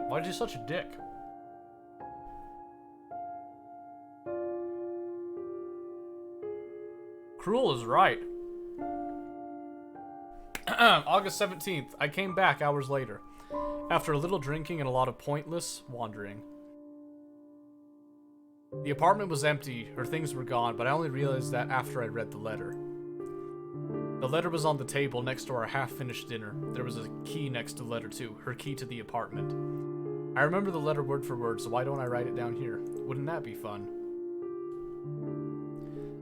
Why is he such a dick? Cruel is right. August 17th. I came back hours later. After a little drinking and a lot of pointless wandering. The apartment was empty. Her things were gone, but I only realized that after I read the letter. The letter was on the table next to our half-finished dinner. There was a key next to the letter too. Her key to the apartment. I remember the letter word for word, so why don't I write it down here? Wouldn't that be fun?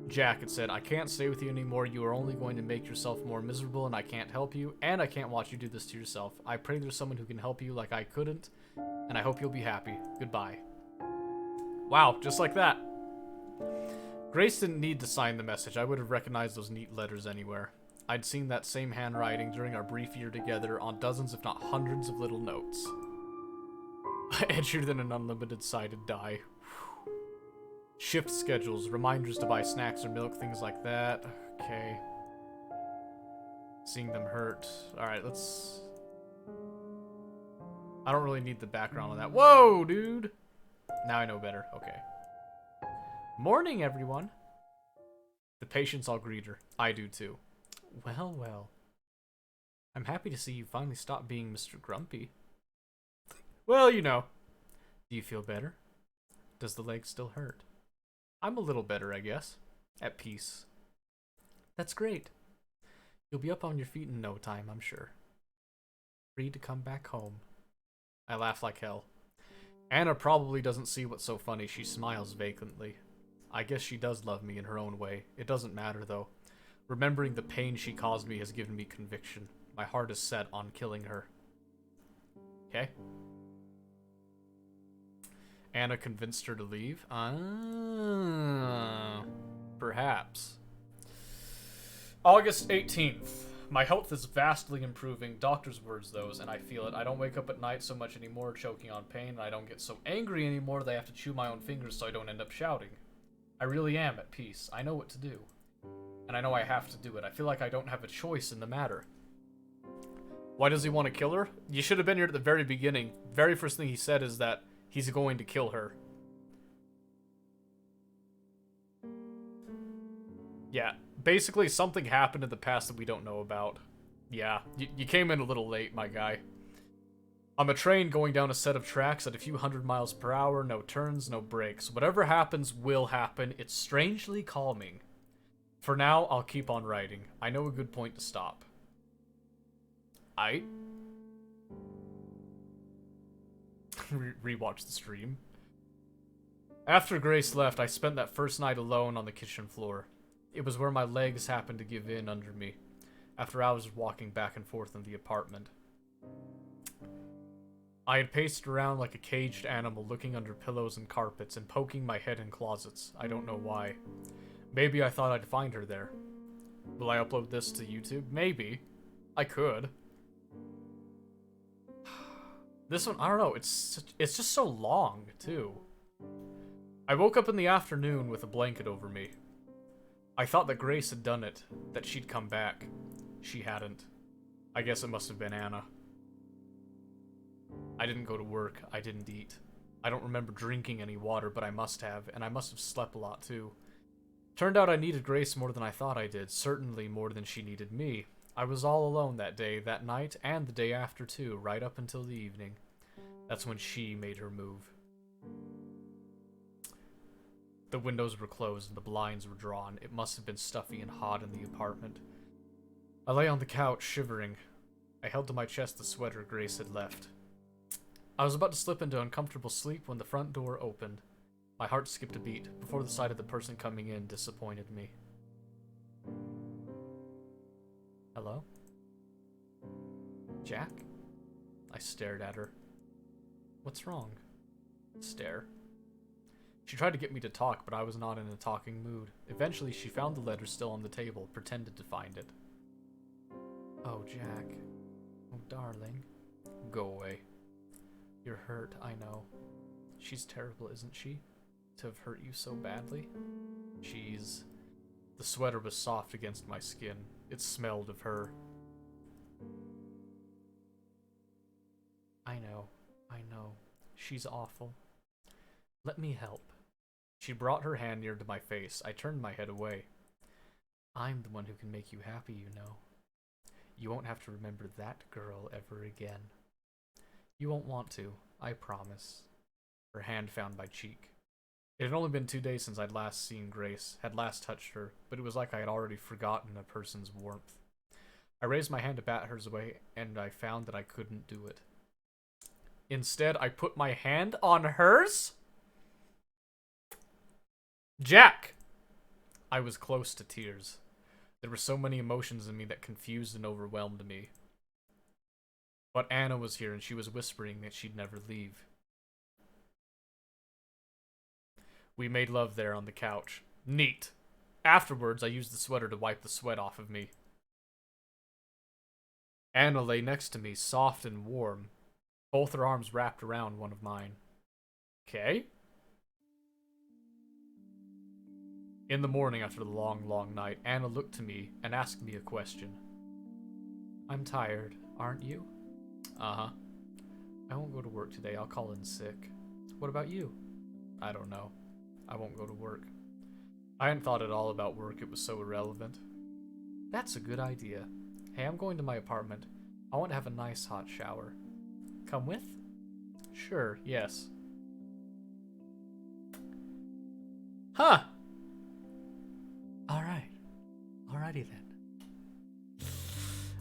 Jack, it said, I can't stay with you anymore. You are only going to make yourself more miserable, and I can't help you, and I can't watch you do this to yourself. I pray there's someone who can help you like I couldn't, and I hope you'll be happy. Goodbye. Wow, just like that. Grace didn't need to sign the message. I would have recognized those neat letters anywhere. I'd seen that same handwriting during our brief year together on dozens, if not hundreds, of little notes. Edgier than an unlimited-sided die. Shift schedules, reminders to buy snacks or milk, things like that. Okay. Seeing them hurt. Alright, let's... I don't really need the background on that. Whoa, dude! Now I know better. Okay. Morning, everyone. The patients all greet her. I do too. Well, well. I'm happy to see you finally stopped being Mr. Grumpy. Well, you know. Do you feel better? Does the leg still hurt? I'm a little better, I guess. At peace. That's great. You'll be up on your feet in no time, I'm sure. Free to come back home. I laugh like hell. Anna probably doesn't see what's so funny. She smiles vacantly. I guess she does love me in her own way. It doesn't matter, though. Remembering the pain she caused me has given me conviction. My heart is set on killing her. Okay. Anna convinced her to leave? Perhaps. August 18th. My health is vastly improving. Doctor's words, those, and I feel it. I don't wake up at night so much anymore, choking on pain, and I don't get so angry anymore that I have to chew my own fingers so I don't end up shouting. I really am at peace. I know what to do. And I know I have to do it. I feel like I don't have a choice in the matter. Why does he want to kill her? You should have been here at the very beginning. Very first thing he said is that he's going to kill her. Yeah, basically something happened in the past that we don't know about. Yeah, you came in a little late, my guy. I'm a train going down a set of tracks at a few hundred miles per hour, no turns, no brakes. Whatever happens will happen. It's strangely calming. For now, I'll keep on writing. I know a good point to stop. Rewatch the stream. After Grace left, I spent that first night alone on the kitchen floor. It was where my legs happened to give in under me, after hours of walking back and forth in the apartment. I had paced around like a caged animal, looking under pillows and carpets, and poking my head in closets. I don't know why. Maybe I thought I'd find her there. Will I upload this to YouTube? Maybe. I could. This one, I don't know, it's just so long, too. I woke up in the afternoon with a blanket over me. I thought that Grace had done it, that she'd come back. She hadn't. I guess it must have been Anna. I didn't go to work, I didn't eat. I don't remember drinking any water, but I must have, and I must have slept a lot, too. Turned out I needed Grace more than I thought I did, certainly more than she needed me. I was all alone that day, that night, and the day after too, right up until the evening. That's when she made her move. The windows were closed and the blinds were drawn. It must have been stuffy and hot in the apartment. I lay on the couch, shivering. I held to my chest the sweater Grace had left. I was about to slip into uncomfortable sleep when the front door opened. My heart skipped a beat before the sight of the person coming in disappointed me. Hello? Jack? I stared at her. What's wrong? Stare. She tried to get me to talk, but I was not in a talking mood. Eventually, she found the letter still on the table, pretended to find it. Oh, Jack. Oh, darling. Go away. You're hurt, I know. She's terrible, isn't she? To have hurt you so badly? She's... The sweater was soft against my skin. It smelled of her. I know. She's awful. Let me help. She brought her hand near to my face. I turned my head away. I'm the one who can make you happy, you know. You won't have to remember that girl ever again. You won't want to, I promise. Her hand found my cheek. It had only been 2 days since I'd last seen Grace, had last touched her, but it was like I had already forgotten a person's warmth. I raised my hand to bat hers away, and I found that I couldn't do it. Instead, I put my hand on hers? Jack! I was close to tears. There were so many emotions in me that confused and overwhelmed me. But Anna was here, and she was whispering that she'd never leave. We made love there on the couch. Neat. Afterwards, I used the sweater to wipe the sweat off of me. Anna lay next to me, soft and warm, both her arms wrapped around one of mine. Okay? In the morning after the long, long night, Anna looked to me and asked me a question. I'm tired, aren't you? Uh-huh. I won't go to work today. I'll call in sick. What about you? I don't know. I won't go to work. I hadn't thought at all about work. It was so irrelevant. That's a good idea. Hey, I'm going to my apartment. I want to have a nice hot shower. Come with? Sure, yes. Huh. Alright. Alrighty then.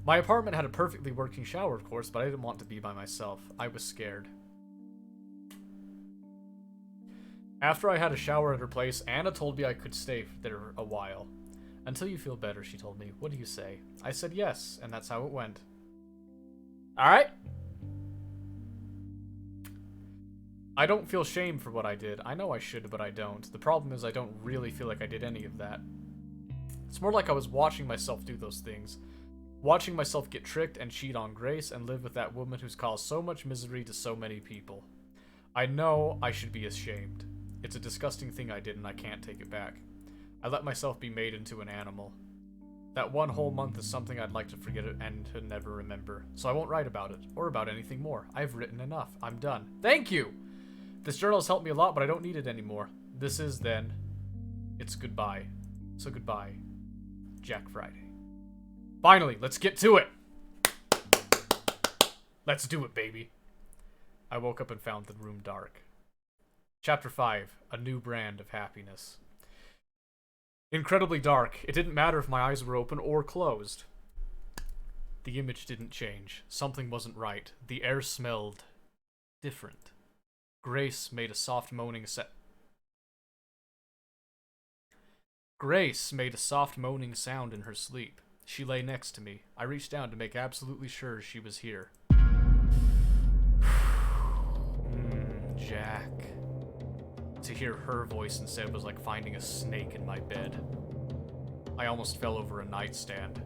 My apartment had a perfectly working shower, of course, but I didn't want to be by myself. I was scared. After I had a shower at her place, Anna told me I could stay there a while. Until you feel better, she told me. What do you say? I said yes, and that's how it went. Alright? I don't feel shame for what I did. I know I should, but I don't. The problem is I don't really feel like I did any of that. It's more like I was watching myself do those things. Watching myself get tricked and cheat on Grace and live with that woman who's caused so much misery to so many people. I know I should be ashamed. It's a disgusting thing I did and I can't take it back. I let myself be made into an animal. That one whole month is something I'd like to forget and to never remember. So I won't write about it, or about anything more. I've written enough. I'm done. Thank you! This journal has helped me a lot, but I don't need it anymore. This is, then, it's goodbye. So goodbye, Jack Friday. Finally, let's get to it! Let's do it, baby. I woke up and found the room dark. Chapter 5, A New Brand of Happiness. Incredibly dark. It didn't matter if my eyes were open or closed. The image didn't change. Something wasn't right. The air smelled different. Grace made a soft moaning sound in her sleep. She lay next to me. I reached down to make absolutely sure she was here. Jack. To hear her voice instead was like finding a snake in my bed. I almost fell over a nightstand.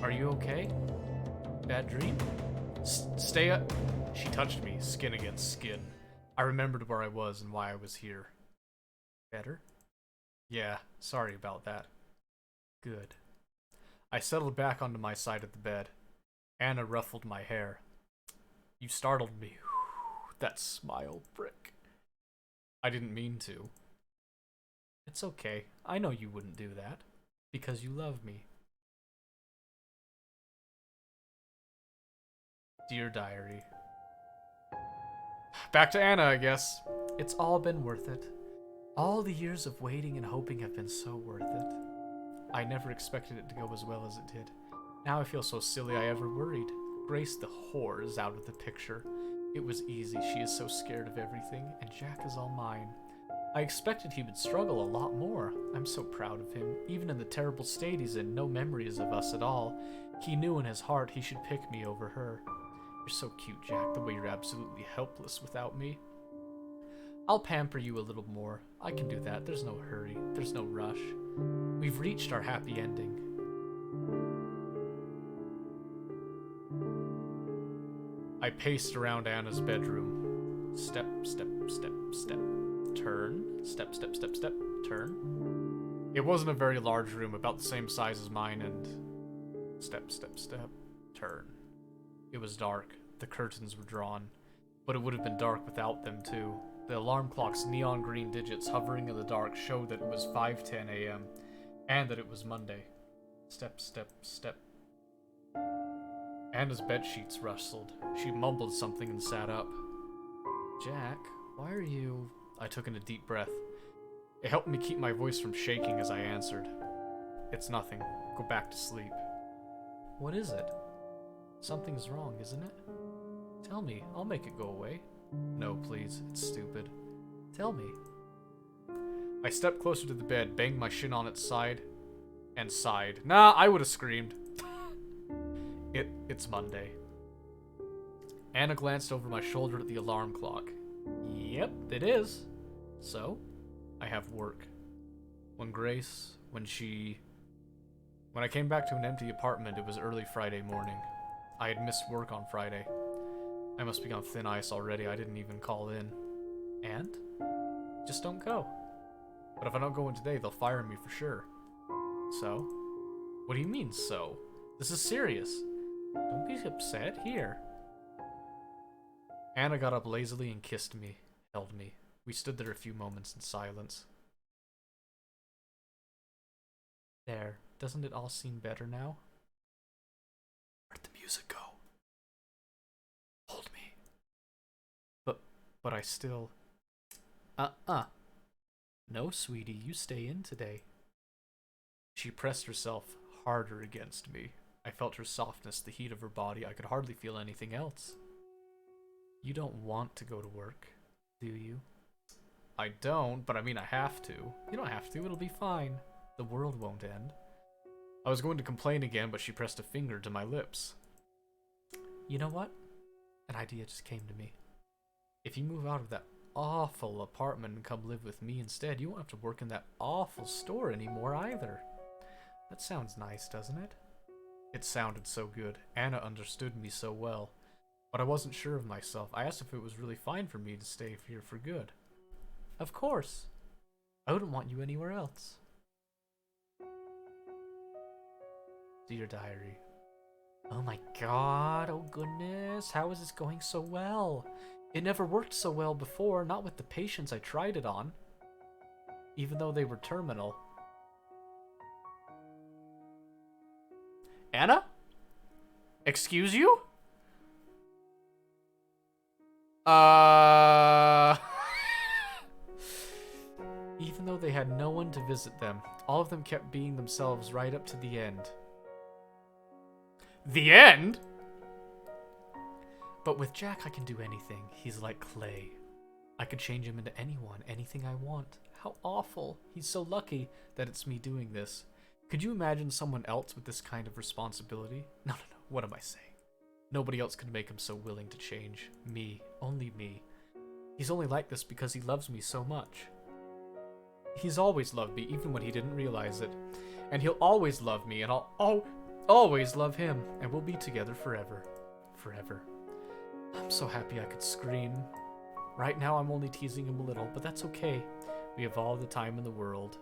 Are you okay? Bad dream? Stay up. She touched me, skin against skin. I remembered where I was and why I was here. Better? Yeah, sorry about that. Good. I settled back onto my side of the bed. Anna ruffled my hair. You startled me. That smile, prick. I didn't mean to. It's okay. I know you wouldn't do that. Because you love me. Dear Diary. Back to Anna, I guess. It's all been worth it. All the years of waiting and hoping have been so worth it. I never expected it to go as well as it did. Now I feel so silly I ever worried. Grace the whore is out of the picture. It was easy. She is so scared of everything, and Jack is all mine. I expected he would struggle a lot more. I'm so proud of him. Even in the terrible state he's in, no memories of us at all. He knew in his heart he should pick me over her. You're so cute, Jack, the way you're absolutely helpless without me. I'll pamper you a little more. I can do that. There's no hurry. There's no rush. We've reached our happy ending. I paced around Anna's bedroom. Step, step, step, step. Turn. Step, step, step, step. Turn. It wasn't a very large room, about the same size as mine, and... Step, step, step. Turn. It was dark. The curtains were drawn. But it would have been dark without them, too. The alarm clock's neon green digits hovering in the dark showed that it was 5:10 a.m. and that it was Monday. Step, step, step. Anna's bedsheets rustled. She mumbled something and sat up. Jack, why are you... I took in a deep breath. It helped me keep my voice from shaking as I answered. It's nothing. Go back to sleep. What is it? Something's wrong, isn't it? Tell me. I'll make it go away. No, please. It's stupid. Tell me. I stepped closer to the bed, banged my shin on its side, and sighed. Nah, I would have screamed. It's Monday. Anna glanced over my shoulder at the alarm clock. Yep, it is. So, I have work. When I came back to an empty apartment, it was early Friday morning. I had missed work on Friday. I must be on thin ice already. I didn't even call in. And? Just don't go. But if I don't go in today, they'll fire me for sure. So? What do you mean, so? This is serious. Don't be upset. Here. Anna got up lazily and kissed me, held me. We stood there a few moments in silence. There. Doesn't it all seem better now? Where'd the music go? Hold me. But I still... No, sweetie, you stay in today. She pressed herself harder against me. I felt her softness, the heat of her body. I could hardly feel anything else. You don't want to go to work, do you? I don't, but I mean I have to. You don't have to, it'll be fine. The world won't end. I was going to complain again, but she pressed a finger to my lips. You know what? An idea just came to me. If you move out of that awful apartment and come live with me instead, you won't have to work in that awful store anymore either. That sounds nice, doesn't it? It sounded so good. Anna understood me so well. But I wasn't sure of myself. I asked if it was really fine for me to stay here for good. Of course. I wouldn't want you anywhere else. Dear diary. Oh my god, oh goodness, how is this going so well? It never worked so well before, not with the patients I tried it on. Even though they were terminal. Anna? Excuse you? Even though they had no one to visit them, all of them kept being themselves right up to the end. The end? But with Jack, I can do anything. He's like clay. I could change him into anyone, anything I want. How awful. He's so lucky that it's me doing this. Could you imagine someone else with this kind of responsibility? No. What am I saying? Nobody else could make him so willing to change. Me. Only me. He's only like this because he loves me so much. He's always loved me, even when he didn't realize it. And he'll always love me, and I'll always love him. And we'll be together forever. Forever. I'm so happy I could scream. Right now I'm only teasing him a little, but that's okay. We have all the time in the world.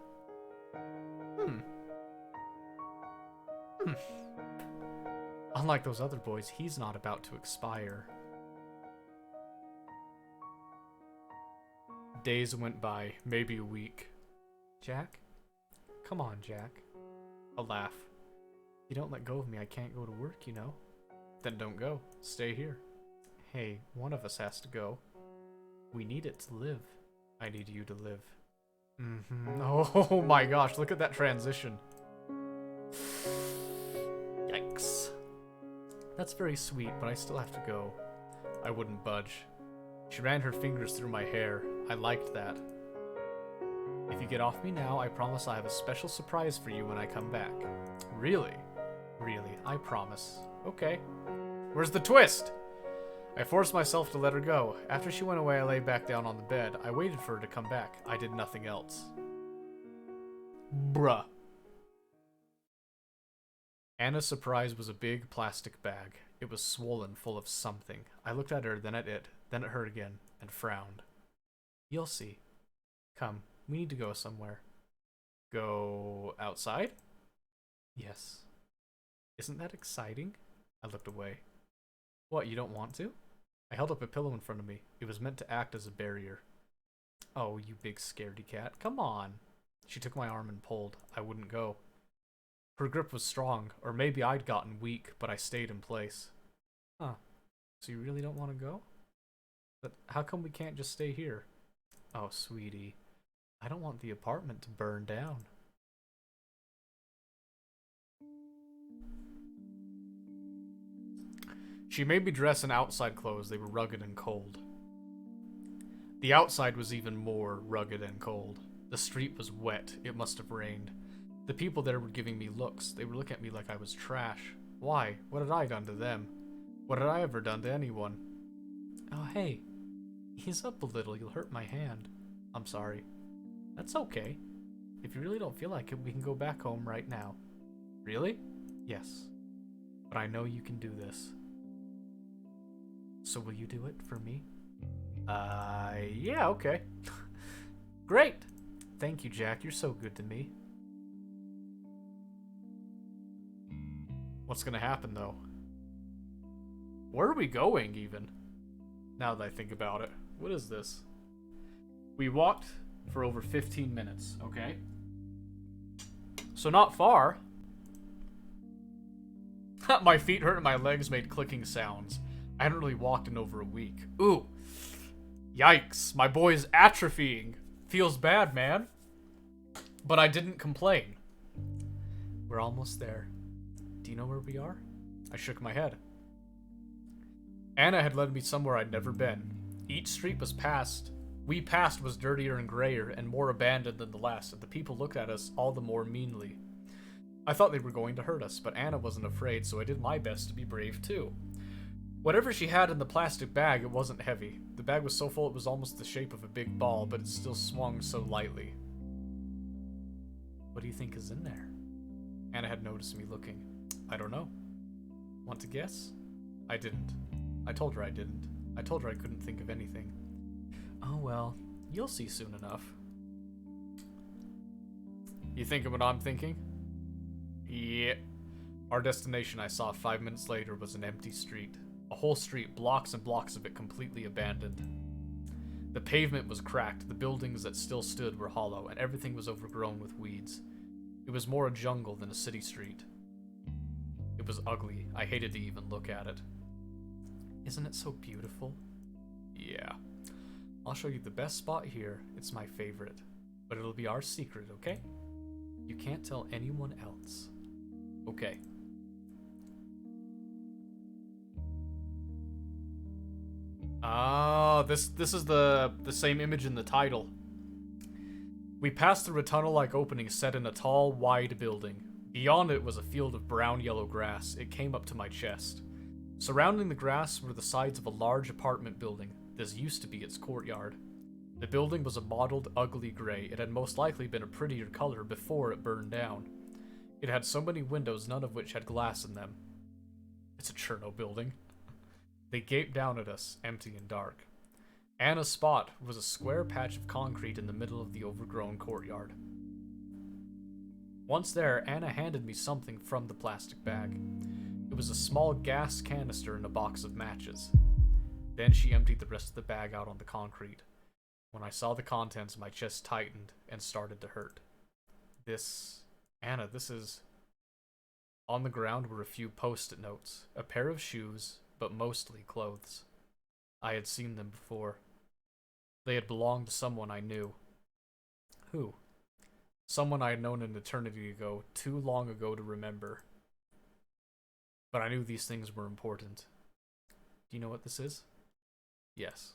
Unlike those other boys, he's not about to expire. Days went by, maybe a week. Jack? Come on, Jack. A laugh. You don't let go of me, I can't go to work, you know. Then don't go. Stay here. Hey, one of us has to go. We need it to live. I need you to live. Oh my gosh, look at that transition. Yikes. That's very sweet, but I still have to go. I wouldn't budge. She ran her fingers through my hair. I liked that. If you get off me now, I promise I have a special surprise for you when I come back. Really? Really, I promise. Okay. Where's the twist? I forced myself to let her go. After she went away, I lay back down on the bed. I waited for her to come back. I did nothing else. Bruh. Anna's surprise was a big plastic bag. It was swollen, full of something. I looked at her, then at it, then at her again, and frowned. You'll see. Come, we need to go somewhere. Go outside? Yes. Isn't that exciting? I looked away. What, you don't want to? I held up a pillow in front of me. It was meant to act as a barrier. Oh, you big scaredy cat. Come on. She took my arm and pulled. I wouldn't go. Her grip was strong, or maybe I'd gotten weak, but I stayed in place. Huh. So you really don't want to go? But how come we can't just stay here? Oh, sweetie. I don't want the apartment to burn down. She made me dress in outside clothes. They were rugged and cold. The outside was even more rugged and cold. The street was wet. It must have rained. The people there were giving me looks. They were looking at me like I was trash. Why? What had I done to them? What had I ever done to anyone? Oh, hey. Ease up a little. You'll hurt my hand. I'm sorry. That's okay. If you really don't feel like it, we can go back home right now. Really? Yes. But I know you can do this. So will you do it for me? Yeah, okay. Great. Thank you, Jack. You're so good to me. What's gonna happen, though? Where are we going, even? Now that I think about it. What is this? We walked for over 15 minutes, okay? So not far. My feet hurt and my legs made clicking sounds. I hadn't really walked in over a week. Ooh. Yikes. My boy's atrophying. Feels bad, man. But I didn't complain. We're almost there. Do you know where we are? I shook my head. Anna had led me somewhere I'd never been. Each street we passed was dirtier and grayer and more abandoned than the last, and the people looked at us all the more meanly. I thought they were going to hurt us, but Anna wasn't afraid, so I did my best to be brave too. Whatever she had in the plastic bag, it wasn't heavy. The bag was so full it was almost the shape of a big ball, but it still swung so lightly. What do you think is in there? Anna had noticed me looking. I don't know. Want to guess? I didn't. I told her I didn't. I told her I couldn't think of anything. Oh well, you'll see soon enough. You thinking what I'm thinking? Yeah. Our destination, I saw 5 minutes later, was an empty street. A whole street, blocks and blocks of it completely abandoned. The pavement was cracked, the buildings that still stood were hollow, and everything was overgrown with weeds. It was more a jungle than a city street. It was ugly. I hated to even look at it. Isn't it so beautiful? Yeah. I'll show you the best spot here. It's my favorite. But it'll be our secret, okay? You can't tell anyone else. Okay. Ah, this is the same image in the title. We passed through a tunnel-like opening set in a tall, wide building. Beyond it was a field of brown-yellow grass. It came up to my chest. Surrounding the grass were the sides of a large apartment building. This used to be its courtyard. The building was a mottled, ugly gray. It had most likely been a prettier color before it burned down. It had so many windows, none of which had glass in them. It's a Cherno building. They gaped down at us, empty and dark. Anna's spot was a square patch of concrete in the middle of the overgrown courtyard. Once there, Anna handed me something from the plastic bag. It was a small gas canister and a box of matches. Then she emptied the rest of the bag out on the concrete. When I saw the contents, my chest tightened and started to hurt. Anna, this is... On the ground were a few post-it notes, a pair of shoes, but mostly clothes. I had seen them before. They had belonged to someone I knew. Who? Someone I had known an eternity ago, too long ago to remember. But I knew these things were important. Do you know what this is? Yes.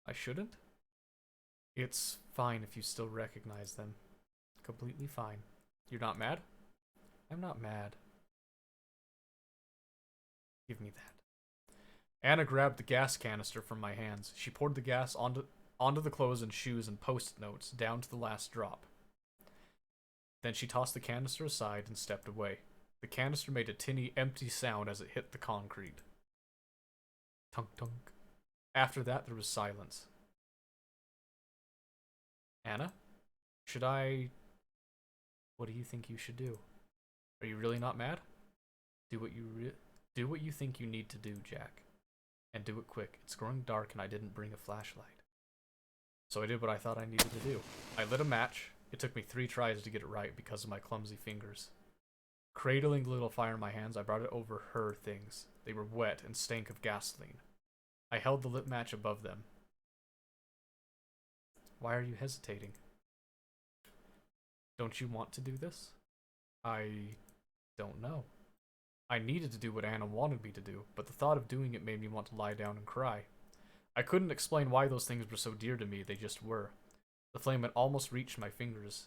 I shouldn't? It's fine if you still recognize them. Completely fine. You're not mad? I'm not mad. Give me that. Anna grabbed the gas canister from my hands. She poured the gas onto the clothes and shoes and post-it notes, down to the last drop. Then she tossed the canister aside and stepped away. The canister made a tinny, empty sound as it hit the concrete. Tunk tunk. After that, there was silence. Anna? Should I... What do you think you should do? Are you really not mad? Do what you think you need to do, Jack. And do it quick. It's growing dark and I didn't bring a flashlight. So I did what I thought I needed to do. I lit a match. It took me 3 tries to get it right because of my clumsy fingers. Cradling the little fire in my hands, I brought it over her things. They were wet and stank of gasoline. I held the lit match above them. Why are you hesitating? Don't you want to do this? I don't know. I needed to do what Anna wanted me to do, but the thought of doing it made me want to lie down and cry. I couldn't explain why those things were so dear to me, they just were. The flame had almost reached my fingers.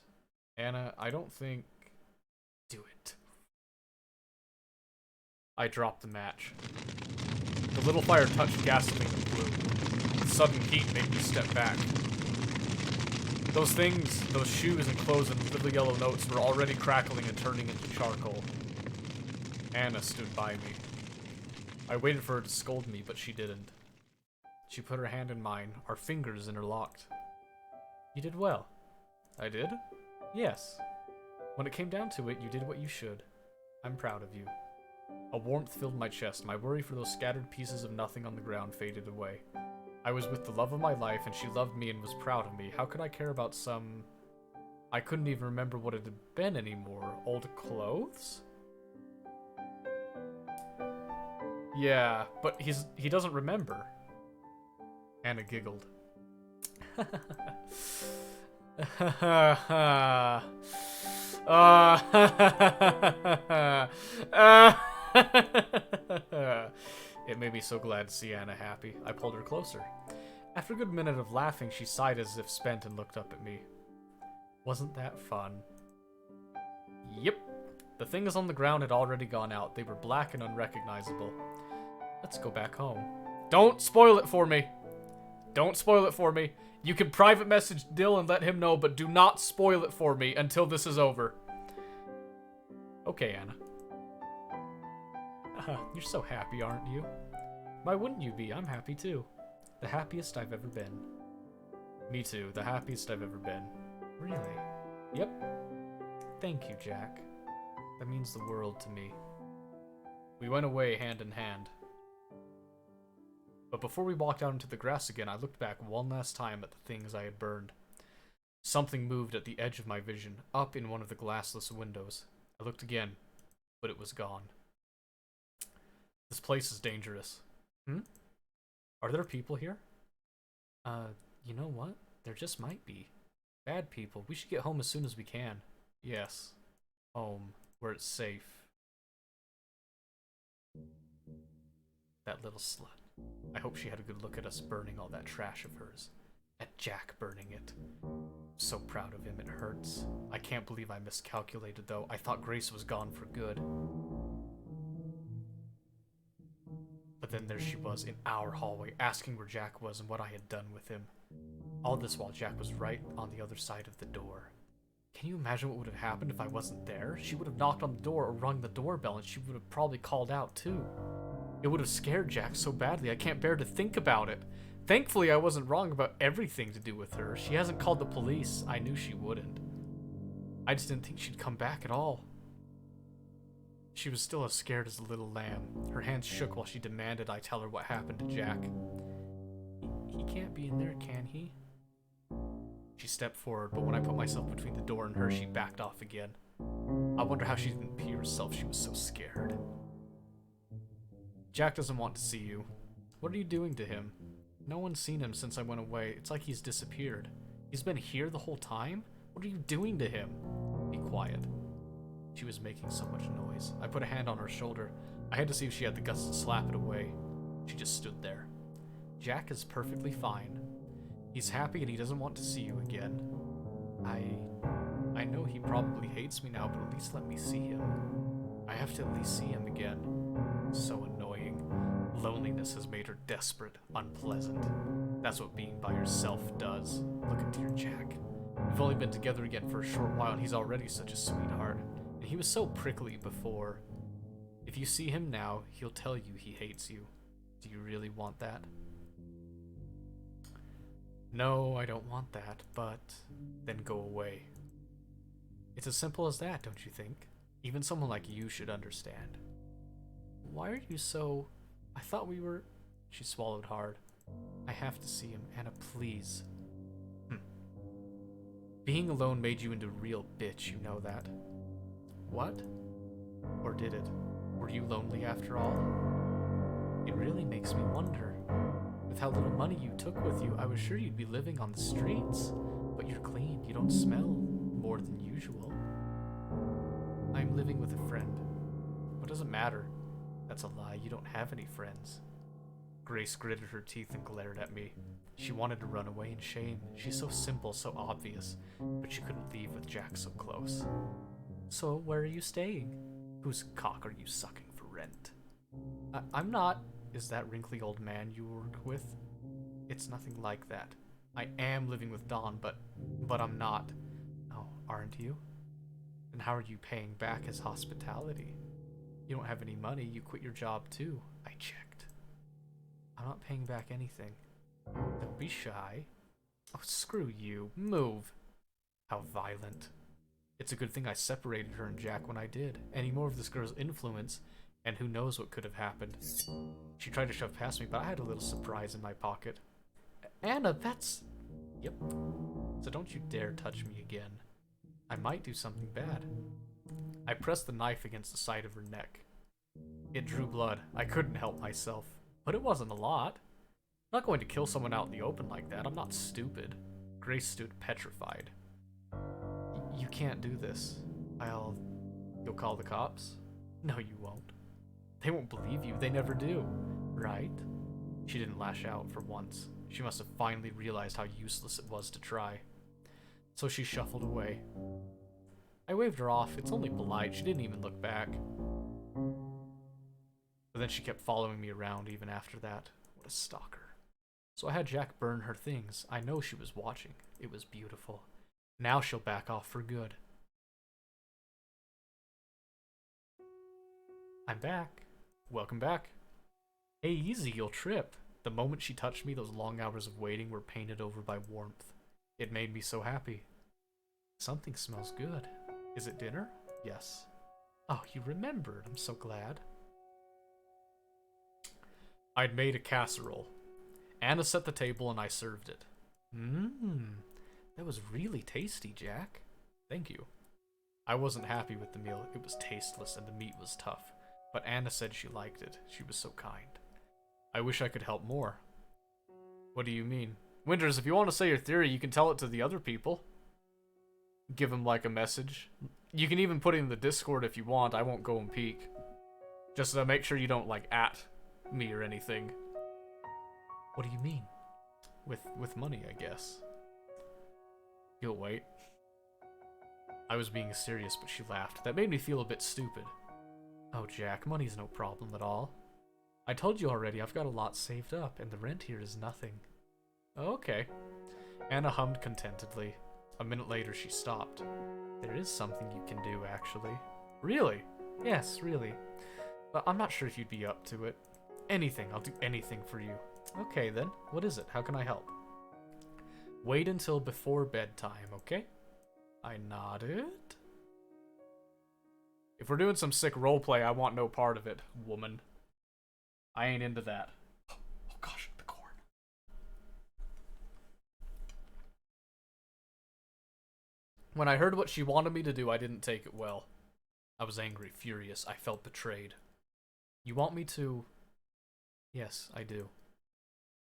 Anna, I don't think... Do it. I dropped the match. The little fire touched gasoline and blew. The sudden heat made me step back. Those things, those shoes and clothes and little yellow notes were already crackling and turning into charcoal. Anna stood by me. I waited for her to scold me, but she didn't. She put her hand in mine, our fingers interlocked. You did well. I did? Yes. When it came down to it, you did what you should. I'm proud of you. A warmth filled my chest. My worry for those scattered pieces of nothing on the ground faded away. I was with the love of my life, and she loved me and was proud of me. How could I care about some... I couldn't even remember what it had been anymore. Old clothes? Yeah, but he doesn't remember. Anna giggled. It made me so glad to see Anna happy. I pulled her closer. After a good minute of laughing, she sighed as if spent and looked up at me. Wasn't that fun? Yep. The things on the ground had already gone out. They were black and unrecognizable. Let's go back home. Don't spoil it for me! Don't spoil it for me. You can private message Dill and let him know, but do not spoil it for me until this is over. Okay, Anna. You're so happy, aren't you? Why wouldn't you be? I'm happy too. The happiest I've ever been. Me too, the happiest I've ever been. Really? Yep. Thank you, Jack. That means the world to me. We went away hand in hand. But before we walked out into the grass again, I looked back one last time at the things I had burned. Something moved at the edge of my vision, up in one of the glassless windows. I looked again, but it was gone. This place is dangerous. Are there people here? You know what? There just might be. Bad people. We should get home as soon as we can. Yes. Home, where it's safe. That little slut. I hope she had a good look at us burning all that trash of hers. At Jack burning it. So proud of him, it hurts. I can't believe I miscalculated, though. I thought Grace was gone for good. But then there she was, in our hallway, asking where Jack was and what I had done with him. All this while Jack was right on the other side of the door. Can you imagine what would have happened if I wasn't there? She would have knocked on the door or rung the doorbell, and she would have probably called out, too. It would have scared Jack so badly, I can't bear to think about it. Thankfully, I wasn't wrong about everything to do with her. She hasn't called the police. I knew she wouldn't. I just didn't think she'd come back at all. She was still as scared as a little lamb. Her hands shook while she demanded I tell her what happened to Jack. He can't be in there, can he? She stepped forward, but when I put myself between the door and her, she backed off again. I wonder how she didn't pee herself. She was so scared. Jack doesn't want to see you. What are you doing to him? No one's seen him since I went away. It's like he's disappeared. He's been here the whole time? What are you doing to him? Be quiet. She was making so much noise. I put a hand on her shoulder. I had to see if she had the guts to slap it away. She just stood there. Jack is perfectly fine. He's happy and he doesn't want to see you again. I know he probably hates me now, but at least let me see him. I have to at least see him again. So annoying. Loneliness has made her desperate, unpleasant. That's what being by yourself does. Look at dear Jack. We've only been together again for a short while and he's already such a sweetheart. And he was so prickly before. If you see him now, he'll tell you he hates you. Do you really want that? No, I don't want that, but then go away. It's as simple as that, don't you think? Even someone like you should understand. Why are you so... I thought we were... She swallowed hard. I have to see him, Anna, please. Being alone made you into a real bitch, you know that. What? Or did it? Were you lonely after all? It really makes me wonder. With how little money you took with you, I was sure you'd be living on the streets. But you're clean, you don't smell more than usual. I'm living with a friend. What does it matter? That's a lie, you don't have any friends. Grace gritted her teeth and glared at me. She wanted to run away in shame. She's so simple, so obvious, but she couldn't leave with Jack so close. So, where are you staying? Whose cock are you sucking for rent? I'm not. Is that wrinkly old man you work with? It's nothing like that. I am living with Dawn, but I'm not. Oh, aren't you? Then how are you paying back his hospitality? You don't have any money, you quit your job too. I checked. I'm not paying back anything. Don't be shy. Oh, screw you. Move. How violent. It's a good thing I separated her and Jack when I did. Any more of this girl's influence, and who knows what could have happened. She tried to shove past me, but I had a little surprise in my pocket. Anna, that's... Yep. So don't you dare touch me again. I might do something bad. I pressed the knife against the side of her neck. It drew blood. I couldn't help myself. But it wasn't a lot. I'm not going to kill someone out in the open like that. I'm not stupid. Grace stood petrified. You can't do this. You'll call the cops? No, you won't. They won't believe you. They never do. Right? She didn't lash out for once. She must have finally realized how useless it was to try. So she shuffled away. I waved her off. It's only polite. She didn't even look back. But then she kept following me around even after that. What a stalker. So I had Jack burn her things. I know she was watching. It was beautiful. Now she'll back off for good. I'm back. Welcome back. Hey, easy, you'll trip. The moment she touched me, those long hours of waiting were painted over by warmth. It made me so happy. Something smells good. Is it dinner? Yes. Oh, you remembered. I'm so glad. I'd made a casserole. Anna set the table and I served it. That was really tasty, Jack. Thank you. I wasn't happy with the meal. It was tasteless and the meat was tough. But Anna said she liked it. She was so kind. I wish I could help more. What do you mean? Winters, if you want to say your theory, you can tell it to the other people. Give them, like, a message. You can even put it in the Discord if you want. I won't go and peek. Just to make sure you don't, like, at me or anything. What do you mean? With money, I guess. You'll wait. I was being serious, but she laughed. That made me feel a bit stupid. Oh, Jack, money's no problem at all. I told you already, I've got a lot saved up, and the rent here is nothing. Okay. Anna hummed contentedly. A minute later, she stopped. There is something you can do, actually. Really? Yes, really. But I'm not sure if you'd be up to it. Anything. I'll do anything for you. Okay, then. What is it? How can I help? Wait until before bedtime, okay? I nodded. If we're doing some sick roleplay, I want no part of it, woman. I ain't into that. Oh gosh, the corn. When I heard what she wanted me to do, I didn't take it well. I was angry, furious. I felt betrayed. You want me to... Yes, I do.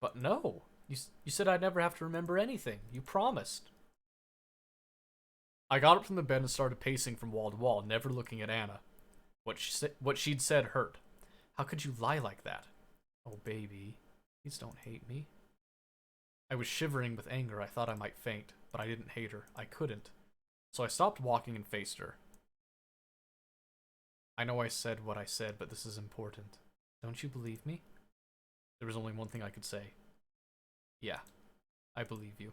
But no. You said I'd never have to remember anything. You promised. I got up from the bed and started pacing from wall to wall, never looking at Anna. What she'd said hurt. How could you lie like that? Oh, baby. Please don't hate me. I was shivering with anger. I thought I might faint, but I didn't hate her. I couldn't. So I stopped walking and faced her. I know I said what I said, but this is important. Don't you believe me? There was only one thing I could say. Yeah, I believe you.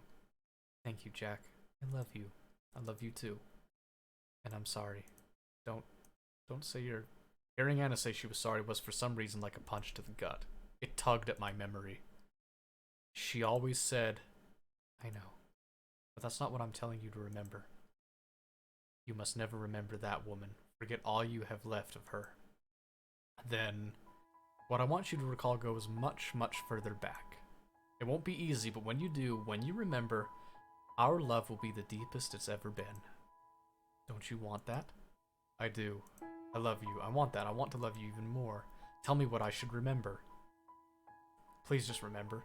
Thank you, Jack. I love you. I love you too. And I'm sorry. Don't say you're... Hearing Anna say she was sorry was for some reason like a punch to the gut. It tugged at my memory. She always said, I know, but that's not what I'm telling you to remember. You must never remember that woman. Forget all you have left of her. Then, what I want you to recall goes much, much further back. It won't be easy, but when you do, when you remember, our love will be the deepest it's ever been. Don't you want that? I do. I love you. I want that. I want to love you even more. Tell me what I should remember. Please just remember.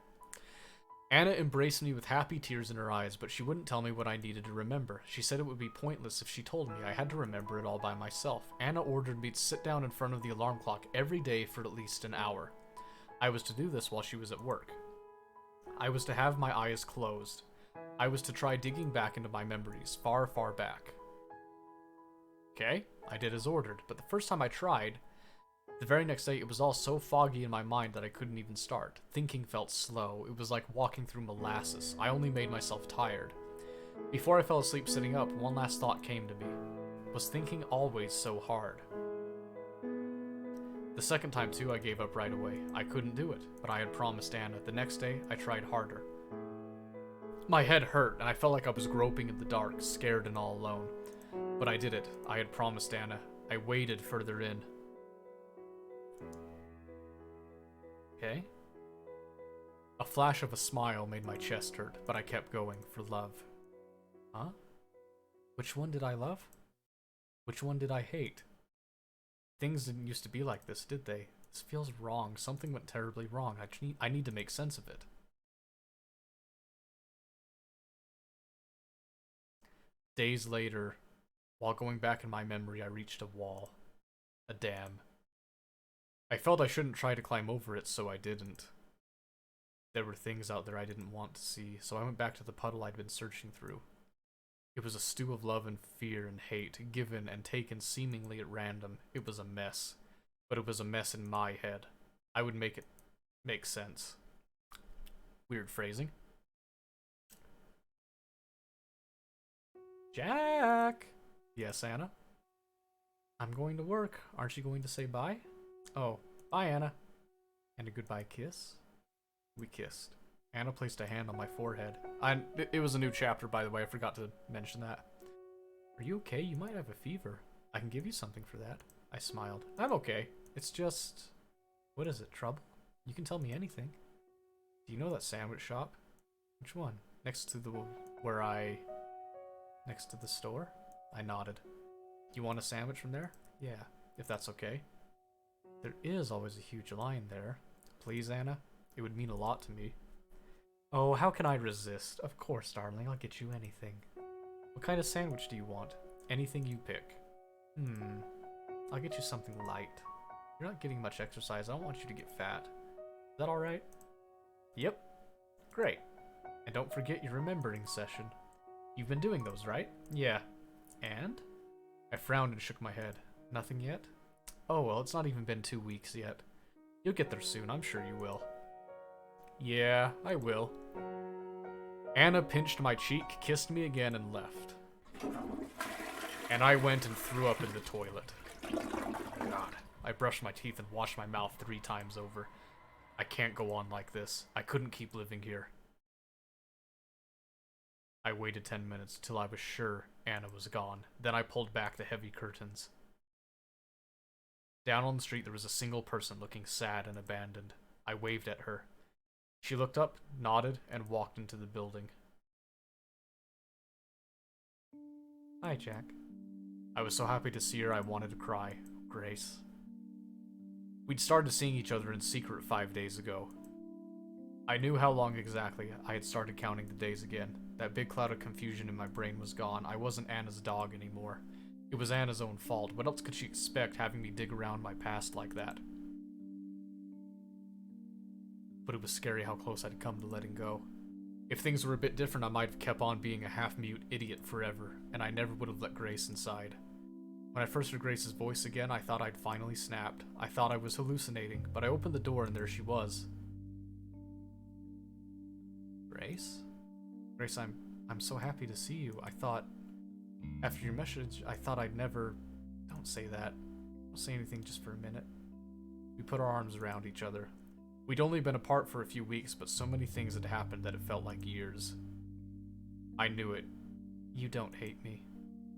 Anna embraced me with happy tears in her eyes, but she wouldn't tell me what I needed to remember. She said it would be pointless if she told me. I had to remember it all by myself. Anna ordered me to sit down in front of the alarm clock every day for at least an hour. I was to do this while she was at work. I was to have my eyes closed. I was to try digging back into my memories, far, far back. Okay, I did as ordered, but the first time I tried, the very next day, it was all so foggy in my mind that I couldn't even start. Thinking felt slow. It was like walking through molasses. I only made myself tired. Before I fell asleep sitting up, one last thought came to me. Was thinking always so hard? The second time, too, I gave up right away. I couldn't do it, but I had promised Anna. The next day, I tried harder. My head hurt, and I felt like I was groping in the dark, scared and all alone. But I did it. I had promised Anna. I waded further in. Okay. A flash of a smile made my chest hurt, but I kept going for love. Huh? Which one did I love? Which one did I hate? Things didn't used to be like this, did they? This feels wrong. Something went terribly wrong. I need to make sense of it. Days later, while going back in my memory, I reached a wall. A dam. I felt I shouldn't try to climb over it, so I didn't. There were things out there I didn't want to see, so I went back to the puddle I'd been searching through. It was a stew of love and fear and hate, given and taken seemingly at random. It was a mess, but it was a mess in my head. I would make it make sense. Weird phrasing. Jack! Yes, Anna? I'm going to work. Aren't you going to say bye? Oh, bye, Anna. And a goodbye kiss? We kissed. Anna placed a hand on my forehead. It was a new chapter, by the way. I forgot to mention that. Are you okay? You might have a fever. I can give you something for that. I smiled. I'm okay. It's just... What is it, trouble? You can tell me anything. Do you know that sandwich shop? Which one? Next to the... Next to the store? I nodded. You want a sandwich from there? Yeah, if that's okay. There is always a huge line there. Please, Anna? It would mean a lot to me. Oh, how can I resist? Of course, darling, I'll get you anything. What kind of sandwich do you want? Anything you pick. I'll get you something light. You're not getting much exercise. I don't want you to get fat. Is that alright? Yep. Great. And don't forget your remembering session. You've been doing those, right? Yeah. And? I frowned and shook my head. Nothing yet? Oh, well, it's not even been 2 weeks yet. You'll get there soon, I'm sure you will. Yeah, I will. Anna pinched my cheek, kissed me again, and left. And I went and threw up in the toilet. God. I brushed my teeth and washed my mouth 3 times over. I can't go on like this. I couldn't keep living here. I waited 10 minutes till I was sure Anna was gone. Then I pulled back the heavy curtains. Down on the street there was a single person looking sad and abandoned. I waved at her. She looked up, nodded, and walked into the building. Hi, Jack. I was so happy to see her I wanted to cry. Grace. We'd started seeing each other in secret 5 days ago. I knew how long exactly. I had started counting the days again. That big cloud of confusion in my brain was gone. I wasn't Anna's dog anymore. It was Anna's own fault. What else could she expect having me dig around my past like that? But it was scary how close I'd come to letting go. If things were a bit different, I might have kept on being a half-mute idiot forever, and I never would have let Grace inside. When I first heard Grace's voice again, I thought I'd finally snapped. I thought I was hallucinating, but I opened the door and there she was. Grace? Grace, I'm so happy to see you. I thought, after your message, I thought I'd never... Don't say that. Don't say anything just for a minute. We put our arms around each other. We'd only been apart for a few weeks, but so many things had happened that it felt like years. I knew it. You don't hate me.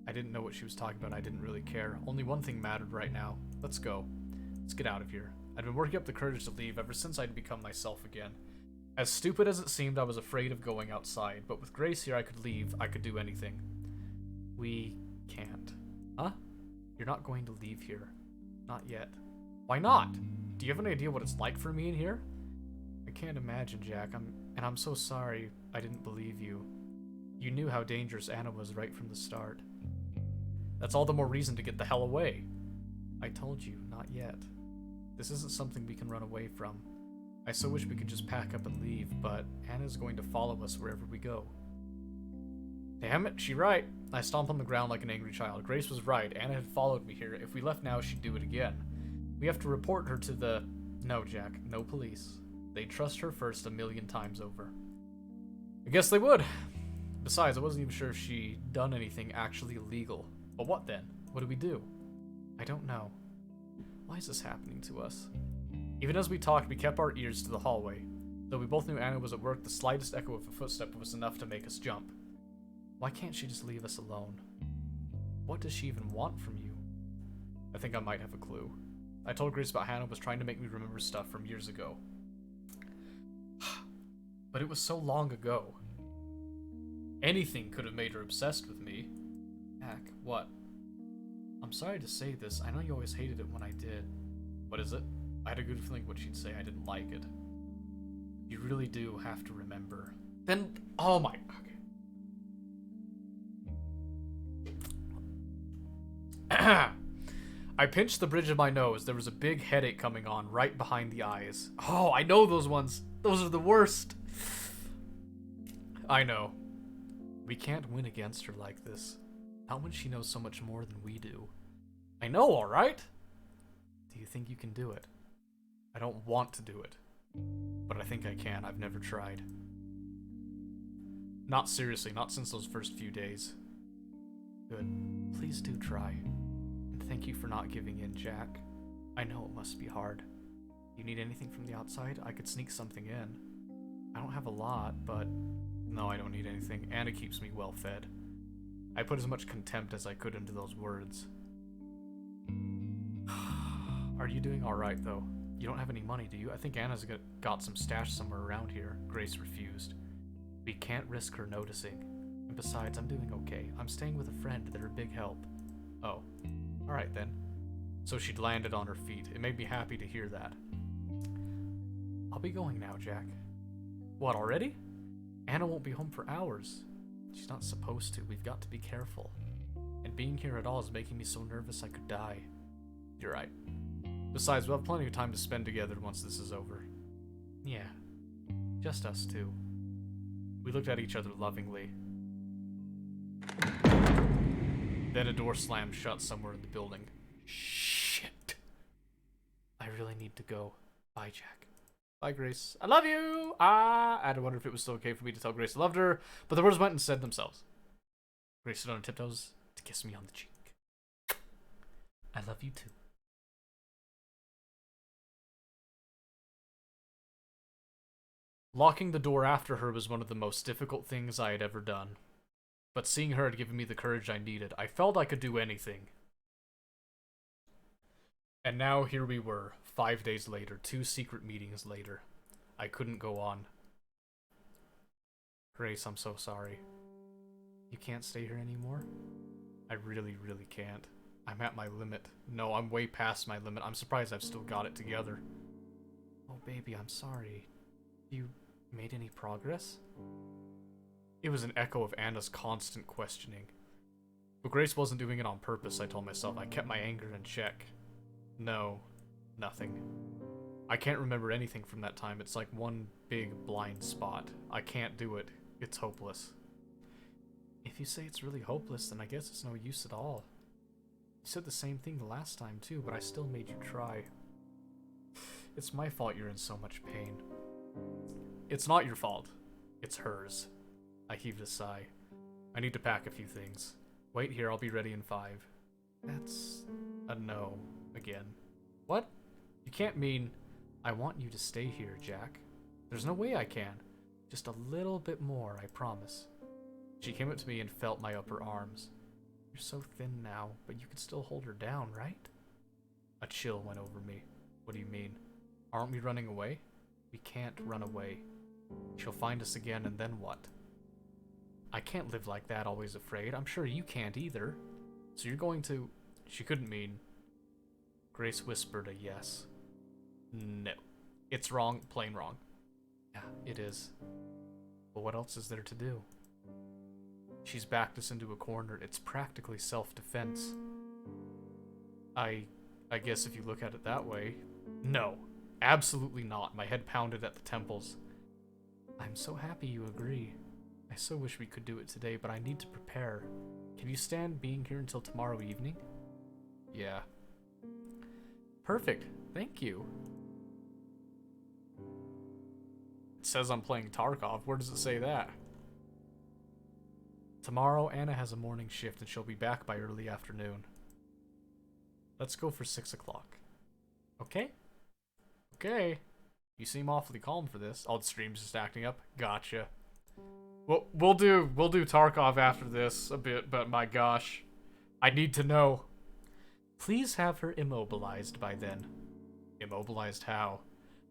I didn't know what she was talking about. I didn't really care. Only one thing mattered right now. Let's go. Let's get out of here. I'd been working up the courage to leave ever since I'd become myself again. As stupid as it seemed, I was afraid of going outside, but with Grace here I could leave. I could do anything. We can't. Huh? You're not going to leave here. Not yet. Why not? Do you have any idea what it's like for me in here? I can't imagine, Jack. I'm so sorry I didn't believe you. You knew how dangerous Anna was right from the start. That's all the more reason to get the hell away. I told you, not yet. This isn't something we can run away from. I so wish we could just pack up and leave, but Anna's going to follow us wherever we go. Damn it, she right. I stomped on the ground like an angry child. Grace was right. Anna had followed me here. If we left now, she'd do it again. We have to report her to the... No, Jack. No police. They'd trust her first 1,000,000 times over. I guess they would. Besides, I wasn't even sure if she'd done anything actually illegal. But what then? What do we do? I don't know. Why is this happening to us? Even as we talked, we kept our ears to the hallway. Though we both knew Anna was at work, the slightest echo of a footstep was enough to make us jump. Why can't she just leave us alone? What does she even want from you? I think I might have a clue. I told Grace about Hannah was trying to make me remember stuff from years ago. But it was so long ago. Anything could have made her obsessed with me. Heck, what? I'm sorry to say this. I know you always hated it when I did. What is it? I had a good feeling what she'd say. I didn't like it. You really do have to remember. Then, oh my... Okay. I pinched the bridge of my nose. There was a big headache coming on right behind the eyes. Oh, I know those ones. Those are the worst. I know. We can't win against her like this. Not when she knows so much more than we do. I know, alright? Do you think you can do it? I don't want to do it. But I think I can. I've never tried. Not seriously, not since those first few days. Good. Please do try. And thank you for not giving in, Jack. I know it must be hard. You need anything from the outside? I could sneak something in. I don't have a lot, but... No, I don't need anything. Anna keeps me well fed. I put as much contempt as I could into those words. Are you doing alright, though? You don't have any money, do you? I think Anna's got some stash somewhere around here. Grace refused. We can't risk her noticing. And besides, I'm doing okay. I'm staying with a friend. They're a big help. Oh. Alright then. So she'd landed on her feet. It made me happy to hear that. I'll be going now, Jack. What, already? Anna won't be home for hours. She's not supposed to. We've got to be careful. And being here at all is making me so nervous I could die. You're right. Besides, we'll have plenty of time to spend together once this is over. Yeah. Just us two. We looked at each other lovingly. Then a door slammed shut somewhere in the building. Shit. I really need to go. Bye, Jack. Bye, Grace. I love you! I had to wonder if it was still okay for me to tell Grace I loved her, but the words went and said themselves. Grace stood on her tiptoes to kiss me on the cheek. I love you too. Locking the door after her was one of the most difficult things I had ever done. But seeing her had given me the courage I needed. I felt I could do anything. And now here we were, 5 days later, 2 secret meetings later. I couldn't go on. Grace, I'm so sorry. You can't stay here anymore? I really, really can't. I'm at my limit. No, I'm way past my limit. I'm surprised I've still got it together. Oh, baby, I'm sorry. You made any progress? It was an echo of Anna's constant questioning. But Grace wasn't doing it on purpose, I told myself. I kept my anger in check. No, nothing. I can't remember anything from that time. It's like one big blind spot. I can't do it. It's hopeless. If you say it's really hopeless, then I guess it's no use at all. You said the same thing the last time too, but I still made you try. It's my fault you're in so much pain. It's not your fault. It's hers. I heaved a sigh. I need to pack a few things. Wait here, I'll be ready in 5. That's a no again. What? You can't mean I want you to stay here, Jack. There's no way I can. Just a little bit more, I promise. She came up to me and felt my upper arms. You're so thin now, but you can still hold her down, right? A chill went over me. What do you mean? Aren't we running away? We can't run away. She'll find us again, and then what? I can't live like that, always afraid. I'm sure you can't either. So you're going to... She couldn't mean... Grace whispered a yes. No. It's wrong, plain wrong. Yeah, it is. But what else is there to do? She's backed us into a corner. It's practically self-defense. I guess if you look at it that way... No. Absolutely not. My head pounded at the temples. I'm so happy you agree. I so wish we could do it today, but I need to prepare. Can you stand being here until tomorrow evening? Yeah. Perfect. Thank you. It says I'm playing Tarkov. Where does it say that? Tomorrow, Anna has a morning shift and she'll be back by early afternoon. Let's go for 6 o'clock. Okay? Okay. You seem awfully calm for this. Oh, the stream's just acting up. Gotcha. Well, we'll do Tarkov after this a bit, but my gosh. I need to know. Please have her immobilized by then. Immobilized how?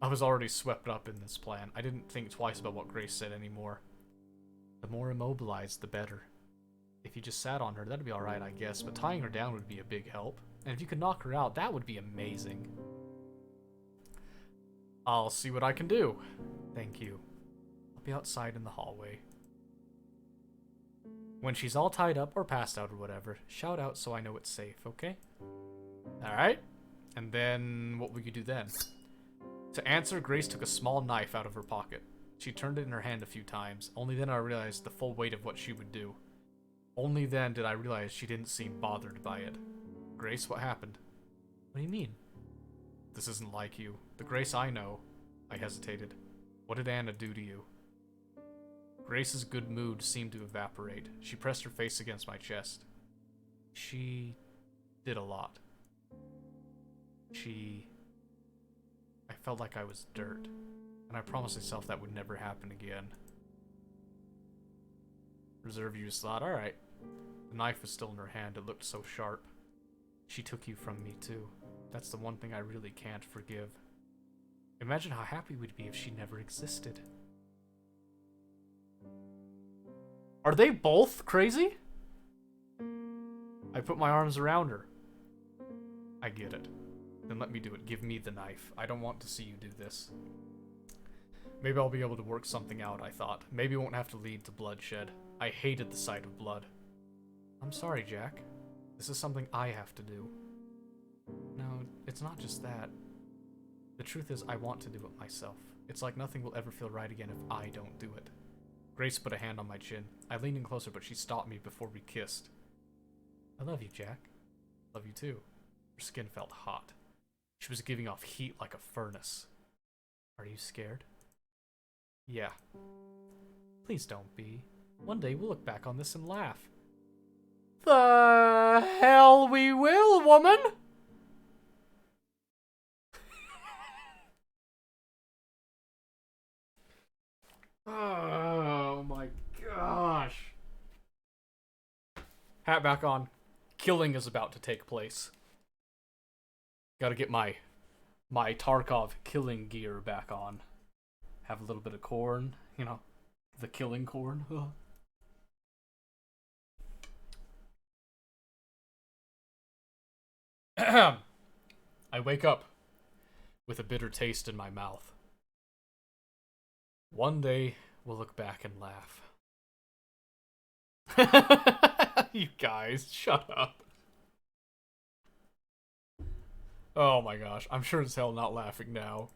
I was already swept up in this plan. I didn't think twice about what Grace said anymore. The more immobilized, the better. If you just sat on her, that'd be alright, I guess, but tying her down would be a big help. And if you could knock her out, that would be amazing. I'll see what I can do. Thank you. I'll be outside in the hallway. When she's all tied up or passed out or whatever, shout out so I know it's safe, okay? Alright. And then, what will you do then? To answer, Grace took a small knife out of her pocket. She turned it in her hand a few times. Only then I realized the full weight of what she would do. Only then did I realize she didn't seem bothered by it. Grace, what happened? What do you mean? This isn't like you. The Grace I know. I hesitated. What did Anna do to you? Grace's good mood seemed to evaporate. She pressed her face against my chest. She did a lot. I felt like I was dirt, and I promised myself that would never happen again. Reserve use thought, alright. The knife was still in her hand, it looked so sharp. She took you from me too. That's the one thing I really can't forgive. Imagine how happy we'd be if she never existed. Are they both crazy? I put my arms around her. I get it. Then let me do it. Give me the knife. I don't want to see you do this. Maybe I'll be able to work something out, I thought. Maybe it won't have to lead to bloodshed. I hated the sight of blood. I'm sorry, Jack. This is something I have to do. No, it's not just that. The truth is, I want to do it myself. It's like nothing will ever feel right again if I don't do it. Grace put a hand on my chin. I leaned in closer, but she stopped me before we kissed. I love you, Jack. Love you too. Her skin felt hot. She was giving off heat like a furnace. Are you scared? Yeah. Please don't be. One day we'll look back on this and laugh. The hell we will, woman! Oh my gosh. Hat back on. Killing is about to take place. Gotta get my Tarkov killing gear back on. Have a little bit of corn, you know, the killing corn. I wake up with a bitter taste in my mouth. One day, we'll look back and laugh. You guys, shut up. Oh my gosh, I'm sure as hell not laughing now.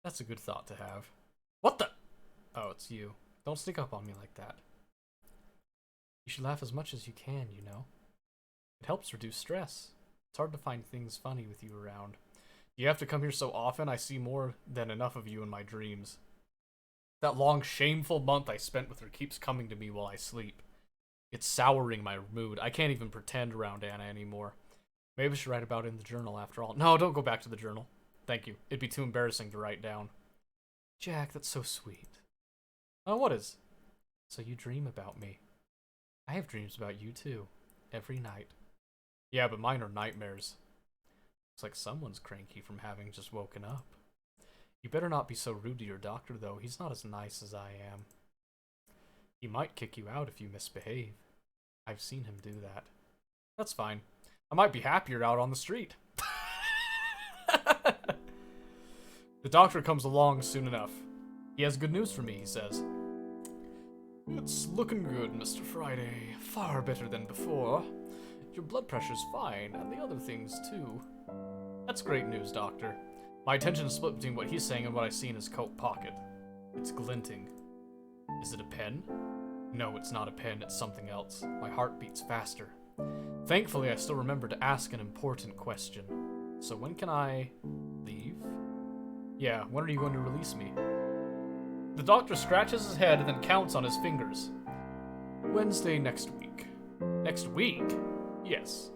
That's a good thought to have. What the? Oh, it's you. Don't sneak up on me like that. You should laugh as much as you can, you know. It helps reduce stress. It's hard to find things funny with you around. You have to come here so often, I see more than enough of you in my dreams. That long, shameful month I spent with her keeps coming to me while I sleep. It's souring my mood. I can't even pretend around Anna anymore. Maybe I should write about it in the journal after all. No, don't go back to the journal. Thank you. It'd be too embarrassing to write down. Jack, that's so sweet. Oh, what is? So you dream about me. I have dreams about you too. Every night. Yeah, but mine are nightmares. Looks like someone's cranky from having just woken up. You better not be so rude to your doctor, though. He's not as nice as I am. He might kick you out if you misbehave. I've seen him do that. That's fine. I might be happier out on the street. The doctor comes along soon enough. He has good news for me, he says. It's looking good, Mr. Friday. Far better than before. Your blood pressure's fine, and the other things too. That's great news, Doctor. My attention is split between what he's saying and what I see in his coat pocket. It's glinting. Is it a pen? No, it's not a pen, it's something else. My heart beats faster. Thankfully, I still remember to ask an important question. So when can I leave? Yeah, when are you going to release me? The doctor scratches his head and then counts on his fingers. Wednesday next week. Next week? Yes.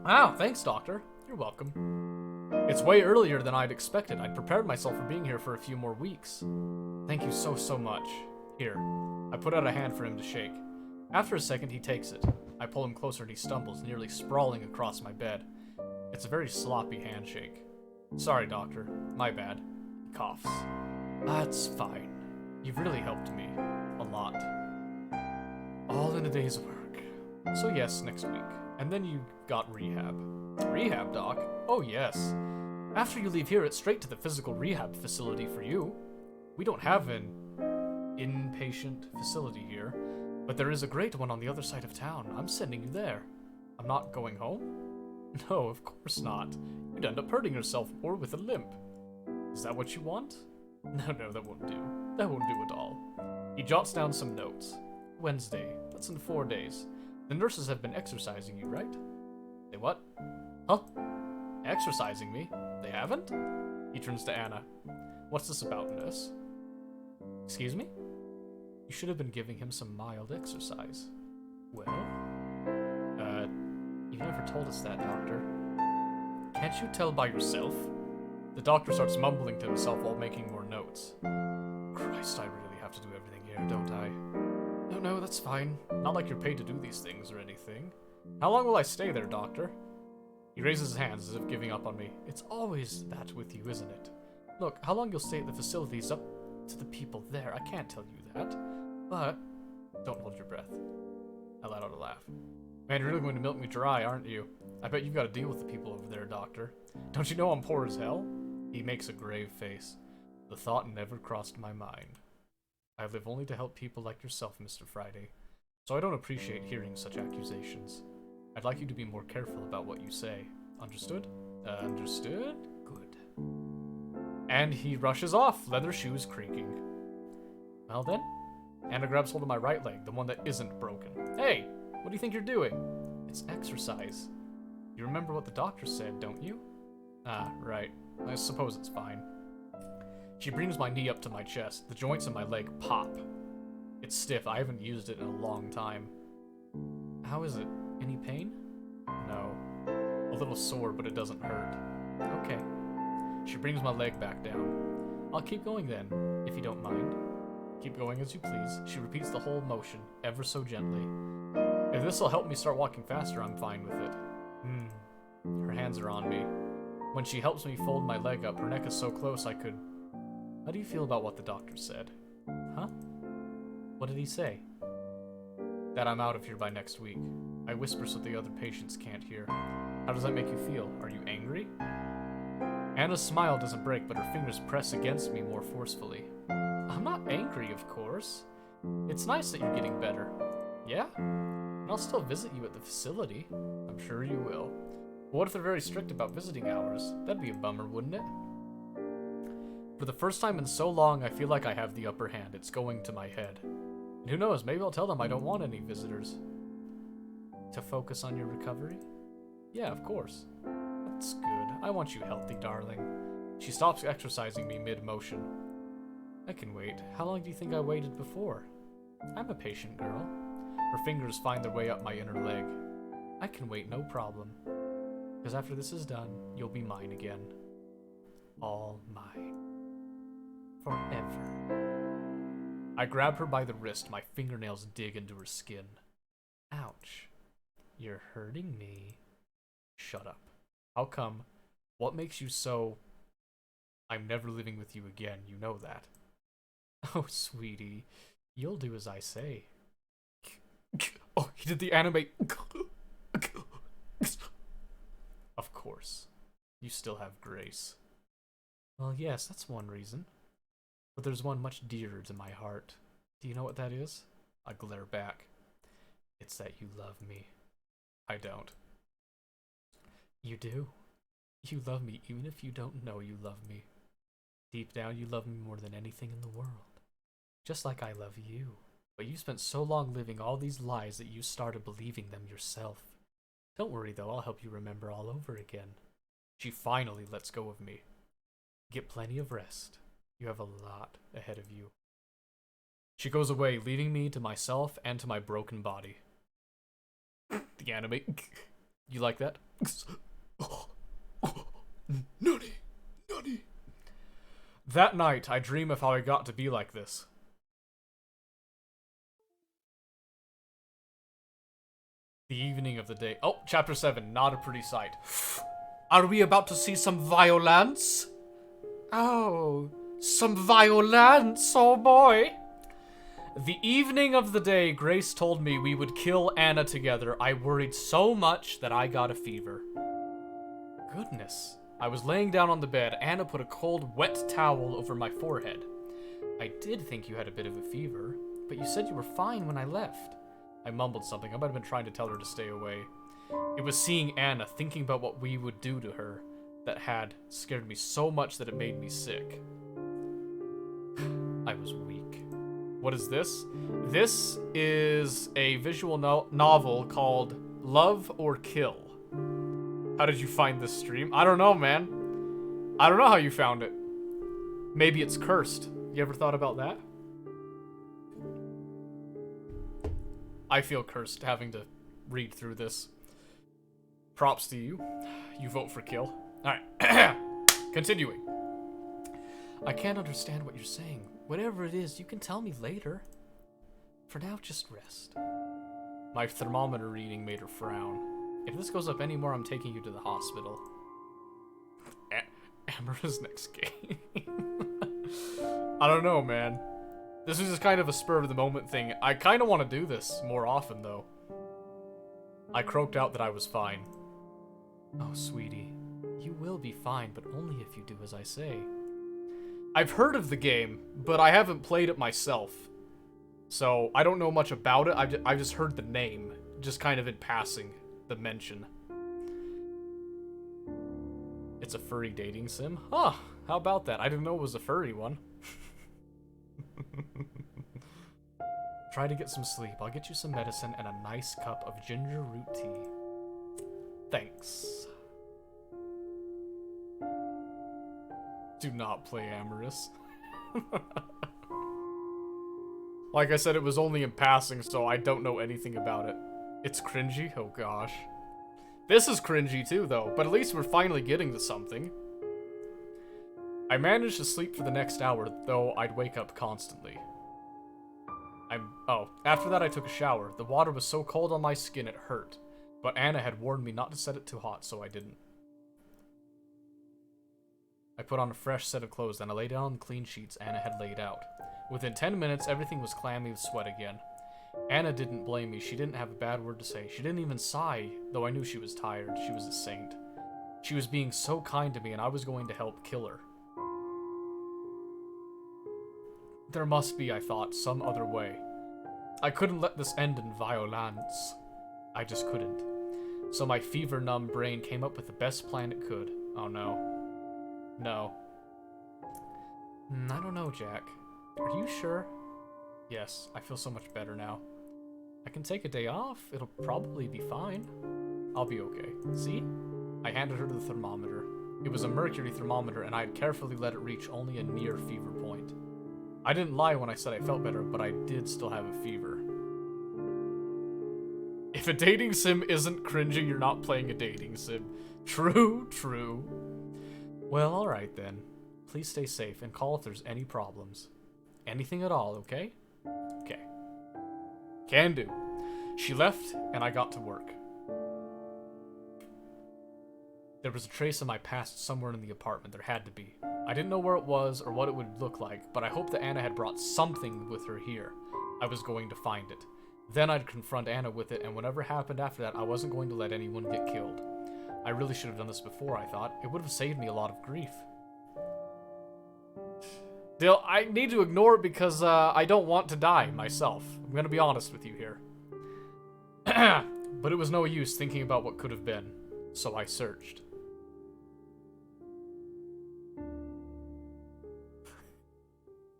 Ah, thanks, Doctor. You're welcome. It's way earlier than I'd expected. I'd prepared myself for being here for a few more weeks. Thank you so much. Here. I put out a hand for him to shake. After a second, he takes it. I pull him closer and he stumbles, nearly sprawling across my bed. It's a very sloppy handshake. Sorry, Doctor. My bad. He coughs. That's fine. You've really helped me. A lot. All in a day's work. So yes, next week. And then you got rehab. Rehab, Doc? Oh yes. After you leave here, it's straight to the physical rehab facility for you. We don't have an inpatient facility here, but there is a great one on the other side of town. I'm sending you there. I'm not going home? No, of course not. You'd end up hurting yourself more with a limp. Is that what you want? No, that won't do. That won't do at all. He jots down some notes. Wednesday. That's in 4 days. The nurses have been exercising you, right? They what? Huh? Exercising me? They haven't? He turns to Anna. What's this about, nurse? Excuse me? You should have been giving him some mild exercise. Well? You never told us that, Doctor. Can't you tell by yourself? The doctor starts mumbling to himself while making more notes. Christ, I really have to do everything here, don't I? No, that's fine. Not like you're paid to do these things or anything. How long will I stay there, Doctor? He raises his hands as if giving up on me. It's always that with you, isn't it? Look, how long you'll stay at the facility is up to the people there. I can't tell you that. But don't hold your breath. I let out a laugh. Man, you're really going to milk me dry, aren't you? I bet you've got to deal with the people over there, Doctor. Don't you know I'm poor as hell? He makes a grave face. The thought never crossed my mind. I live only to help people like yourself, Mr. Friday, so I don't appreciate hearing such accusations. I'd like you to be more careful about what you say. Understood? Understood? Good. And he rushes off, leather shoes creaking. Well then, Anna grabs hold of my right leg, the one that isn't broken. Hey, what do you think you're doing? It's exercise. You remember what the doctor said, don't you? Ah, right. I suppose it's fine. She brings my knee up to my chest. The joints in my leg pop. It's stiff. I haven't used it in a long time. How is it? Any pain? No. A little sore, but it doesn't hurt. Okay. She brings my leg back down. I'll keep going then, if you don't mind. Keep going as you please. She repeats the whole motion, ever so gently. If this will help me start walking faster, I'm fine with it. Her hands are on me. When she helps me fold my leg up, her neck is so close I could... How do you feel about what the doctor said? Huh? What did he say? That I'm out of here by next week. I whisper so the other patients can't hear. How does that make you feel? Are you angry? Anna's smile doesn't break, but her fingers press against me more forcefully. I'm not angry, of course. It's nice that you're getting better. Yeah? And I'll still visit you at the facility. I'm sure you will. But what if they're very strict about visiting hours? That'd be a bummer, wouldn't it? For the first time in so long, I feel like I have the upper hand. It's going to my head. And who knows, maybe I'll tell them I don't want any visitors. To focus on your recovery? Yeah, of course. That's good. I want you healthy, darling. She stops exercising me mid-motion. I can wait. How long do you think I waited before? I'm a patient girl. Her fingers find their way up my inner leg. I can wait, no problem. Because after this is done, you'll be mine again. All mine. Forever. I grab her by the wrist, my fingernails dig into her skin. Ouch. You're hurting me. Shut up. How come? What makes you so... I'm never living with you again, you know that. Oh, sweetie. You'll do as I say. Oh, he did the anime... still have Grace. Well, yes, that's one reason. But there's one much dearer to my heart. Do you know what that is? I glare back. It's that you love me. I don't. You do. You love me even if you don't know you love me. Deep down, you love me more than anything in the world. Just like I love you. But you spent so long living all these lies that you started believing them yourself. Don't worry though, I'll help you remember all over again. She finally lets go of me. Get plenty of rest. You have a lot ahead of you. She goes away, leaving me to myself and to my broken body. The anime. You like that? Nutty. Nutty. That night, I dream of how I got to be like this. The evening of the day. Oh, chapter 7. Not a pretty sight. Are we about to see some violence? Oh, some violence, oh boy. The evening of the day Grace told me we would kill Anna together, I worried so much that I got a fever. Goodness. I was laying down on the bed. Anna put a cold, wet towel over my forehead. I did think you had a bit of a fever, but you said you were fine when I left. I mumbled something. I might have been trying to tell her to stay away. It was seeing Anna, thinking about what we would do to her, that had scared me so much that it made me sick. I was weak. What is this? This is a visual novel called Love or Kill. How did you find this stream? I don't know, man. I don't know how you found it. Maybe it's cursed. You ever thought about that? I feel cursed having to read through this. Props to you. You vote for kill. Alright. Continuing. I can't understand what you're saying. Whatever it is, you can tell me later. For now, just rest. My thermometer reading made her frown. If this goes up anymore, I'm taking you to the hospital. Amara's next game. I don't know, man. This was just kind of a spur-of-the-moment thing. I kind of want to do this more often, though. I croaked out that I was fine. Oh, sweetie. You will be fine, but only if you do as I say. I've heard of the game, but I haven't played it myself. So, I don't know much about it. I've just heard the name. Just kind of in passing. The mention. It's a furry dating sim? Huh, how about that? I didn't know it was a furry one. Try to get some sleep. I'll get you some medicine and a nice cup of ginger root tea. Thanks. Do not play Amorous. Like I said, it was only in passing, so I don't know anything about it. It's cringy? Oh gosh. This is cringy too, though, but at least we're finally getting to something. I managed to sleep for the next hour, though I'd wake up constantly. After that I took a shower. The water was so cold on my skin it hurt, but Anna had warned me not to set it too hot, so I didn't. I put on a fresh set of clothes, then I lay down on the clean sheets Anna had laid out. Within 10 minutes, everything was clammy with sweat again. Anna didn't blame me. She didn't have a bad word to say. She didn't even sigh, though I knew she was tired. She was a saint. She was being so kind to me, and I was going to help kill her. There must be, I thought, some other way. I couldn't let this end in violence. I just couldn't. So my fever-numb brain came up with the best plan it could. Oh no. No. I don't know, Jack. Are you sure? Yes, I feel so much better now. I can take a day off. It'll probably be fine. I'll be okay. See? I handed her the thermometer. It was a mercury thermometer, and I had carefully let it reach only a near fever point. I didn't lie when I said I felt better, but I did still have a fever. If a dating sim isn't cringy, you're not playing a dating sim. True, true. Well, alright then. Please stay safe and call if there's any problems. Anything at all, okay? Okay. Can do. She left, and I got to work. There was a trace of my past somewhere in the apartment. There had to be. I didn't know where it was or what it would look like, but I hoped that Anna had brought something with her here. I was going to find it. Then I'd confront Anna with it, and whatever happened after that, I wasn't going to let anyone get killed. I really should have done this before, I thought. It would have saved me a lot of grief. Dale, I need to ignore it because I don't want to die myself. I'm gonna be honest with you here. But it was no use thinking about what could have been, so I searched.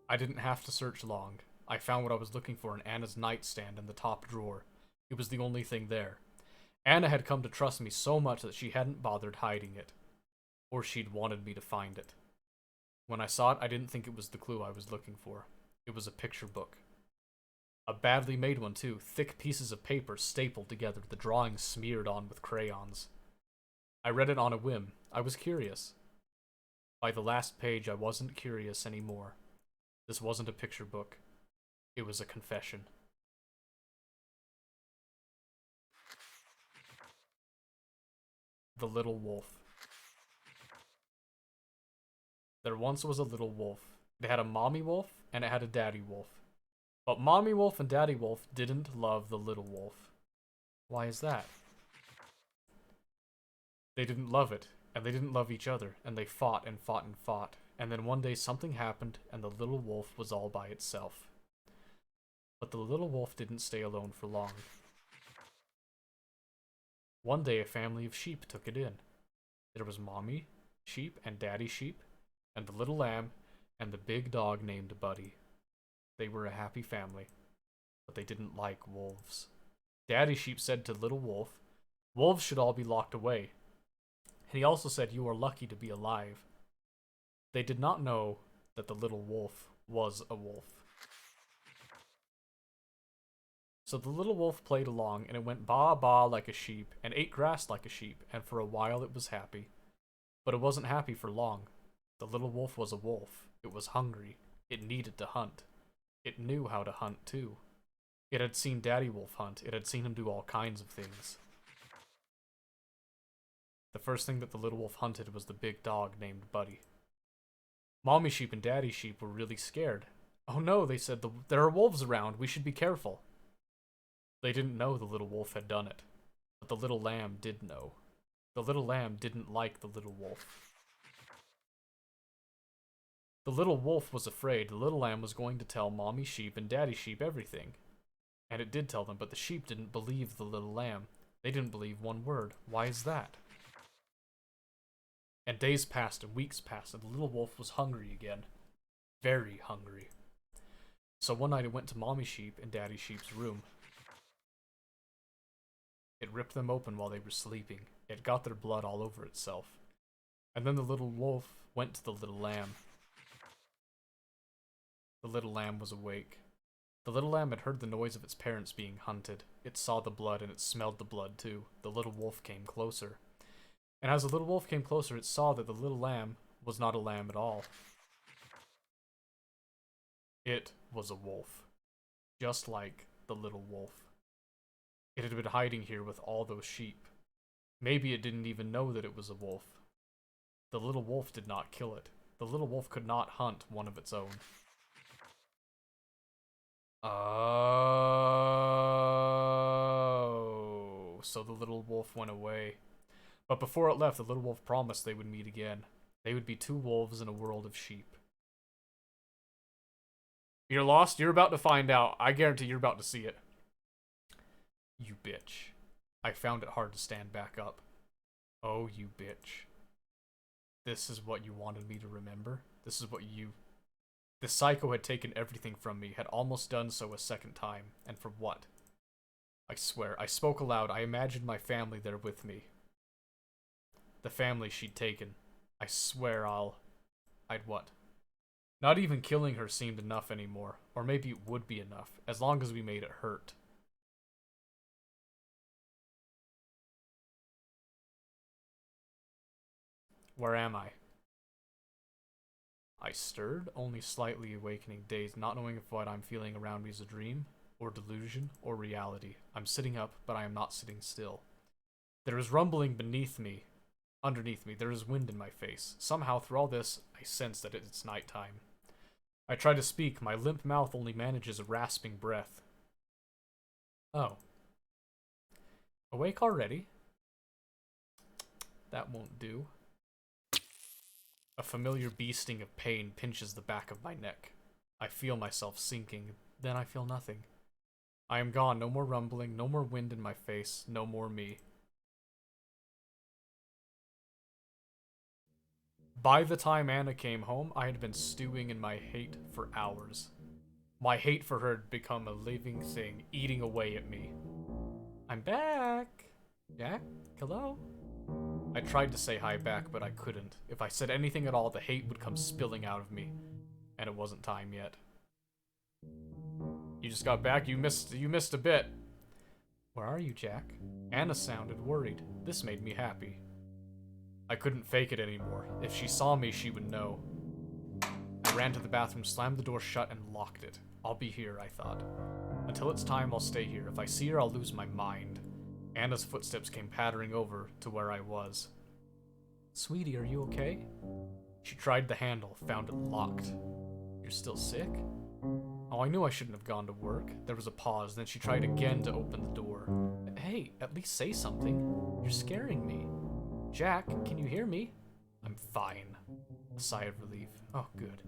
I didn't have to search long. I found what I was looking for in Anna's nightstand in the top drawer. It was the only thing there. Anna had come to trust me so much that she hadn't bothered hiding it. Or she'd wanted me to find it. When I saw it, I didn't think it was the clue I was looking for. It was a picture book. A badly made one, too. Thick pieces of paper stapled together, the drawings smeared on with crayons. I read it on a whim. I was curious. By the last page, I wasn't curious anymore. This wasn't a picture book. It was a confession. The Little Wolf. There once was a little wolf. It had a mommy wolf and it had a daddy wolf. But mommy wolf and daddy wolf didn't love the little wolf. Why is that? They didn't love it, and they didn't love each other, and they fought and fought and fought. And then one day something happened, and the little wolf was all by itself. But the little wolf didn't stay alone for long. One day a family of sheep took it in. There was mommy sheep and daddy sheep, and the little lamb, and the big dog named Buddy. They were a happy family, but they didn't like wolves. Daddy sheep said to little wolf, wolves should all be locked away. And he also said, you are lucky to be alive. They did not know that the little wolf was a wolf. So the little wolf played along, and it went baa-baa like a sheep, and ate grass like a sheep, and for a while it was happy. But it wasn't happy for long. The little wolf was a wolf. It was hungry. It needed to hunt. It knew how to hunt, too. It had seen Daddy Wolf hunt. It had seen him do all kinds of things. The first thing that the little wolf hunted was the big dog named Buddy. Mommy sheep and Daddy sheep were really scared. Oh no, they said, there are wolves around. We should be careful. They didn't know the little wolf had done it. But the little lamb did know. The little lamb didn't like the little wolf. The little wolf was afraid the little lamb was going to tell mommy sheep and daddy sheep everything. And it did tell them, but the sheep didn't believe the little lamb. They didn't believe one word. Why is that? And days passed and weeks passed, and the little wolf was hungry again. Very hungry. So one night it went to mommy sheep and daddy sheep's room. It ripped them open while they were sleeping. It got their blood all over itself. And then the little wolf went to the little lamb. The little lamb was awake. The little lamb had heard the noise of its parents being hunted. It saw the blood and it smelled the blood too. The little wolf came closer. And as the little wolf came closer, it saw that the little lamb was not a lamb at all. It was a wolf. Just like the little wolf. It had been hiding here with all those sheep. Maybe it didn't even know that it was a wolf. The little wolf did not kill it. The little wolf could not hunt one of its own. Oh, so the little wolf went away. But before it left, the little wolf promised they would meet again. They would be two wolves in a world of sheep. You're lost? You're about to find out. I guarantee you're about to see it. You bitch. I found it hard to stand back up. Oh, you bitch. This is what you wanted me to remember? This is what you... The psycho had taken everything from me, had almost done so a second time. And for what? I swear, I spoke aloud. I imagined my family there with me. The family she'd taken. I swear I'd what? Not even killing her seemed enough anymore. Or maybe it would be enough, as long as we made it hurt. Where am I? I stirred, only slightly awakening, dazed, not knowing if what I'm feeling around me is a dream, or delusion, or reality. I'm sitting up, but I am not sitting still. There is rumbling beneath me. Underneath me, there is wind in my face. Somehow, through all this, I sense that it's nighttime. I try to speak, my limp mouth only manages a rasping breath. Oh. Awake already? That won't do. A familiar bee sting of pain pinches the back of my neck. I feel myself sinking, then I feel nothing. I am gone, no more rumbling, no more wind in my face, no more me. By the time Anna came home, I had been stewing in my hate for hours. My hate for her had become a living thing, eating away at me. I'm back! Jack? Hello? I tried to say hi back, but I couldn't. If I said anything at all, the hate would come spilling out of me. And it wasn't time yet. You just got back? You missed a bit. Where are you, Jack? Anna sounded worried. This made me happy. I couldn't fake it anymore. If she saw me, she would know. I ran to the bathroom, slammed the door shut, and locked it. I'll be here, I thought. Until it's time, I'll stay here. If I see her, I'll lose my mind. Anna's footsteps came pattering over to where I was. Sweetie, are you okay? She tried the handle, found it locked. You're still sick? Oh, I knew I shouldn't have gone to work. There was a pause, then she tried again to open the door. Hey, at least say something. You're scaring me. Jack, can you hear me? I'm fine. A sigh of relief. Oh, good.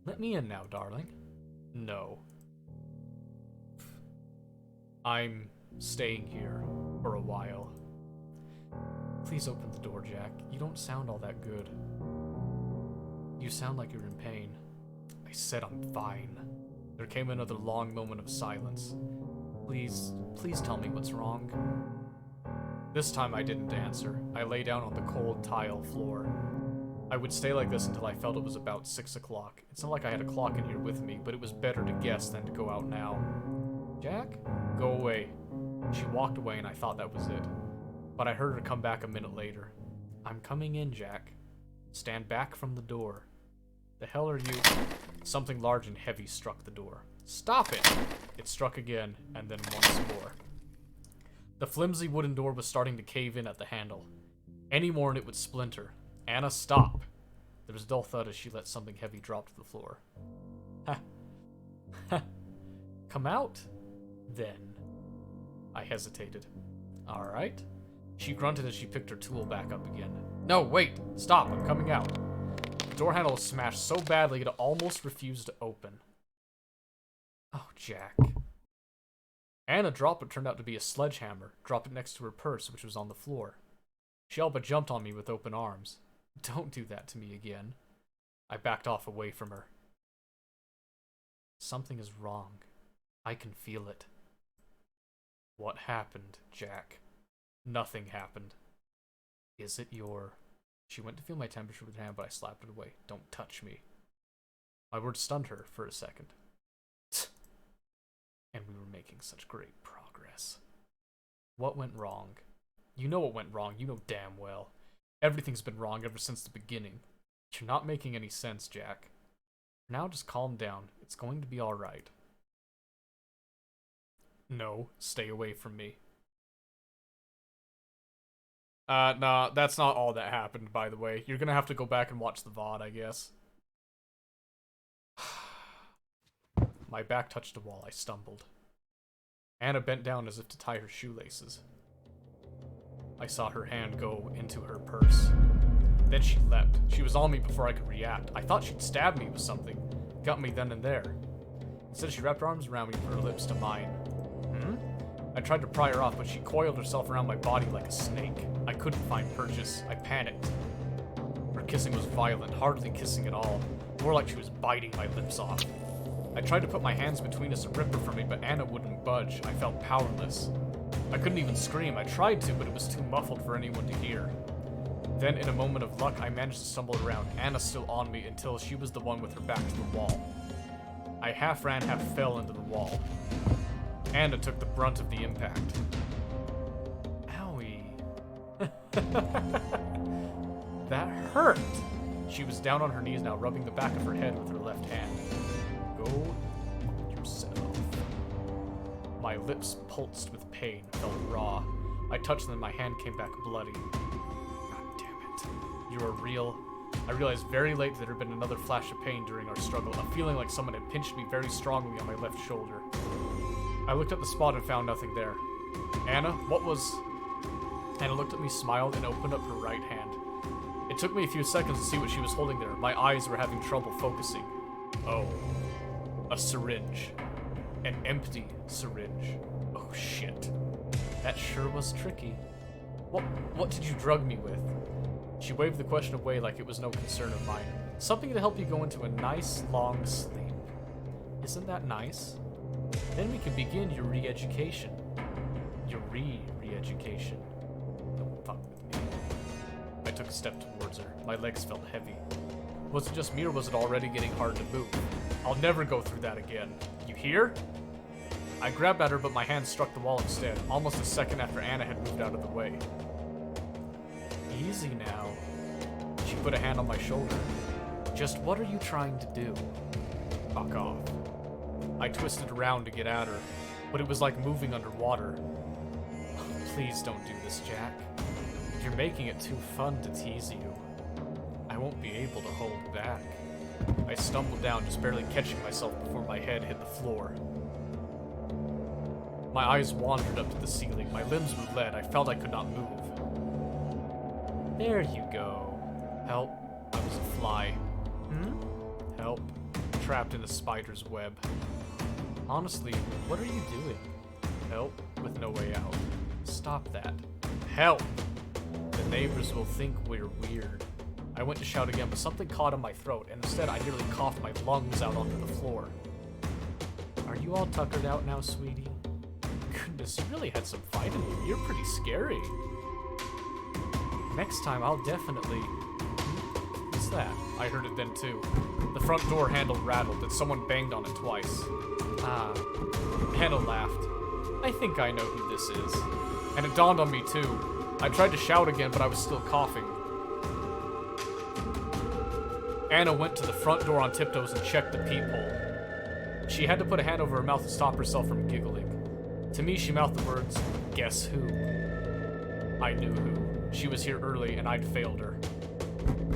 Let me in now, darling. No. I'm staying here for a while. Please open the door, Jack. You don't sound all that good. You sound like you're in pain. I said I'm fine. There came another long moment of silence. Please tell me what's wrong. This time I didn't answer. I lay down on the cold tile floor. I would stay like this until I felt it was about 6 o'clock. It's not like I had a clock in here with me, but it was better to guess than to go out now. Jack? Go away. She walked away and I thought that was it. But I heard her come back a minute later. I'm coming in, Jack. Stand back from the door. The hell are you? Something large and heavy struck the door. Stop it! It struck again, and then once more. The flimsy wooden door was starting to cave in at the handle. Any more and it would splinter. Anna, stop! There was a dull thud as she let something heavy drop to the floor. Ha. Ha. Come out? Then. I hesitated. Alright. She grunted as she picked her tool back up again. No, wait! Stop! I'm coming out. The door handle was smashed so badly it almost refused to open. Oh, Jack. Anna dropped what turned out to be a sledgehammer, dropped it next to her purse, which was on the floor. She all but jumped on me with open arms. Don't do that to me again. I backed off away from her. Something is wrong. I can feel it. What happened, Jack? Nothing happened. Is it your... She went to feel my temperature with her hand, but I slapped it away. Don't touch me. My words stunned her for a second. And we were making such great progress. What went wrong? You know what went wrong. You know damn well. Everything's been wrong ever since the beginning. You're not making any sense, Jack. Now just calm down. It's going to be alright. No, stay away from me. Nah, that's not all that happened, by the way. You're gonna have to go back and watch the VOD, I guess. My back touched a wall. I stumbled. Anna bent down as if to tie her shoelaces. I saw her hand go into her purse. Then she leapt. She was on me before I could react. I thought she'd stab me with something. Got me then and there. Instead, she wrapped her arms around me and put her lips to mine. I tried to pry her off, but she coiled herself around my body like a snake. I couldn't find purchase. I panicked. Her kissing was violent, hardly kissing at all. More like she was biting my lips off. I tried to put my hands between us and rip her from me, but Anna wouldn't budge. I felt powerless. I couldn't even scream. I tried to, but it was too muffled for anyone to hear. Then, in a moment of luck, I managed to stumble around, Anna still on me, until she was the one with her back to the wall. I half ran, half fell into the wall. Anna took the brunt of the impact. Owie. That hurt! She was down on her knees now, rubbing the back of her head with her left hand. Go yourself. My lips pulsed with pain, felt raw. I touched them and my hand came back bloody. God damn it. You are real. I realized very late that there had been another flash of pain during our struggle, a feeling like someone had pinched me very strongly on my left shoulder. I looked at the spot and found nothing there. Anna, what was... Anna looked at me, smiled, and opened up her right hand. It took me a few seconds to see what she was holding there. My eyes were having trouble focusing. Oh. A syringe. An empty syringe. Oh shit. That sure was tricky. What did you drug me with? She waved the question away like it was no concern of mine. Something to help you go into a nice, long sleep. Isn't that nice? Then we can begin your re-education. Your re-education. Don't fuck with me. I took a step towards her. My legs felt heavy. Was it just me, or was it already getting hard to move? I'll never go through that again. You hear? I grabbed at her, but my hand struck the wall instead, almost a second after Anna had moved out of the way. Easy now. She put a hand on my shoulder. Just what are you trying to do? Fuck off. I twisted around to get at her, but it was like moving underwater. Please don't do this, Jack. You're making it too fun to tease you. I won't be able to hold back. I stumbled down, just barely catching myself before my head hit the floor. My eyes wandered up to the ceiling. My limbs were lead. I felt I could not move. There you go. Help. I was a fly. Help. Trapped in a spider's web. Honestly, what are you doing? Help. With no way out. Stop that. Help! The neighbors will think we're weird. I went to shout again, but something caught in my throat, and instead I nearly coughed my lungs out onto the floor. Are you all tuckered out now, sweetie? Goodness, you really had some fight in you. You're pretty scary. Next time, I'll definitely... What's that? I heard it then, too. The front door handle rattled, and someone banged on it twice. Ah. Hannah laughed. I think I know who this is. And it dawned on me, too. I tried to shout again, but I was still coughing. Anna went to the front door on tiptoes and checked the peephole. She had to put a hand over her mouth to stop herself from giggling. To me, she mouthed the words, "Guess who?" I knew who. She was here early, and I'd failed her.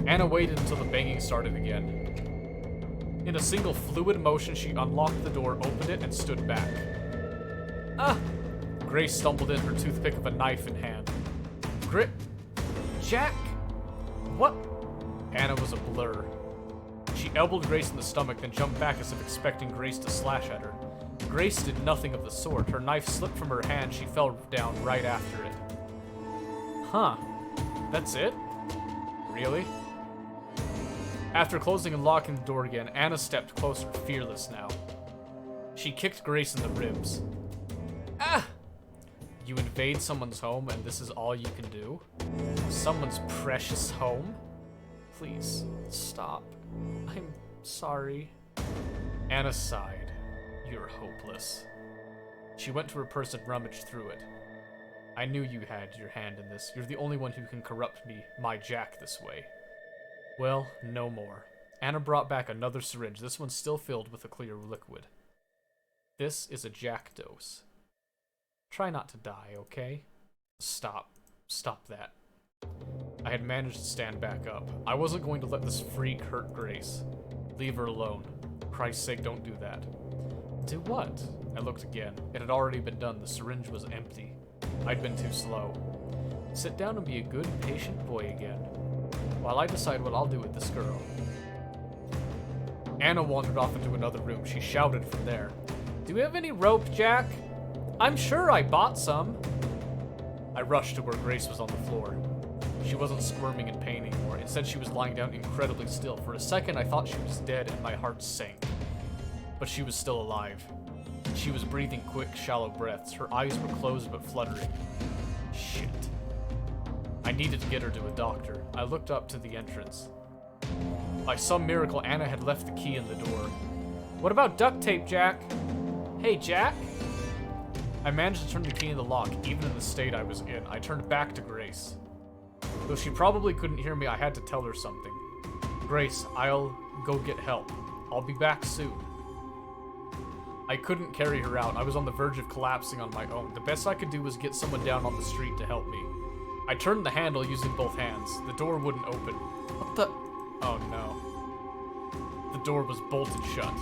Anna waited until the banging started again. In a single fluid motion, she unlocked the door, opened it, and stood back. Ah! Grace stumbled in, her toothpick of a knife in hand. Jack? What? Anna was a blur. She elbowed Grace in the stomach, then jumped back as if expecting Grace to slash at her. Grace did nothing of the sort. Her knife slipped from her hand. She fell down right after it. Huh. That's it? Really? After closing and locking the door again, Anna stepped closer, fearless now. She kicked Grace in the ribs. Ah! You invade someone's home and this is all you can do? Someone's precious home? Please, stop. I'm sorry. Anna sighed. You're hopeless. She went to her purse and rummaged through it. I knew you had your hand in this. You're the only one who can corrupt me, my Jack, this way. Well, no more. Anna brought back another syringe, this one still filled with a clear liquid. This is a Jack dose. Try not to die, okay? Stop. Stop that. I had managed to stand back up. I wasn't going to let this freak hurt Grace. Leave her alone. For Christ's sake, don't do that. Do what? I looked again. It had already been done. The syringe was empty. I'd been too slow. Sit down and be a good, patient boy again, while I decide what I'll do with this girl. Anna wandered off into another room. She shouted from there. Do we have any rope, Jack? I'm sure I bought some. I rushed to where Grace was on the floor. She wasn't squirming in pain anymore. Instead, she was lying down incredibly still. For a second, I thought she was dead and my heart sank. But she was still alive. She was breathing quick, shallow breaths. Her eyes were closed but fluttering. Shit. I needed to get her to a doctor. I looked up to the entrance. By some miracle, Anna had left the key in the door. What about duct tape, Jack? Hey, Jack? I managed to turn the key in the lock, even in the state I was in. I turned back to Grace. Though she probably couldn't hear me, I had to tell her something. Grace, I'll go get help. I'll be back soon. I couldn't carry her out. I was on the verge of collapsing on my own. The best I could do was get someone down on the street to help me. I turned the handle using both hands. The door wouldn't open. What the? Oh no. The door was bolted shut.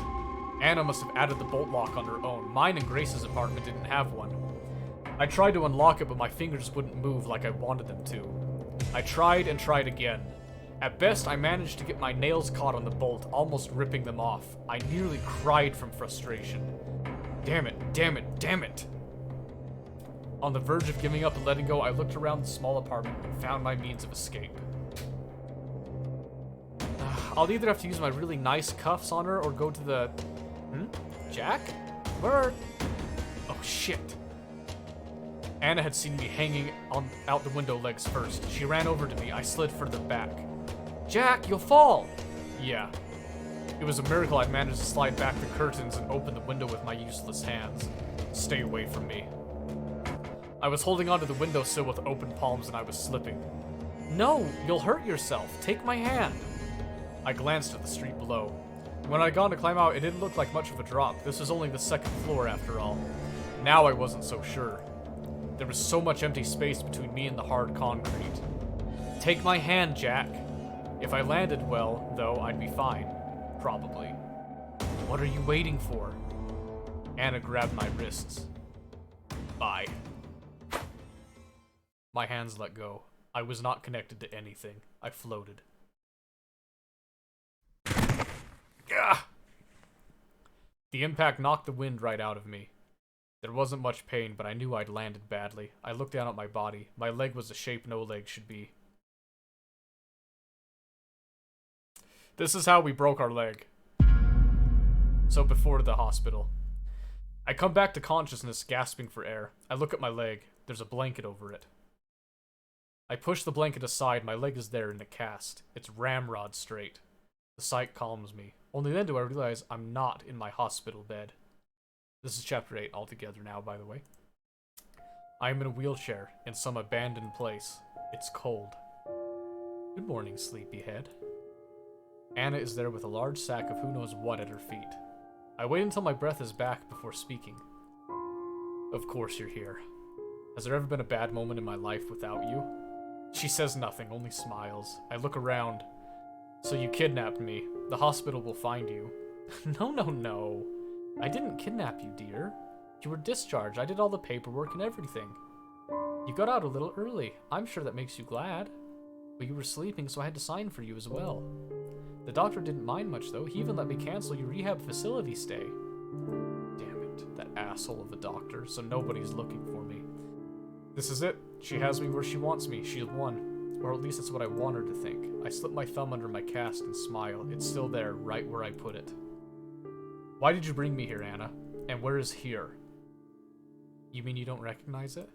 Anna must have added the bolt lock on her own. Mine and Grace's apartment didn't have one. I tried to unlock it, but my fingers wouldn't move like I wanted them to. I tried and tried again. At best, I managed to get my nails caught on the bolt, almost ripping them off. I nearly cried from frustration. Damn it, damn it, damn it! On the verge of giving up and letting go, I looked around the small apartment and found my means of escape. I'll either have to use my really nice cuffs on her or go to the... Jack? Where? Oh, shit. Anna had seen me hanging out the window legs first. She ran over to me. I slid further back. Jack, you'll fall! Yeah. It was a miracle I managed to slide back the curtains and open the window with my useless hands. Stay away from me. I was holding onto the windowsill with open palms and I was slipping. No, you'll hurt yourself. Take my hand. I glanced at the street below. When I'd gone to climb out, it didn't look like much of a drop. This was only the second floor after all. Now I wasn't so sure. There was so much empty space between me and the hard concrete. Take my hand, Jack. If I landed well, though, I'd be fine. Probably. What are you waiting for? Anna grabbed my wrists. Bye. My hands let go. I was not connected to anything. I floated. Gah! The impact knocked the wind right out of me. There wasn't much pain, but I knew I'd landed badly. I looked down at my body. My leg was the shape no leg should be. This is how we broke our leg. So before the hospital. I come back to consciousness, gasping for air. I look at my leg. There's a blanket over it. I push the blanket aside. My leg is there in a cast. It's ramrod straight. The sight calms me. Only then do I realize I'm not in my hospital bed. This is chapter 8 altogether now, by the way. I am in a wheelchair in some abandoned place. It's cold. Good morning, sleepyhead. Anna is there with a large sack of who knows what at her feet. I wait until my breath is back before speaking. Of course you're here. Has there ever been a bad moment in my life without you? She says nothing, only smiles. I look around. So you kidnapped me. The hospital will find you. No. I didn't kidnap you, dear. You were discharged. I did all the paperwork and everything. You got out a little early. I'm sure that makes you glad. But you were sleeping, so I had to sign for you as well. The doctor didn't mind much, though. He even let me cancel your rehab facility stay. Damn it, that asshole of a doctor, so nobody's looking for me. This is it. She has me where she wants me. She won. Or at least that's what I want her to think. I slip my thumb under my cast and smile. It's still there, right where I put it. Why did you bring me here, Anna? And where is here? You mean you don't recognize it?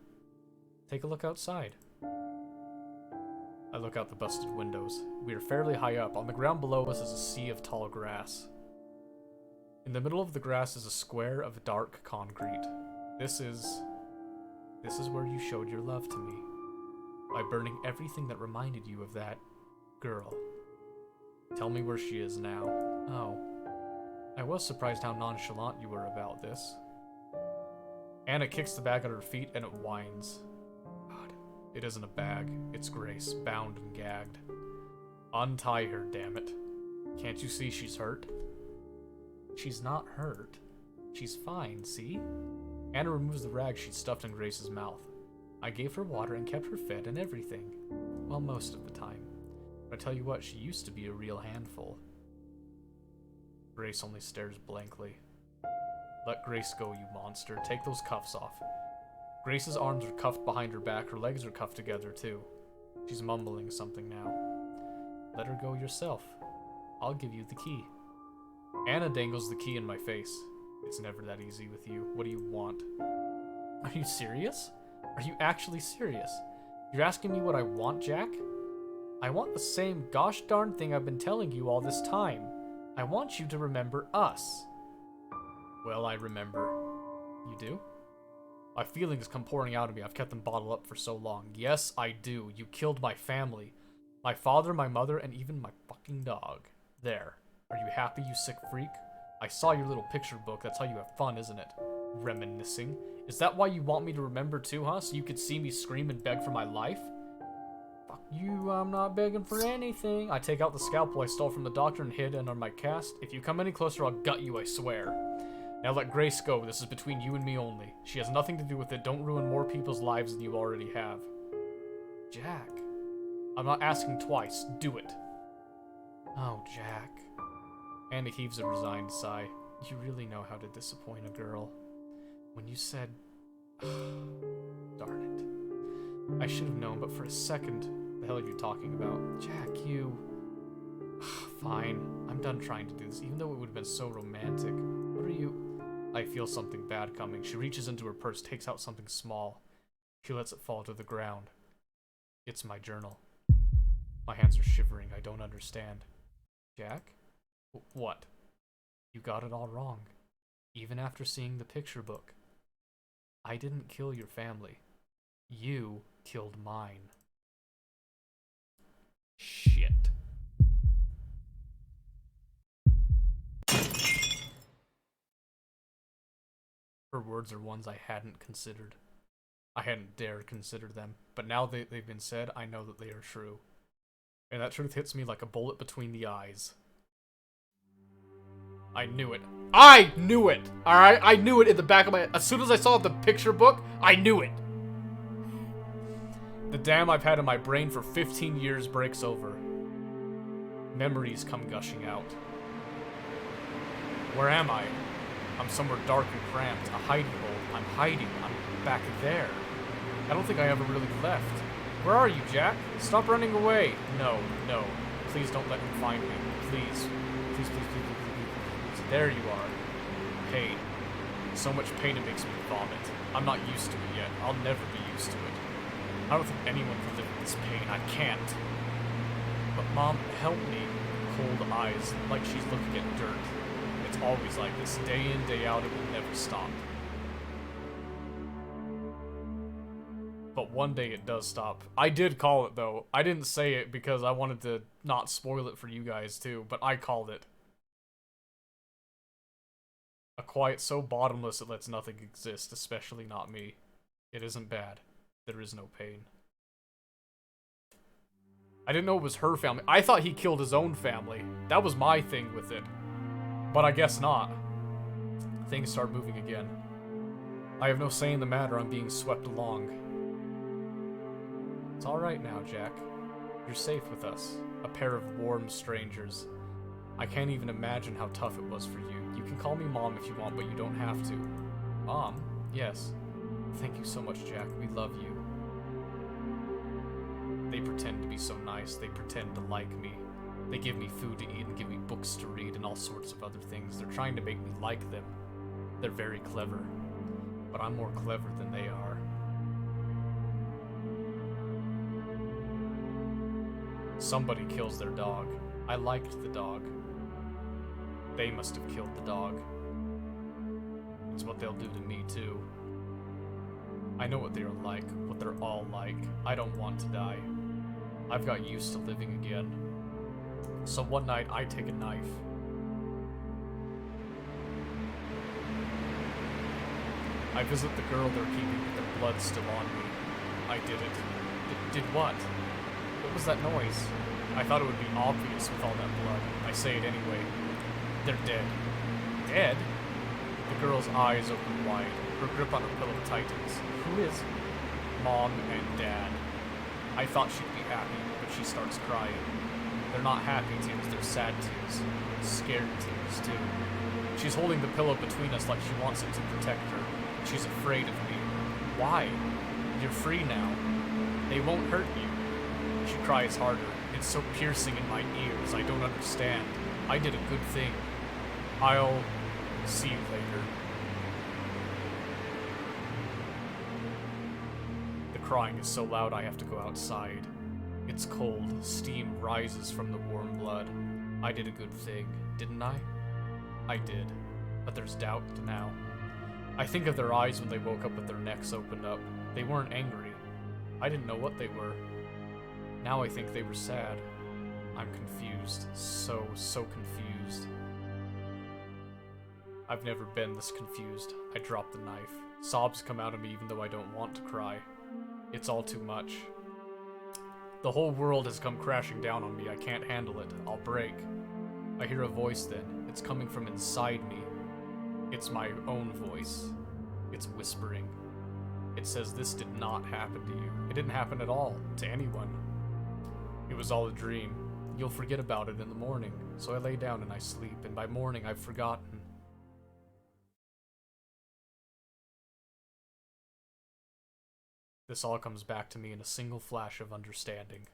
Take a look outside. I look out the busted windows. We are fairly high up. On the ground below us is a sea of tall grass. In the middle of the grass is a square of dark concrete. This is where you showed your love to me. By burning everything that reminded you of that girl. Tell me where she is now. Oh. I was surprised how nonchalant you were about this. Anna kicks the bag at her feet and it whines. God, it isn't a bag. It's Grace, bound and gagged. Untie her, damn it. Can't you see she's hurt? She's not hurt. She's fine, see? Anna removes the rag she'd stuffed in Grace's mouth. I gave her water and kept her fed and everything. Well, most of the time. But I tell you what, she used to be a real handful. Grace only stares blankly. Let Grace go, you monster. Take those cuffs off. Grace's arms are cuffed behind her back. Her legs are cuffed together, too. She's mumbling something now. Let her go yourself. I'll give you the key. Anna dangles the key in my face. It's never that easy with you. What do you want? Are you serious? Are you actually serious? You're asking me what I want, Jack? I want the same gosh darn thing I've been telling you all this time. I want you to remember us. Well, I remember. You do? My feelings come pouring out of me. I've kept them bottled up for so long. Yes, I do. You killed my family. My father, my mother, and even my fucking dog. There. Are you happy, you sick freak? I saw your little picture book. That's how you have fun, isn't it? Reminiscing. Is that why you want me to remember too, huh? So you could see me scream and beg for my life? Fuck you, I'm not begging for anything. I take out the scalpel I stole from the doctor and hid under my cast. If you come any closer, I'll gut you, I swear. Now let Grace go. This is between you and me only. She has nothing to do with it. Don't ruin more people's lives than you already have. Jack. I'm not asking twice. Do it. Oh, Jack. Annie heaves a resigned sigh. You really know how to disappoint a girl. When you said... Darn it. I should have known, but for a second... The hell are you talking about? Jack, you... Fine. I'm done trying to do this, even though it would have been so romantic. What are you... I feel something bad coming. She reaches into her purse, takes out something small. She lets it fall to the ground. It's my journal. My hands are shivering. I don't understand. Jack? What? You got it all wrong. Even after seeing the picture book. I didn't kill your family. You killed mine. Shit. Her words are ones I hadn't considered. I hadn't dared consider them, but now they've been said, I know that they are true. And that truth hits me like a bullet between the eyes. I knew it. I knew it! Alright? I knew it in the back of my head. As soon as I saw the picture book, I knew it! The dam I've had in my brain for 15 years breaks over. Memories come gushing out. Where am I? I'm somewhere dark and cramped. A hiding hole. I'm hiding. I'm back there. I don't think I ever really left. Where are you, Jack? Stop running away. No, no. Please don't let him find me. Please. Please, please, please, please, please, please. There you are. Pain. So much pain it makes me vomit. I'm not used to it yet. I'll never be used to it. I don't think anyone can live with this pain. I can't. But Mom, help me. Cold eyes, like she's looking at dirt. It's always like this. Day in, day out, it will never stop. But one day it does stop. I did call it, though. I didn't say it because I wanted to not spoil it for you guys, too, but I called it. A quiet so bottomless it lets nothing exist, especially not me. It isn't bad. There is no pain. I didn't know it was her family. I thought he killed his own family. That was my thing with it. But I guess not. Things start moving again. I have no say in the matter. I'm being swept along. It's alright now, Jack. You're safe with us. A pair of warm strangers. I can't even imagine how tough it was for you. You can call me Mom if you want, but you don't have to. Mom? Yes. Thank you so much, Jack. We love you. They pretend to be so nice. They pretend to like me. They give me food to eat and give me books to read and all sorts of other things. They're trying to make me like them. They're very clever. But I'm more clever than they are. Somebody kills their dog. I liked the dog. They must have killed the dog. It's what they'll do to me, too. I know what they're like, what they're all like. I don't want to die. I've got used to living again. So one night, I take a knife. I visit the girl they're keeping with their blood still on me. I did it. Did what? What was that noise? I thought it would be obvious with all that blood. I say it anyway. They're dead. Dead? The girl's eyes open wide. Her grip on her pillow tightens. Who is it? Mom and Dad. I thought she'd be happy, but she starts crying. They're not happy tears, they're sad tears. Scared tears, too. She's holding the pillow between us like she wants it to protect her. She's afraid of me. Why? You're free now. They won't hurt you. She cries harder. It's so piercing in my ears, I don't understand. I did a good thing. I'll see you later. The crying is so loud I have to go outside. It's cold. Steam rises from the warm blood. I did a good thing, didn't I? I did. But there's doubt now. I think of their eyes when they woke up with their necks opened up. They weren't angry. I didn't know what they were. Now I think they were sad. I'm confused. So confused. I've never been this confused. I drop the knife. Sobs come out of me even though I don't want to cry. It's all too much. The whole world has come crashing down on me. I can't handle it. I'll break. I hear a voice then. It's coming from inside me. It's my own voice. It's whispering. It says this did not happen to you. It didn't happen at all to anyone. It was all a dream. You'll forget about it in the morning. So I lay down and I sleep, and by morning I've forgotten. This all comes back to me in a single flash of understanding.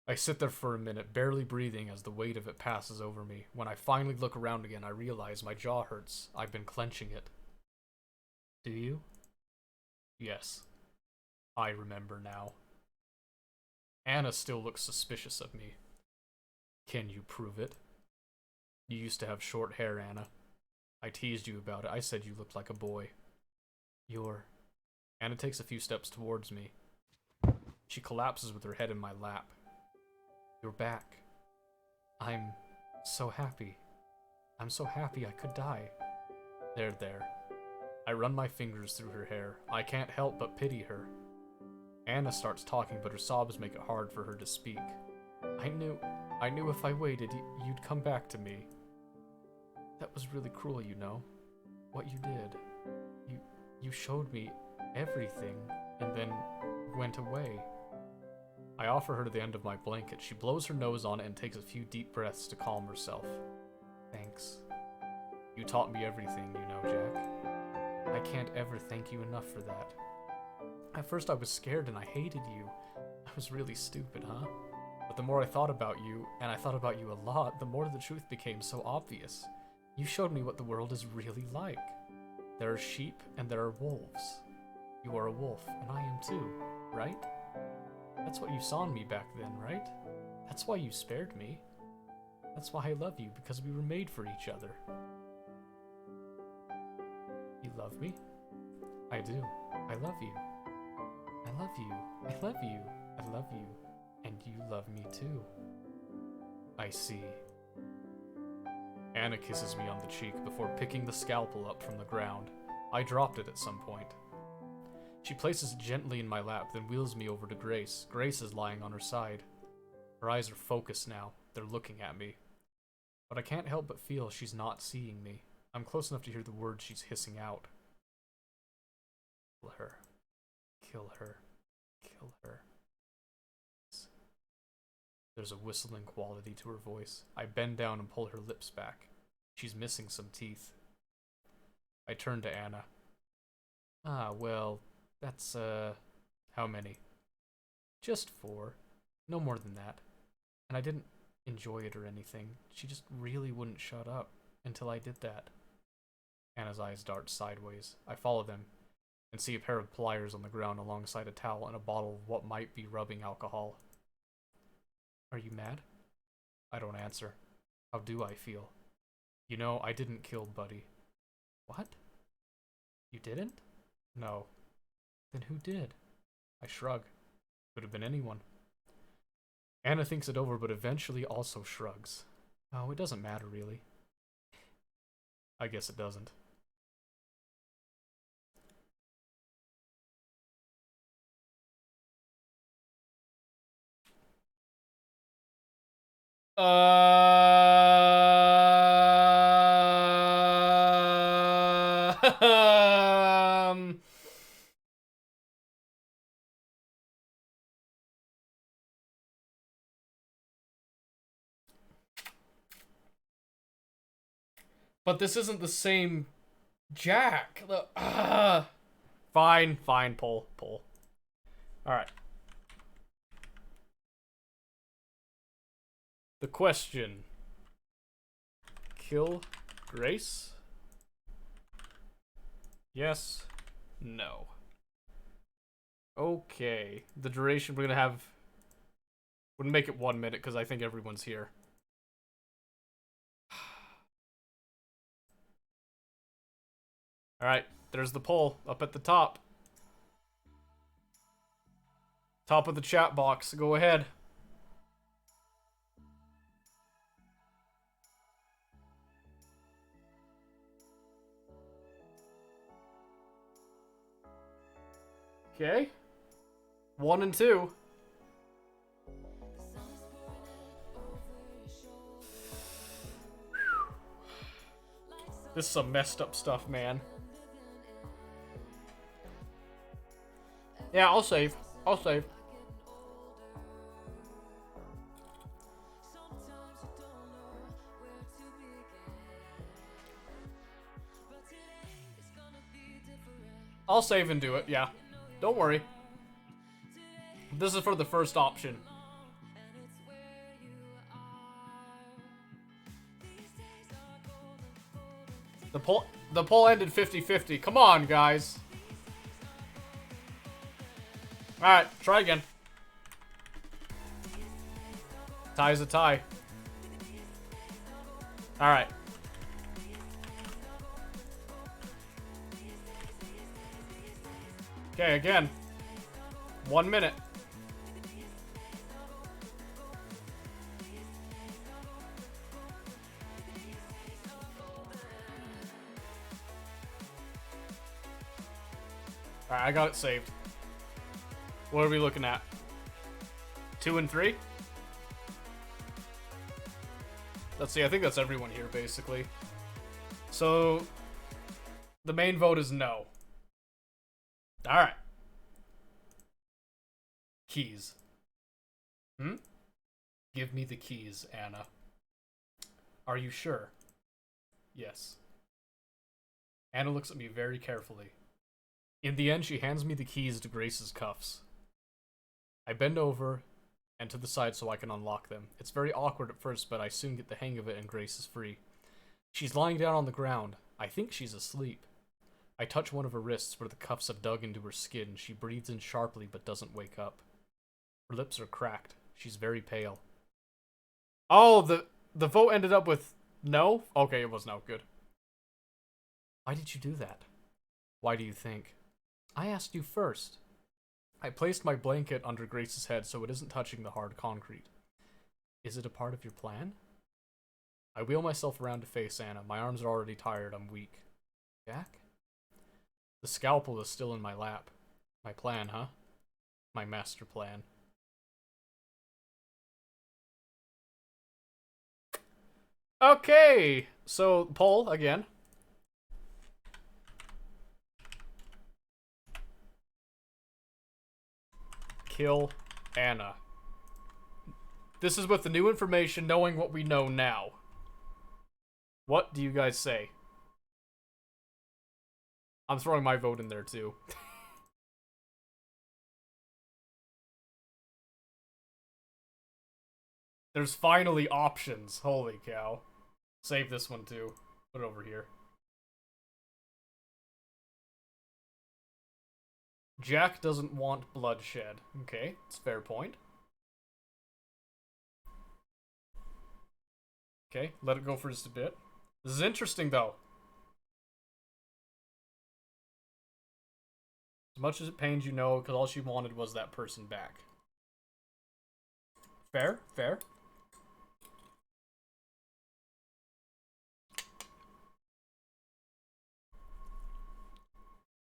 I sit there for a minute, barely breathing as the weight of it passes over me. When I finally look around again, I realize my jaw hurts. I've been clenching it. Do you? Yes. I remember now. Anna still looks suspicious of me. Can you prove it? You used to have short hair, Anna. I teased you about it. I said you looked like a boy. Anna takes a few steps towards me. She collapses with her head in my lap. You're back. I'm so happy. I'm so happy I could die. There. I run my fingers through her hair. I can't help but pity her. Anna starts talking, but her sobs make it hard for her to speak. I knew if I waited, you'd come back to me. That was really cruel, you know. What you did. You showed me everything, and then went away. I offer her the end of my blanket. She blows her nose on it and takes a few deep breaths to calm herself. Thanks. You taught me everything, you know, Jack. I can't ever thank you enough for that. At first I was scared and I hated you. I was really stupid, huh? But the more I thought about you, and I thought about you a lot, the more the truth became so obvious. You showed me what the world is really like. There are sheep and there are wolves. You are a wolf, and I am too, right? That's what you saw in me back then, right? That's why you spared me. That's why I love you, because we were made for each other. You love me? I do. I love you. I love you. I love you. I love you. And you love me too. I see. Anna kisses me on the cheek before picking the scalpel up from the ground. I dropped it at some point. She places it gently in my lap, then wheels me over to Grace. Grace is lying on her side. Her eyes are focused now. They're looking at me. But I can't help but feel she's not seeing me. I'm close enough to hear the words she's hissing out. Kill her. Kill her. Kill her. There's a whistling quality to her voice. I bend down and pull her lips back. She's missing some teeth. I turn to Anna. Well, that's, how many? Just 4. No more than that. And I didn't enjoy it or anything. She just really wouldn't shut up until I did that. Anna's eyes dart sideways. I follow them and see a pair of pliers on the ground alongside a towel and a bottle of what might be rubbing alcohol. Are you mad? I don't answer. How do I feel? You know, I didn't kill Buddy. What? You didn't? No. Then who did? I shrug. Could have been anyone. Anna thinks it over, but eventually also shrugs. Oh, it doesn't matter, really. I guess it doesn't. But this isn't the same Jack. Fine, pull. Alright. The question. Kill Grace? Yes. No. Okay. The duration we're gonna have... We're gonna make it 1 minute because I think everyone's here. Alright, there's the poll up at the top. Top of the chat box. Go ahead. Okay. 1 and 2. This is some messed up stuff, man. Yeah, I'll save. I'll save. I'll save and do it, yeah. Don't worry. This is for the first option. The poll ended 50-50. Come on, guys. Alright, try again. Tie's a tie. Alright. Okay, again. 1 minute. Alright, I got it saved. What are we looking at? 2 and 3? Let's see, I think that's everyone here, basically. So, the main vote is no. Alright. Keys. Give me the keys, Anna. Are you sure? Yes. Anna looks at me very carefully. In the end, she hands me the keys to Grace's cuffs. I bend over and to the side so I can unlock them. It's very awkward at first, but I soon get the hang of it and Grace is free. She's lying down on the ground. I think she's asleep. I touch one of her wrists where the cuffs have dug into her skin. She breathes in sharply but doesn't wake up. Her lips are cracked. She's very pale. Oh, the vote ended up with no? Okay, it was no. Good. Why did you do that? Why do you think? I asked you first. I placed my blanket under Grace's head so it isn't touching the hard concrete. Is it a part of your plan? I wheel myself around to face Anna. My arms are already tired. I'm weak. Jack? The scalpel is still in my lap. My plan, huh? My master plan. Okay! So, poll, again. Kill Anna. This is with the new information, knowing what we know now. What do you guys say? I'm throwing my vote in there too. There's finally options. Holy cow. Save this one too. Put it over here. Jack doesn't want bloodshed. Okay, it's a fair point. Okay, let it go for just a bit. This is interesting though. As much as it pains you, know, because all she wanted was that person back. Fair, fair.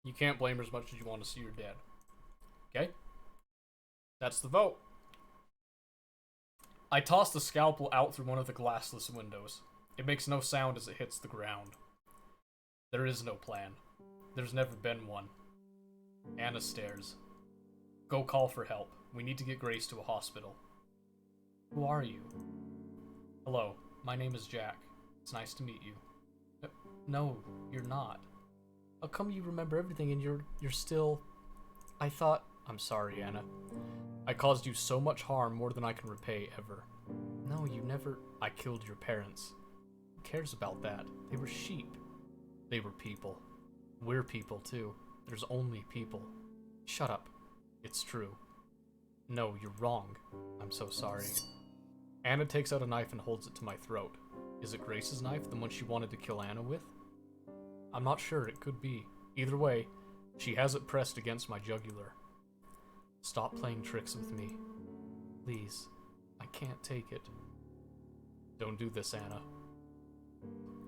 You can't blame her as much as you want to see her dead. Okay? That's the vote. I toss the scalpel out through one of the glassless windows. It makes no sound as it hits the ground. There is no plan. There's never been one. Anna stares. Go call for help. We need to get Grace to a hospital. Who are you? Hello, my name is Jack. It's nice to meet you. No, you're not. How come you remember everything and you're still... I thought... I'm sorry, Anna. I caused you so much harm, more than I can repay ever. No, you never... I killed your parents. Who cares about that? They were sheep. They were people. We're people, too. There's only people. Shut up. It's true. No, you're wrong. I'm so sorry. Anna takes out a knife and holds it to my throat. Is it Grace's knife, the one she wanted to kill Anna with? I'm not sure, it could be. Either way, she has it pressed against my jugular. Stop playing tricks with me. Please. I can't take it. Don't do this, Anna.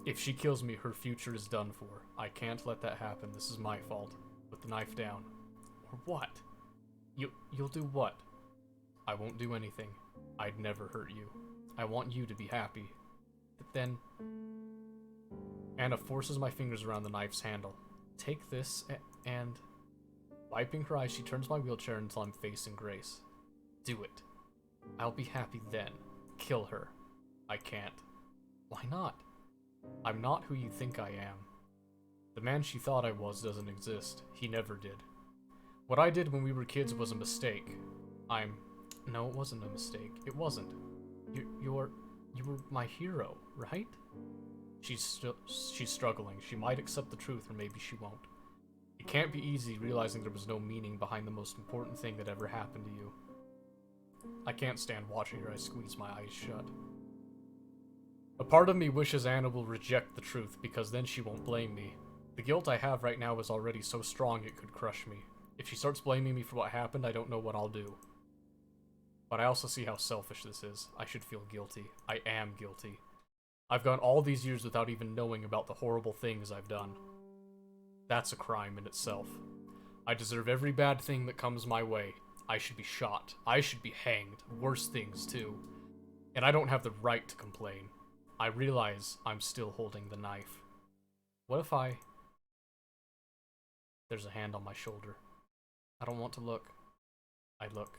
If she kills me, her future is done for. I can't let that happen. This is my fault. Put the knife down. Or what? You'll do what? I won't do anything. I'd never hurt you. I want you to be happy. But then... Anna forces my fingers around the knife's handle. Take this and... Wiping her eyes, she turns my wheelchair until I'm facing Grace. Do it. I'll be happy then. Kill her. I can't. Why not? I'm not who you think I am. The man she thought I was doesn't exist. He never did. What I did when we were kids was a mistake. No, it wasn't a mistake. It wasn't. You were my hero, right? She's struggling. She might accept the truth, or maybe she won't. It can't be easy realizing there was no meaning behind the most important thing that ever happened to you. I can't stand watching her. I squeeze my eyes shut. A part of me wishes Anna will reject the truth, because then she won't blame me. The guilt I have right now is already so strong it could crush me. If she starts blaming me for what happened, I don't know what I'll do. But I also see how selfish this is. I should feel guilty. I am guilty. I've gone all these years without even knowing about the horrible things I've done. That's a crime in itself. I deserve every bad thing that comes my way. I should be shot. I should be hanged. Worse things, too. And I don't have the right to complain. I realize I'm still holding the knife. What if There's a hand on my shoulder. I don't want to look. I look.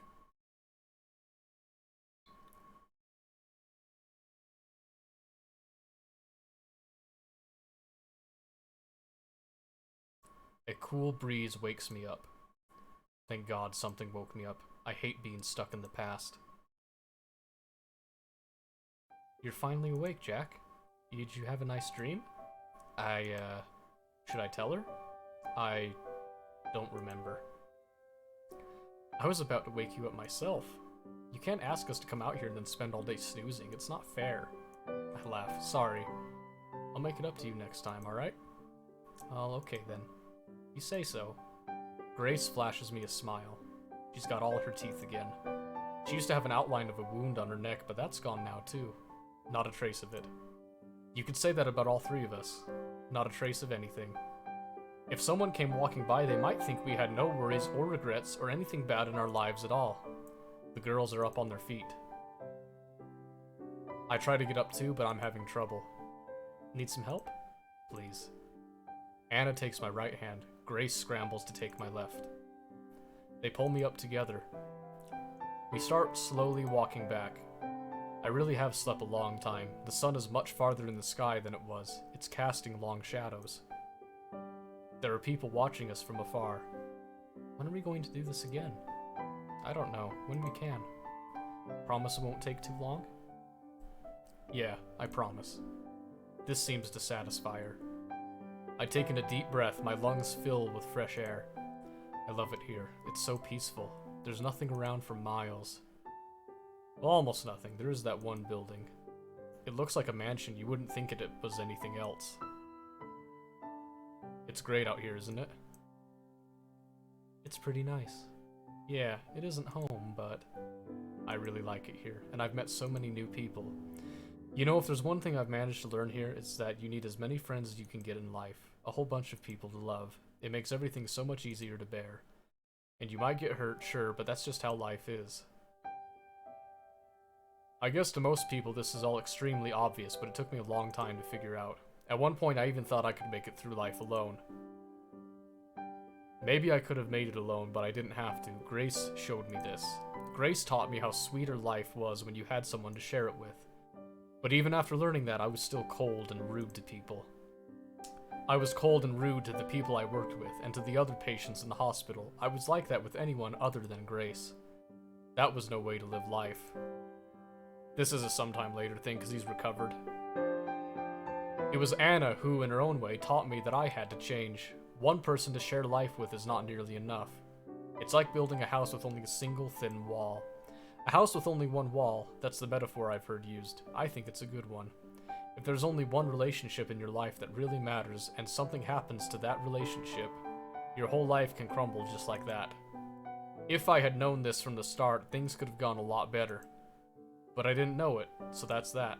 A cool breeze wakes me up. Thank God something woke me up. I hate being stuck in the past. You're finally awake, Jack. Did you have a nice dream? Should I tell her? I don't remember. I was about to wake you up myself. You can't ask us to come out here and then spend all day snoozing. It's not fair. I laugh. Sorry. I'll make it up to you next time, alright? Well, okay then. You say so. Grace flashes me a smile. She's got all her teeth again. She used to have an outline of a wound on her neck, but that's gone now too. Not a trace of it. You could say that about all three of us. Not a trace of anything. If someone came walking by, they might think we had no worries or regrets or anything bad in our lives at all. The girls are up on their feet. I try to get up too, but I'm having trouble. Need some help? Please. Anna takes my right hand. Grace scrambles to take my left. They pull me up together. We start slowly walking back. I really have slept a long time. The sun is much farther in the sky than it was. It's casting long shadows. There are people watching us from afar. When are we going to do this again? I don't know. When we can. Promise it won't take too long? Yeah, I promise. This seems to satisfy her. I take in a deep breath, my lungs fill with fresh air. I love it here. It's so peaceful. There's nothing around for miles. Well, almost nothing. There is that one building. It looks like a mansion. You wouldn't think it was anything else. It's great out here, isn't it? It's pretty nice. Yeah, it isn't home, but I really like it here, and I've met so many new people. You know, if there's one thing I've managed to learn here, it's that you need as many friends as you can get in life. A whole bunch of people to love. It makes everything so much easier to bear. And you might get hurt, sure, but that's just how life is. I guess to most people this is all extremely obvious, but it took me a long time to figure out. At one point I even thought I could make it through life alone. Maybe I could have made it alone, but I didn't have to. Grace showed me this. Grace taught me how sweeter life was when you had someone to share it with. But even after learning that, I was still cold and rude to people. I was cold and rude to the people I worked with, and to the other patients in the hospital. I was like that with anyone other than Grace. That was no way to live life. This is a sometime later thing, because he's recovered. It was Anna who, in her own way, taught me that I had to change. One person to share life with is not nearly enough. It's like building a house with only a single thin wall. A house with only one wall, that's the metaphor I've heard used. I think it's a good one. If there's only one relationship in your life that really matters, and something happens to that relationship, your whole life can crumble just like that. If I had known this from the start, things could have gone a lot better. But I didn't know it, so that's that.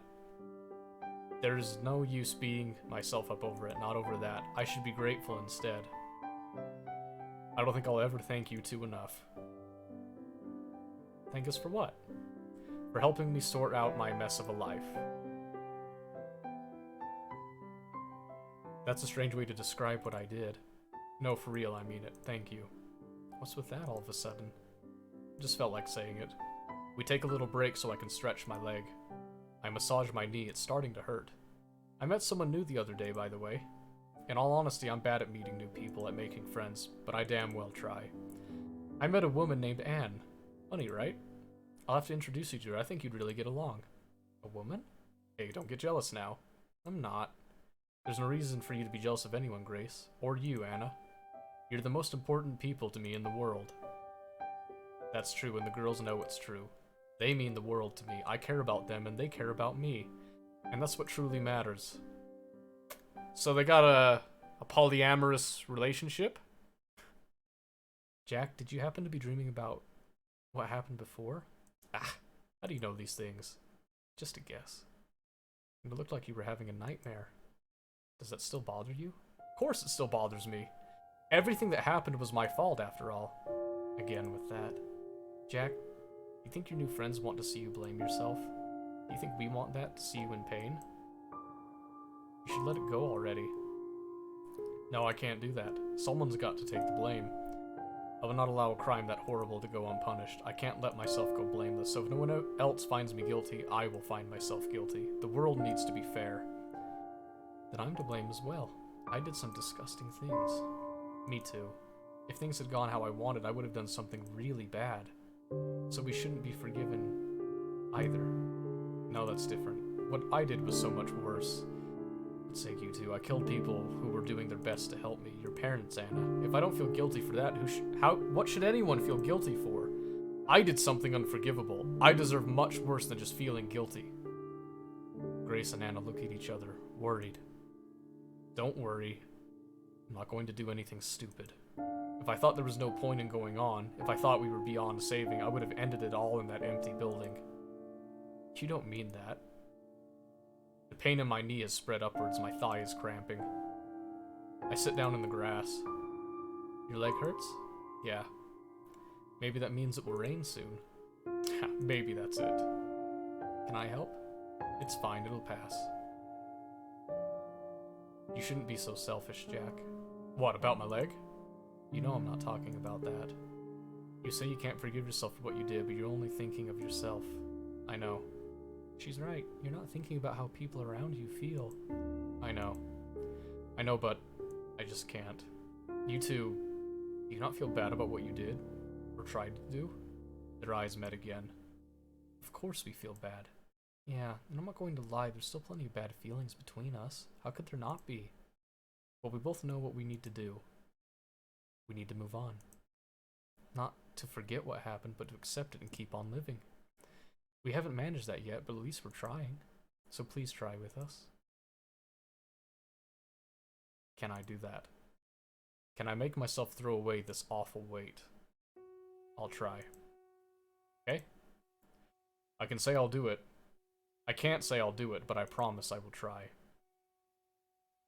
There's no use beating myself up over it, not over that. I should be grateful instead. I don't think I'll ever thank you two enough. Thank us for what? For helping me sort out my mess of a life. That's a strange way to describe what I did. No, for real, I mean it. Thank you. What's with that all of a sudden? Just felt like saying it. We take a little break so I can stretch my leg. I massage my knee, it's starting to hurt. I met someone new the other day, by the way. In all honesty, I'm bad at meeting new people, at making friends, but I damn well try. I met a woman named Anne. Funny, right? I'll have to introduce you to her. I think you'd really get along. A woman? Hey, don't get jealous now. I'm not. There's no reason for you to be jealous of anyone, Grace. Or you, Anna. You're the most important people to me in the world. That's true, and the girls know it's true. They mean the world to me. I care about them, and they care about me. And that's what truly matters. So they got a polyamorous relationship? Jack, did you happen to be dreaming about what happened before? Ah, how do you know these things? Just a guess. It looked like you were having a nightmare. Does that still bother you? Of course it still bothers me. Everything that happened was my fault, after all. Again with that. Jack, you think your new friends want to see you blame yourself? Do you think we want that, to see you in pain? You should let it go already. No, I can't do that. Someone's got to take the blame. I will not allow a crime that horrible to go unpunished. I can't let myself go blameless, so if no one else finds me guilty, I will find myself guilty. The world needs to be fair. Then I'm to blame as well. I did some disgusting things. Me too. If things had gone how I wanted, I would have done something really bad. So we shouldn't be forgiven either. No, that's different. What I did was so much worse. For sake you two, I killed people who were doing their best to help me. Your parents, Anna. If I don't feel guilty for that, what should anyone feel guilty for? I did something unforgivable. I deserve much worse than just feeling guilty. Grace and Anna look at each other, worried. Don't worry. I'm not going to do anything stupid. If I thought there was no point in going on, if I thought we were beyond saving, I would have ended it all in that empty building. You don't mean that. The pain in my knee is spread upwards, my thigh is cramping. I sit down in the grass. Your leg hurts? Yeah. Maybe that means it will rain soon. Maybe that's it. Can I help? It's fine, it'll pass. You shouldn't be so selfish, Jack. What, about my leg? You know I'm not talking about that. You say you can't forgive yourself for what you did, but you're only thinking of yourself. I know. She's right. You're not thinking about how people around you feel. I know. I know, but I just can't. You two, do you not feel bad about what you did? Or tried to do? Their eyes met again. Of course we feel bad. Yeah, and I'm not going to lie, there's still plenty of bad feelings between us. How could there not be? Well, we both know what we need to do. We need to move on. Not to forget what happened, but to accept it and keep on living. We haven't managed that yet, but at least we're trying. So please try with us. Can I do that? Can I make myself throw away this awful weight? I'll try. Okay? I can say I'll do it. I can't say I'll do it, but I promise I will try.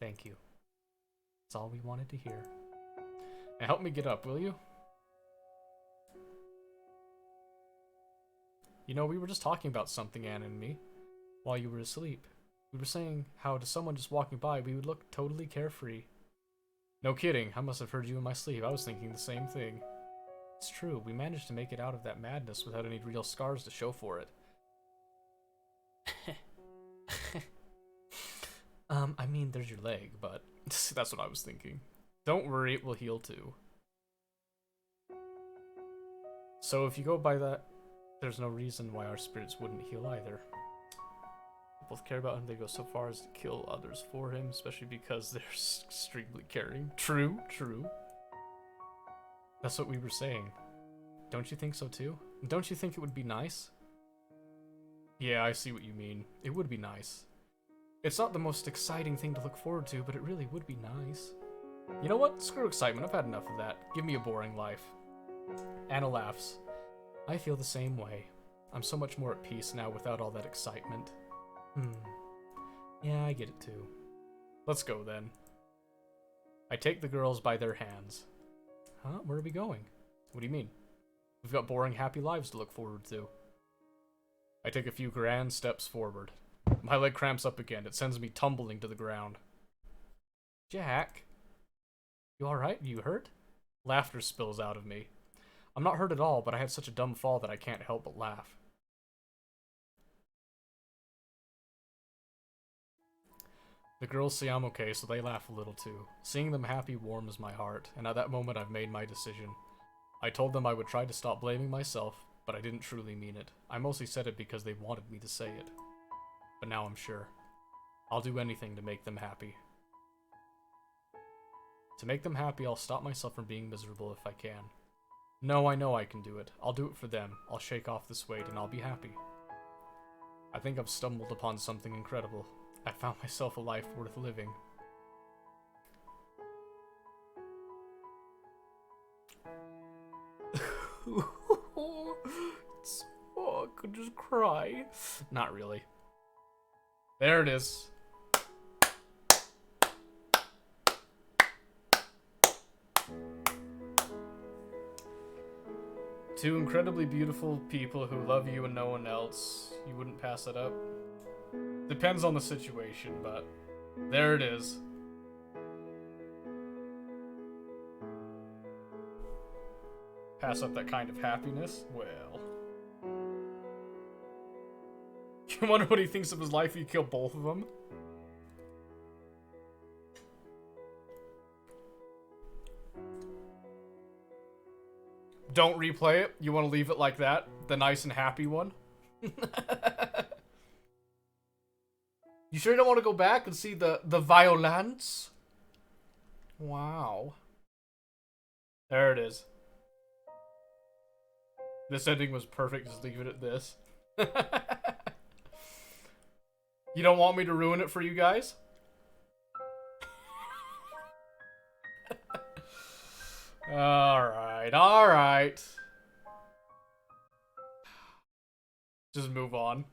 Thank you. That's all we wanted to hear. Now help me get up, will you? You know, we were just talking about something, Anna and me, while you were asleep. We were saying how to someone just walking by, we would look totally carefree. No kidding, I must have heard you in my sleep. I was thinking the same thing. It's true, we managed to make it out of that madness without any real scars to show for it. I mean, there's your leg, but that's what I was thinking. Don't worry, it will heal too. So if you go by that, there's no reason why our spirits wouldn't heal either. We both care about him, they go so far as to kill others for him, especially because they're extremely caring. True, true. That's what we were saying. Don't you think so too? Don't you think it would be nice? Yeah, I see what you mean. It would be nice. It's not the most exciting thing to look forward to, but it really would be nice. You know what? Screw excitement, I've had enough of that. Give me a boring life. Anna laughs. I feel the same way. I'm so much more at peace now without all that excitement. Yeah, I get it too. Let's go then. I take the girls by their hands. Huh? Where are we going? What do you mean? We've got boring, happy lives to look forward to. I take a few grand steps forward. My leg cramps up again. It sends me tumbling to the ground. Jack? You alright? You hurt? Laughter spills out of me. I'm not hurt at all, but I had such a dumb fall that I can't help but laugh. The girls say I'm okay, so they laugh a little too. Seeing them happy warms my heart, and at that moment I've made my decision. I told them I would try to stop blaming myself, but I didn't truly mean it. I mostly said it because they wanted me to say it. But now I'm sure. I'll do anything to make them happy. To make them happy, I'll stop myself from being miserable if I can. No, I know I can do it. I'll do it for them. I'll shake off this weight and I'll be happy. I think I've stumbled upon something incredible. I found myself a life worth living. Oh, I could just cry. Not really. There it is. Two incredibly beautiful people who love you and no one else. You wouldn't pass it up? Depends on the situation, but there it is. Pass up that kind of happiness? Well. You wonder what he thinks of his life if you kill both of them? Don't replay it? You want to leave it like that? The nice and happy one? You sure you don't want to go back and see the violence? Wow. There it is. This ending was perfect, just leave it at this. You don't want me to ruin it for you guys? Alright, alright. Just move on.